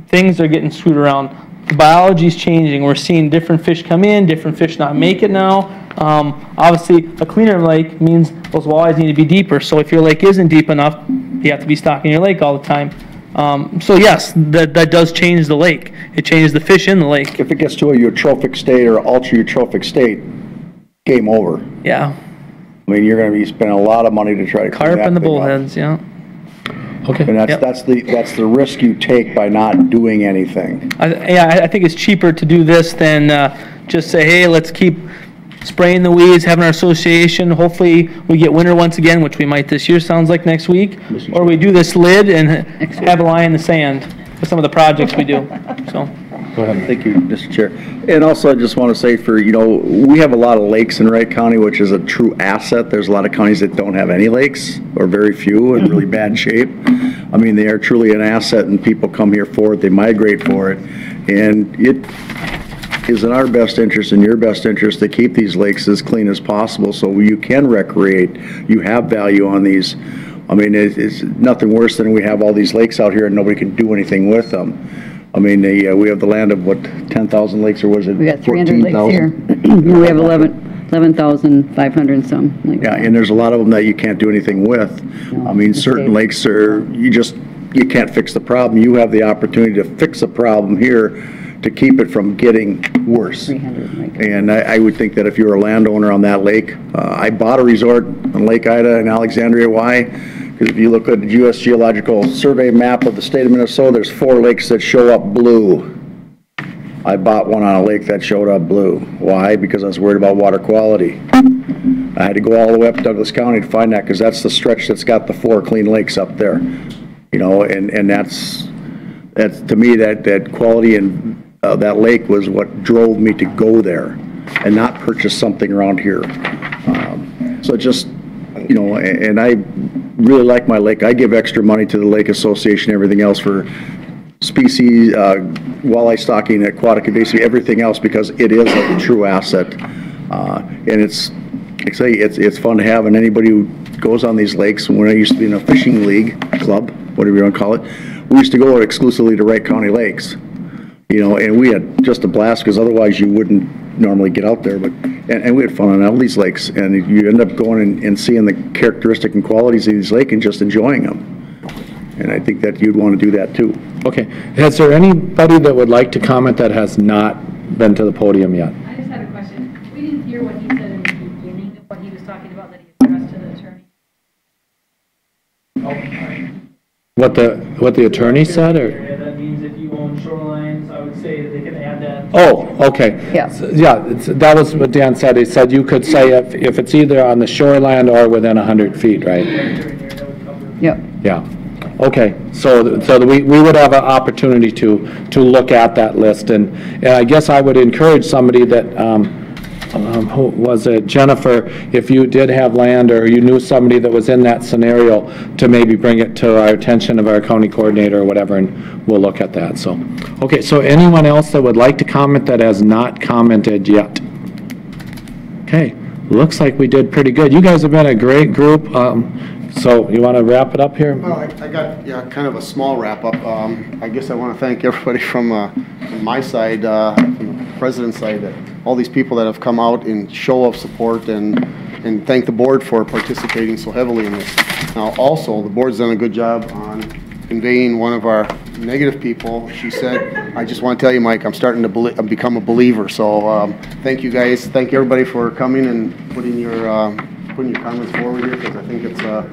things are getting screwed around. The biology is changing. We're seeing different fish come in, different fish not make it now. Obviously, a cleaner lake means those walleyes need to be deeper. So if your lake isn't deep enough, you have to be stocking your lake all the time. So yes, that does change the lake. It changes the fish in the lake. If it gets to a eutrophic state or ultra-eutrophic state, game over. Yeah. I mean, you're going to be spending a lot of money to try to clean Carp that and the thing up. bullheads, yeah. Okay. And that's the risk you take by not doing anything. I think it's cheaper to do this than just say, hey, let's keep spraying the weeds, having our association. Hopefully we get winter once again, which we might this year, sounds like next week. Or we do this lid and have a line in the sand with some of the projects we do. So. Go ahead. Thank you, Mr. Chair. And also, I just want to say we have a lot of lakes in Wright County, which is a true asset. There's a lot of counties that don't have any lakes, or very few, in really bad shape. I mean, they are truly an asset, and people come here for it, they migrate for it. And it is in our best interest and your best interest to keep these lakes as clean as possible so you can recreate, you have value on these. I mean, it's nothing worse than we have all these lakes out here and nobody can do anything with them. I mean, we have the land of, 10,000 lakes, or was it 14,000? We got 300 lakes here. We have 11,500 and some. Yeah, and there's a lot of them that you can't do anything with. I mean, certain lakes you can't fix the problem. You have the opportunity to fix a problem here to keep it from getting worse. And I would think that if you're a landowner on that lake, I bought a resort on Lake Ida in Alexandria. Why? Because if you look at the U.S. Geological Survey map of the state of Minnesota, there's 4 lakes that show up blue. I bought one on a lake that showed up blue. Why? Because I was worried about water quality. I had to go all the way up to Douglas County to find that, because that's the stretch that's got the 4 clean lakes up there. And that's to me, that quality and that lake was what drove me to go there and not purchase something around here. So just, and I really like my lake. I give extra money to the Lake Association, everything else for species, walleye stocking, aquatic invasive, everything else, because it is a true asset. And it's fun to have, and anybody who goes on these lakes, when I used to be in a fishing league, club, whatever you want to call it, we used to go exclusively to Wright County lakes. And we had just a blast, because otherwise you wouldn't normally get out there. And we had fun on all these lakes, and you end up going and seeing the characteristic and qualities of these lakes and just enjoying them. And I think that you'd want to do that too. Okay. Is there anybody that would like to comment that has not been to the podium yet? I just have a question. We didn't hear what he said in the beginning of what he was talking about that he addressed to the attorney. What the attorney said, or? Yeah, that means if you own shorelines, I would say that they can add that. Oh, okay. Yeah. That was what Dan said. He said you could say if it's either on the shoreline or within 100 feet, right? Yep. Yeah. Okay. So we would have an opportunity to look at that list, and I guess I would encourage somebody that, who was it, Jennifer, if you did have land or you knew somebody that was in that scenario, to maybe bring it to our attention of our county coordinator or whatever, and we'll look at that. So, okay, so anyone else that would like to comment that has not commented yet? Okay, looks like we did pretty good. You guys have been a great group. So you want to wrap it up here? Well, I got kind of a small wrap up. I guess I want to thank everybody from my side, from the president's side, all these people that have come out in show of support and and thank the board for participating so heavily in this. Now, also, the board's done a good job on conveying one of our negative people. She said, I just want to tell you, Mike, I'm starting to become a believer. So thank you guys. Thank everybody for coming and putting your comments forward here, because I think it's a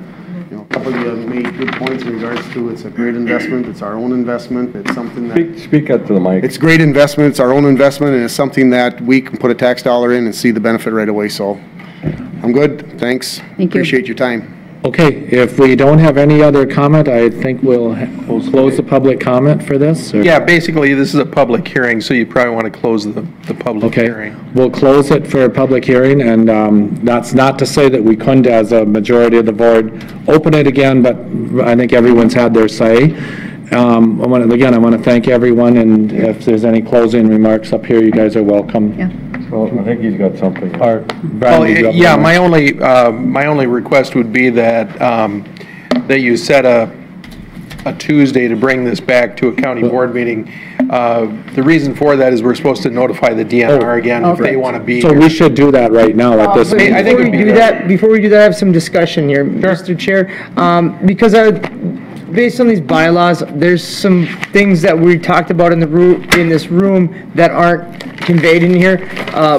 couple of you have made good points in regards to it's a great investment. It's our own investment. It's something that... Speak up to the mic. It's great investment. It's our own investment, and it's something that we can put a tax dollar in and see the benefit right away. So I'm good. Thanks. Thank you. Appreciate your time. Okay, if we don't have any other comment, I think we'll close the public comment for this. Or? Yeah, basically, this is a public hearing, so you probably want to close the public hearing. We'll close it for a public hearing, and that's not to say that we couldn't, as a majority of the board, open it again, but I think everyone's had their say. I want to thank everyone, and if there's any closing remarks up here, you guys are welcome. Yeah. Well, I think he's got something. Well, yeah, my only request would be that that you set a Tuesday to bring this back to a county board meeting. The reason for that is we're supposed to notify the DNR again if they want to be So here. we should do that right now at this meeting. I think Before we do that, I have some discussion here, Mr. Chair. Because based on these bylaws, there's some things that we talked about in this room that aren't conveyed in here.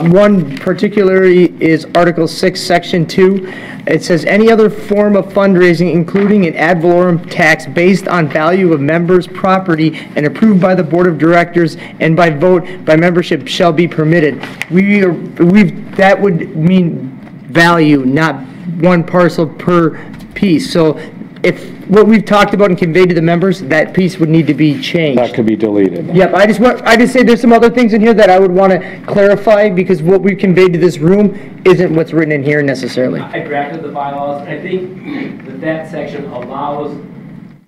One particularly is Article 6, Section 2. It says, any other form of fundraising, including an ad valorem tax based on value of members' property and approved by the Board of Directors and by vote by membership shall be permitted. That would mean value, not one parcel per piece. So if what we've talked about and conveyed to the members, that piece would need to be changed. That could be deleted. Yep, I just say there's some other things in here that I would want to clarify, because what we conveyed to this room isn't what's written in here necessarily. I drafted the bylaws, and I think that section allows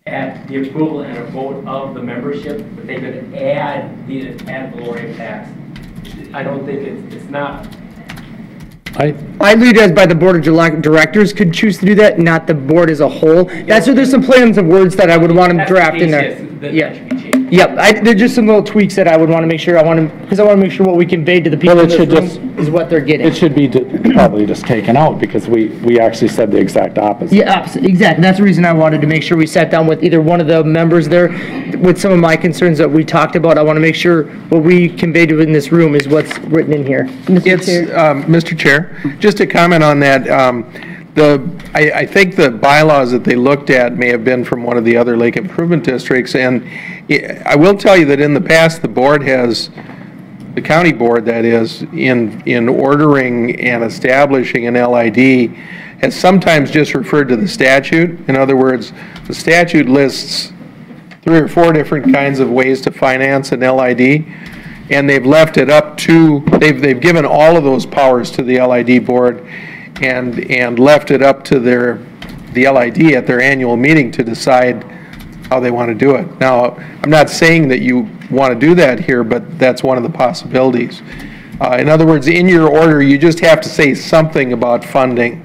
at the approval and a vote of the membership that they could add the ad valorem tax. I don't think it's not. I lead as by the Board of Directors could choose to do that, not the board as a whole. That's where there's some plans of words that I would want to draft in there. Yep, there's just some little tweaks that I would want to make sure, because I want to make sure what we conveyed to the people in this room is what they're getting. It should be probably just taken out, because we actually said the exact opposite. Yeah, exactly. That's the reason I wanted to make sure we sat down with either one of the members there with some of my concerns that we talked about. I want to make sure what we conveyed in this room is what's written in here. Mr. Chair, just to comment on that, I think the bylaws that they looked at may have been from one of the other lake improvement districts, and I will tell you that in the past, the board has, the county board that is, in ordering and establishing an LID, has sometimes just referred to the statute. In other words, the statute lists 3 or 4 different kinds of ways to finance an LID, and they've left it up to, they've given all of those powers to the LID board and left it up to the LID at their annual meeting to decide how they want to do it. Now, I'm not saying that you want to do that here, but that's one of the possibilities. In other words, in your order, you just have to say something about funding.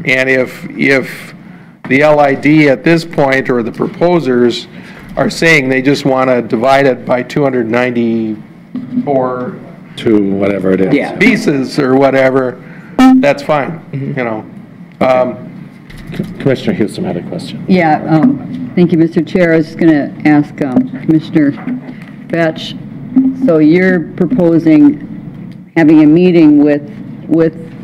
And if the LID at this point, or the proposers, are saying they just want to divide it by 294 to whatever it is, pieces or whatever, that's fine, you know. Commissioner Houston had a question. Yeah, thank you, Mr. Chair. I was just going to ask Commissioner Vetch, so you're proposing having a meeting with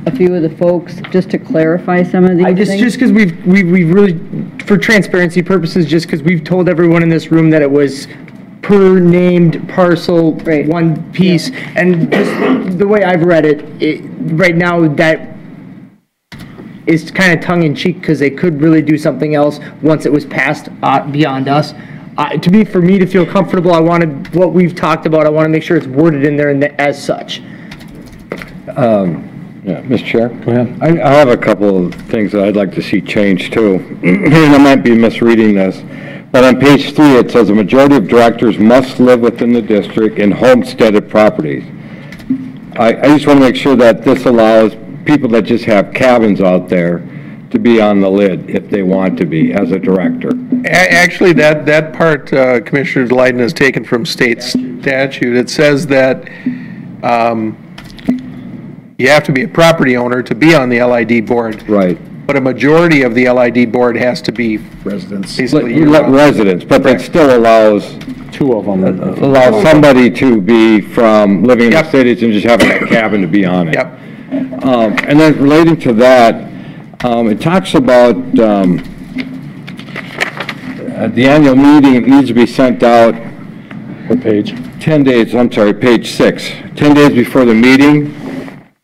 a few of the folks just to clarify some of these things? Just because we've really, for transparency purposes, just because we've told everyone in this room that it was per named parcel, one piece, and just the way I've read it, right now that is kind of tongue-in-cheek, because they could really do something else once it was passed beyond us. For me to feel comfortable, I wanted what we've talked about, I want to make sure it's worded in there as such. Yeah, Mr. Chair? Go ahead. I have a couple of things that I'd like to see changed too. And I might be misreading this, but on page 3 it says a majority of directors must live within the district in homesteaded properties. I just want to make sure that this allows people that just have cabins out there to be on the lid if they want to be as a director. Actually, that part, Commissioner Delighten, is taken from state statute. It says that you have to be a property owner to be on the LID board. Right. But a majority of the LID board has to be residents. Basically, You let residents, but that still allows, Two of them. allows somebody to be from living in the cities and just having a cabin to be on it. Yep. And then relating to that, it talks about, at the annual meeting, it needs to be sent out. What page? 10 days, I'm sorry, page 6, 10 days before the meeting.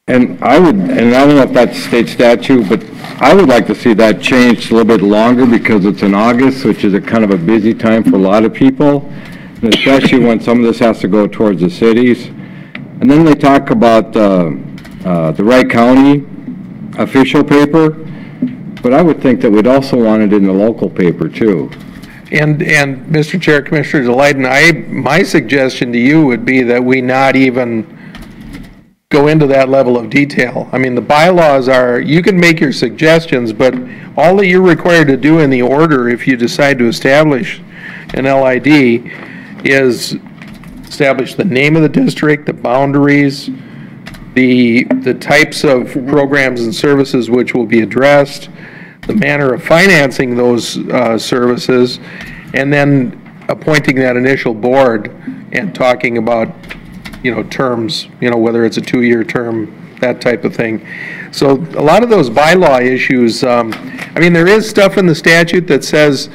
And I don't know if that's state statute, but I would like to see that changed a little bit longer because it's in August, which is a kind of a busy time for a lot of people, and especially when some of this has to go towards the cities. And then they talk about the Wright County official paper, but I would think that we'd also want it in the local paper too. And Mr. Chair, Commissioner Delighten, my suggestion to you would be that we not even go into that level of detail. I mean, the bylaws are, you can make your suggestions, but all that you're required to do in the order, if you decide to establish an LID, is establish the name of the district, the boundaries, the types of programs and services which will be addressed, the manner of financing those services, and then appointing that initial board and talking about, terms, whether it's a 2-year term, that type of thing. So a lot of those bylaw issues, there is stuff in the statute that says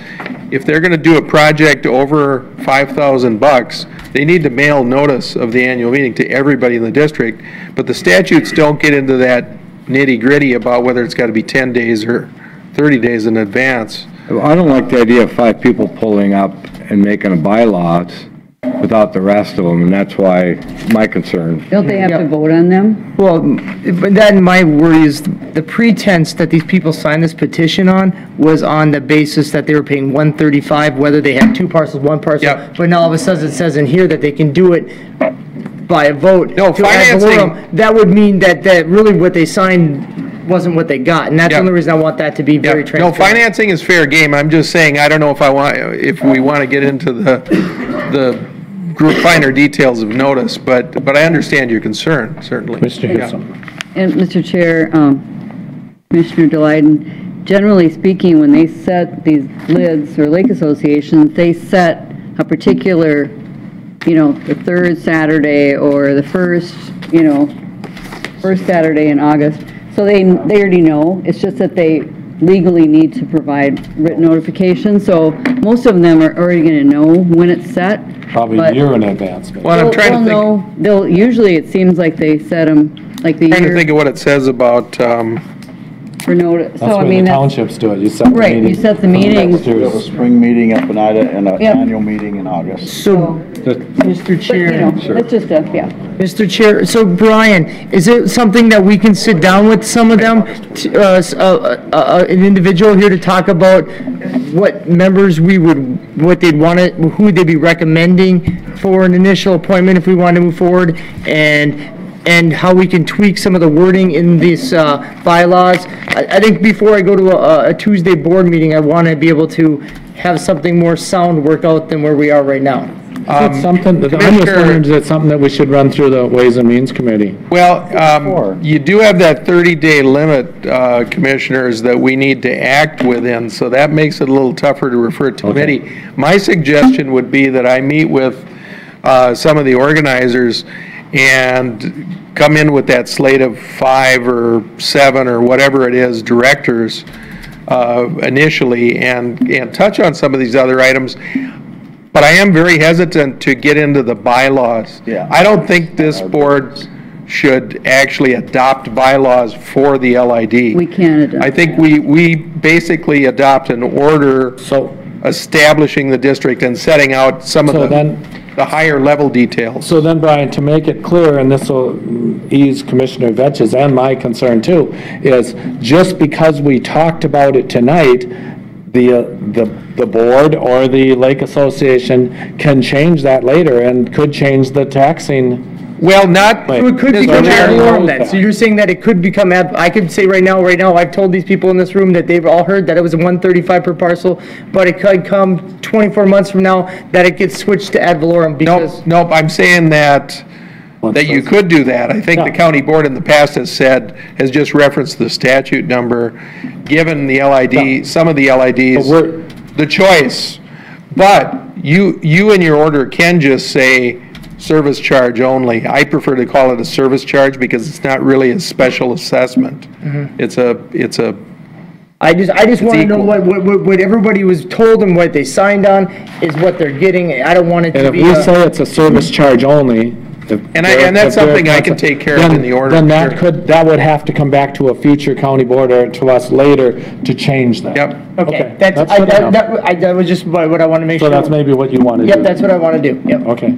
if they're going to do a project over $5,000, they need to mail notice of the annual meeting to everybody in the district, but the statutes don't get into that nitty-gritty about whether it's got to be 10 days or 30 days in advance. I don't like the idea of 5 people pulling up and making a bylaws without the rest of them, and that's why my concern. Don't they have to vote on them? Well, but then my worry is the pretense that these people signed this petition on was on the basis that they were paying $135, whether they had 2 parcels, 1 parcel. Yep. But now all of a sudden it says in here that they can do it by a vote. No, to ad financing. valorem. That would mean that really what they signed wasn't what they got, and that's the Yep. only reason I want that to be very No, transparent. financing is fair game. I'm just saying, I don't know if we want to get into the finer details of notice, but I understand your concern, certainly. Mr. Yeah. Hinson. And Mr. Chair, Commissioner Delighten, generally speaking, when they set these lids or lake associations, they set a particular, the 3rd Saturday or the first Saturday in August. So they already know. It's just that they legally need to provide written notification. So most of them are already going to know when it's set. Probably a year in advance. Well, I'm trying to think. They'll usually, it seems like they set them like the year. Trying to think of what it says about, For notice. That's So I when mean, the that's, townships do it. You set the right, meeting. you set the meeting. We have a spring meeting in Oneida and an Yep. annual meeting in August. So, Mr. Chair. It's just a, yeah. Mr. Chair, so Brian, is it something that we can sit down with some of them, an individual here to talk about what members what they'd want to, who they'd be recommending for an initial appointment if we want to move forward, and how we can tweak some of the wording in these bylaws? I think before I go to a Tuesday board meeting, I want to be able to have something more sound work out than where we are right now. Is that something, I'm just wondering, is that something that we should run through the Ways and Means Committee? Well, you do have that 30-day limit, commissioners, that we need to act within, so that makes it a little tougher to refer to committee. My suggestion would be that I meet with some of the organizers and come in with that slate of 5 or 7 or whatever it is, directors initially, and touch on some of these other items. But I am very hesitant to get into the bylaws. Yeah. I don't think this board should actually adopt bylaws for the LID. We can't adopt. I think we basically adopt an order establishing the district and setting out some of the higher level details. So then, Brian, to make it clear, and this will ease Commissioner Vetch's and my concern too, is just because we talked about it tonight, the board or the Lake Association can change that later and could change the taxing. Well, not. So it could become ad valorem then. So you're saying that it could become I could say right now, I've told these people in this room that they've all heard that it was a $135 per parcel, but it could come 24 months from now that it gets switched to ad valorem because. Nope, I'm saying that that you could do that. I think the county board in the past has said, has just referenced the statute number, given the LID, some of the LIDs, the choice. But you in your order can just say service charge only. I prefer to call it a service charge because it's not really a special assessment. It's a I just want to know what everybody was told and what they signed on is what they're getting. I don't want it to be. And if we say it's a service charge only. And that's something I can take care of in the order. Then that would have to come back to a future county board or to us later to change that. Yep. Okay. That was just what I want to make sure. So that's maybe what you want to do. Yep, that's what I want to do. Yep. Okay.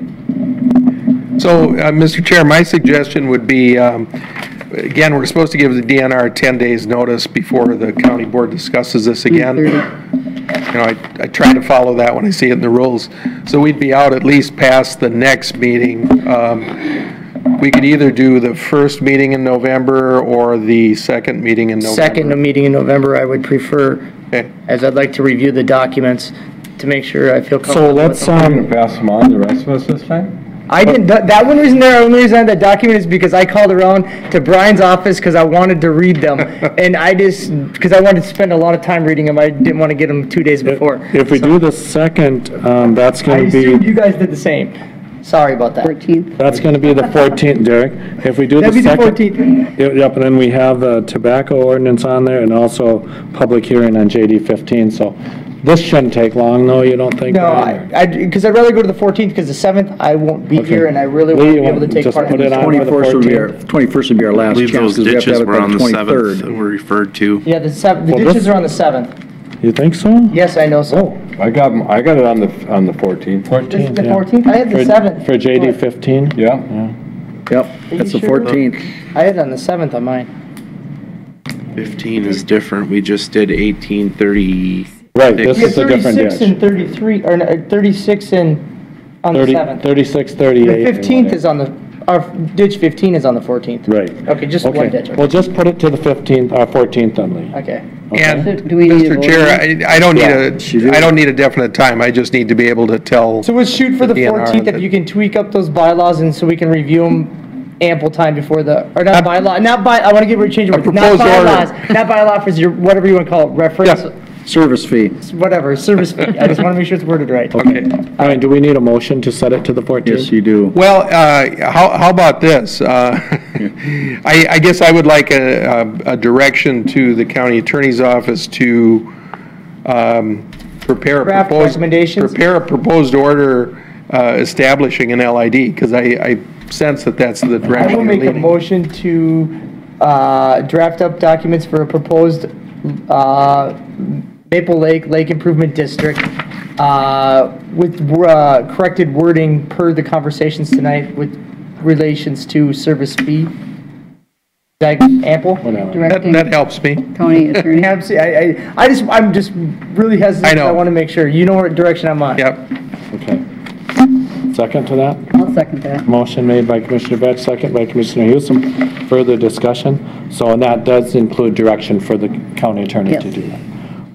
So, Mr. Chair, my suggestion would be, again, we're supposed to give the DNR 10 days notice before the county board discusses this again. You know, I try to follow that when I see it in the rules. So we'd be out at least past the next meeting. We could either do the first meeting in November or the second meeting in November. Second meeting in November, I would prefer, as I'd like to review the documents to make sure I feel comfortable. So let's, pass them on to the rest of us this time? I didn't, that one wasn't there. The only reason I had that document is because I called around to Brian's office because I wanted to read them. And because I wanted to spend a lot of time reading them. I didn't want to get them 2 days before. If we do the second, that's going to be. I assumed you guys did the same. Sorry about that. 14th. That's going to be the 14th, Derek. If we do the second. That'd be the 14th. Yep, and then we have the tobacco ordinance on there and also public hearing on JD 15. So this shouldn't take long, though, you don't think? No, because I'd rather go to the 14th because the 7th I won't be here and I really want to be able to take part in it the on for the 21st would be our last chance because we have to have it by the 23rd. That were referred to. Yeah, the ditches are on the 7th. You think so? Yes, I know so. I got it on the 14th. 14th, The 14th? I had the 7th. For JD 15? Yeah. Yep, that's the 14th. I had it on the 7th on mine. 15 is different. We just did 1830. Right, this is a different ditch. 36 and 33, or no, 36 and on the 7th. 36, 38. The 15th is on the, our ditch 15 is on the 14th. Right. Okay, just one ditch. Well, just put it to the 15th, 14th then, Lee. Okay. And, Do we need Mr. Chair, I don't need a definite time. I just need to be able to tell. So we'll shoot for the DNR 14th if you can tweak up those bylaws and so we can review them ample time before the, or not bylaw, I want to get rid of change of words. Not bylaws, not bylaw for your, whatever you want to call it, reference. Service fee. Whatever, service fee. I just want to make sure it's worded right. Okay. All right, do we need a motion to set it to the 14th? Yes, you do. Well, how about this? I guess I would like a direction to the county attorney's office to prepare a proposed order establishing an LID, because I sense that that's the direction. I will make a motion to draft up documents for a proposed Maple Lake Improvement District with corrected wording per the conversations tonight with relations to service fee. Is that ample? That helps me. County attorney. I'm just really hesitant. I know. I want to make sure you know what direction I'm on. Yep. Okay. Second to that? I'll second that. Motion made by Commissioner Betts, second by Commissioner Hewson. Further discussion? So, and that does include direction for the county attorney to do that.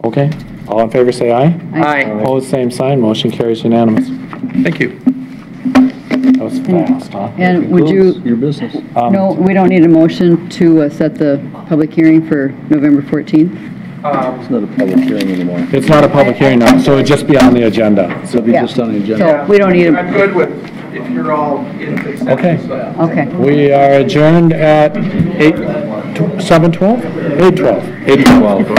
Okay, all in favor say aye. Aye. Opposed, same sign, motion carries unanimous. Thank you. That was fast, huh? And would you, Your business. no, we don't need a motion to set the public hearing for November 14th? It's not a public hearing anymore. It's not a public hearing now, so it'd just be on the agenda. So it'll be just on the agenda. So we don't need a, I'm good with, if you're all in consensus. Okay. okay. We are adjourned at 7:12? 8:12. 8:12.